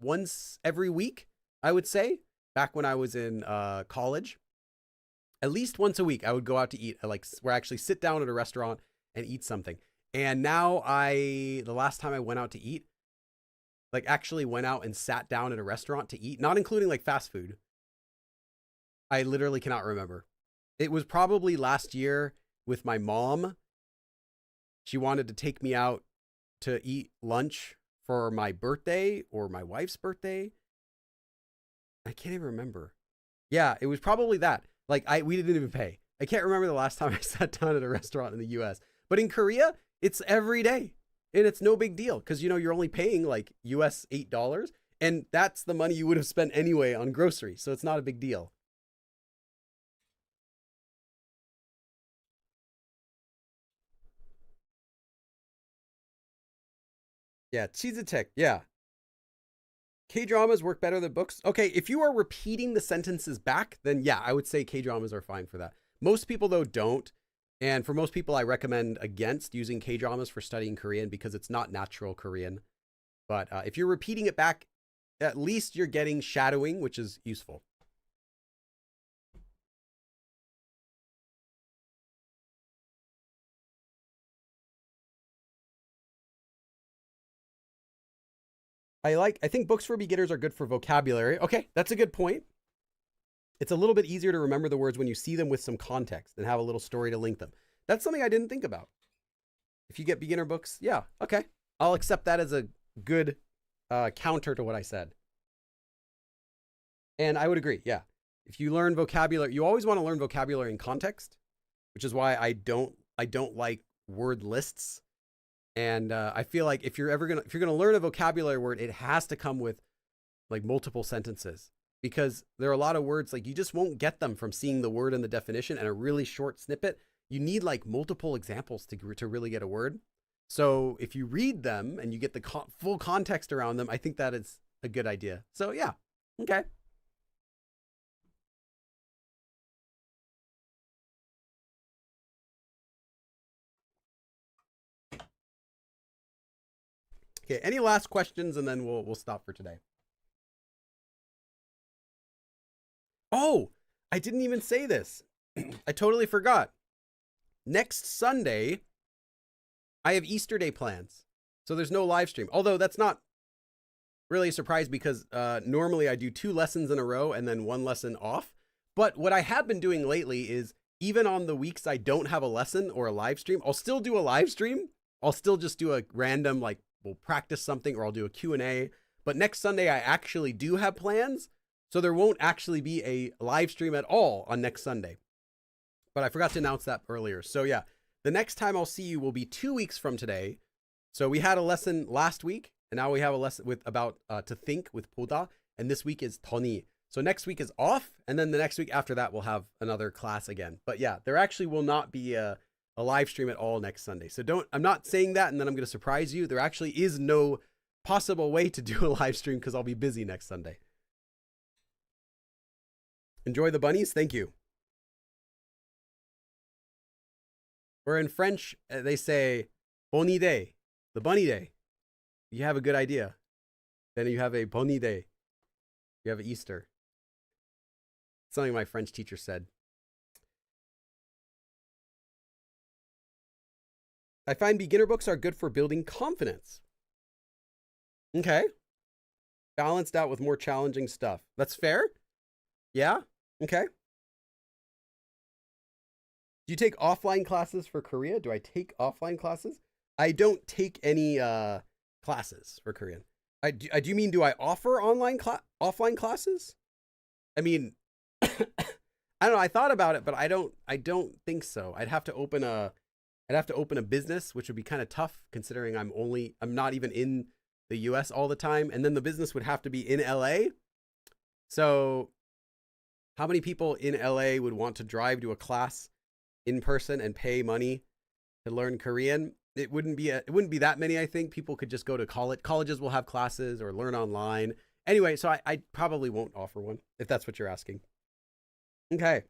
once every week, I would say, back when I was in college. At least once a week, I would go out to eat, where I actually sit down at a restaurant and eat something. And now the last time I went out to eat, like actually went out and sat down at a restaurant to eat, not including like fast food, I literally cannot remember. It was probably last year with my mom. She wanted to take me out to eat lunch for my birthday or my wife's birthday. I can't even remember. Yeah, it was probably that. Like we didn't even pay. I can't remember the last time I sat down at a restaurant in the US. But in Korea, it's every day. And it's no big deal because, you're only paying like US $8. And that's the money you would have spent anyway on groceries. So it's not a big deal. Yeah, Chizitek. Yeah. K-dramas work better than books. Okay, if you are repeating the sentences back, then yeah, I would say K-dramas are fine for that. Most people, though, don't. And for most people, I recommend against using K-dramas for studying Korean because it's not natural Korean. But if you're repeating it back, at least you're getting shadowing, which is useful. I think books for beginners are good for vocabulary. Okay, that's a good point. It's a little bit easier to remember the words when you see them with some context and have a little story to link them. That's something I didn't think about. If you get beginner books, yeah, okay. I'll accept that as a good counter to what I said. And I would agree, yeah. If you learn vocabulary, you always want to learn vocabulary in context, which is why I don't like word lists. And I feel like if you're gonna learn a vocabulary word, it has to come with like multiple sentences, because there are a lot of words like you just won't get them from seeing the word and the definition and a really short snippet. You need like multiple examples to really get a word. So if you read them and you get the full context around them, I think that is a good idea. So yeah, okay. Okay, any last questions, and then we'll stop for today. Oh, I didn't even say this. I totally forgot. Next Sunday, I have Easter Day plans. So there's no live stream. Although that's not really a surprise because normally I do 2 lessons in a row and then 1 lesson off. But what I have been doing lately is even on the weeks I don't have a lesson or a live stream, I'll still do a live stream. I'll still just do a random, like, we'll practice something, or I'll do a Q&A. But next Sunday, I actually do have plans. So there won't actually be a live stream at all on next Sunday. But I forgot to announce that earlier. So yeah, the next time I'll see you will be 2 weeks from today. So we had a lesson last week, and now we have a lesson with about to think with Poda, and this week is Toni. So next week is off, and then the next week after that we'll have another class again. But yeah, there actually will not be a live stream at all next Sunday. So I'm not saying that and then I'm going to surprise you. There actually is no possible way to do a live stream because I'll be busy next Sunday. Enjoy the bunnies. Thank you. Or in French, they say bonne idée, the bunny day. You have a good idea. Then you have a bonne idée. You have Easter. Something my French teacher said. I find beginner books are good for building confidence. Okay. Balanced out with more challenging stuff. That's fair? Yeah? Okay. Do you take offline classes for Korea? Do I take offline classes? I don't take any classes for Korean. Do you mean, do I offer offline classes? I mean, I don't know. I thought about it, but I don't think so. I'd have to open a business, which would be kind of tough considering I'm not even in the US all the time. And then the business would have to be in LA. So how many people in LA would want to drive to a class in person and pay money to learn Korean? It wouldn't be that many. I think people could just go to college. Colleges will have classes or learn online. Anyway, so I probably won't offer one if that's what you're asking. Okay.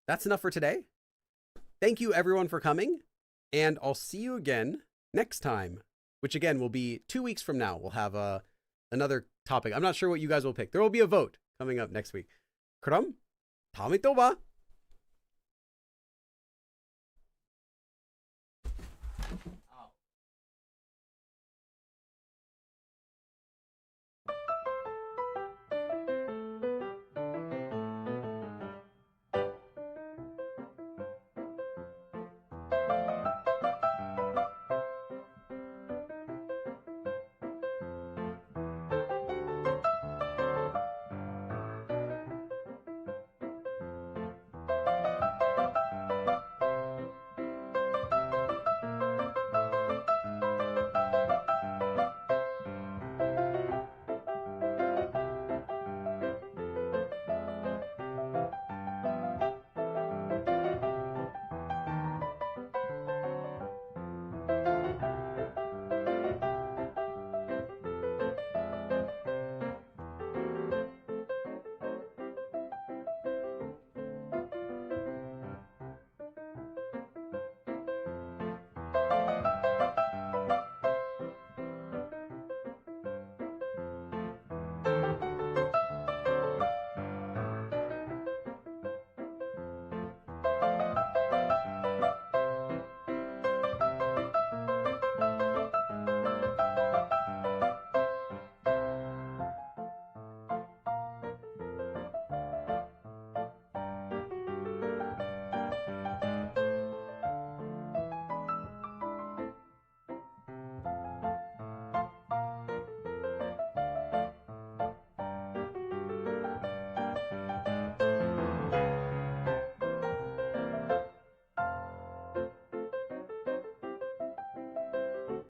That's enough for today. Thank you everyone for coming, and I'll see you again next time, which again will be 2 weeks from now. We'll have another topic. I'm not sure what you guys will pick. There will be a vote coming up next week. 그럼 다음에 또 봐.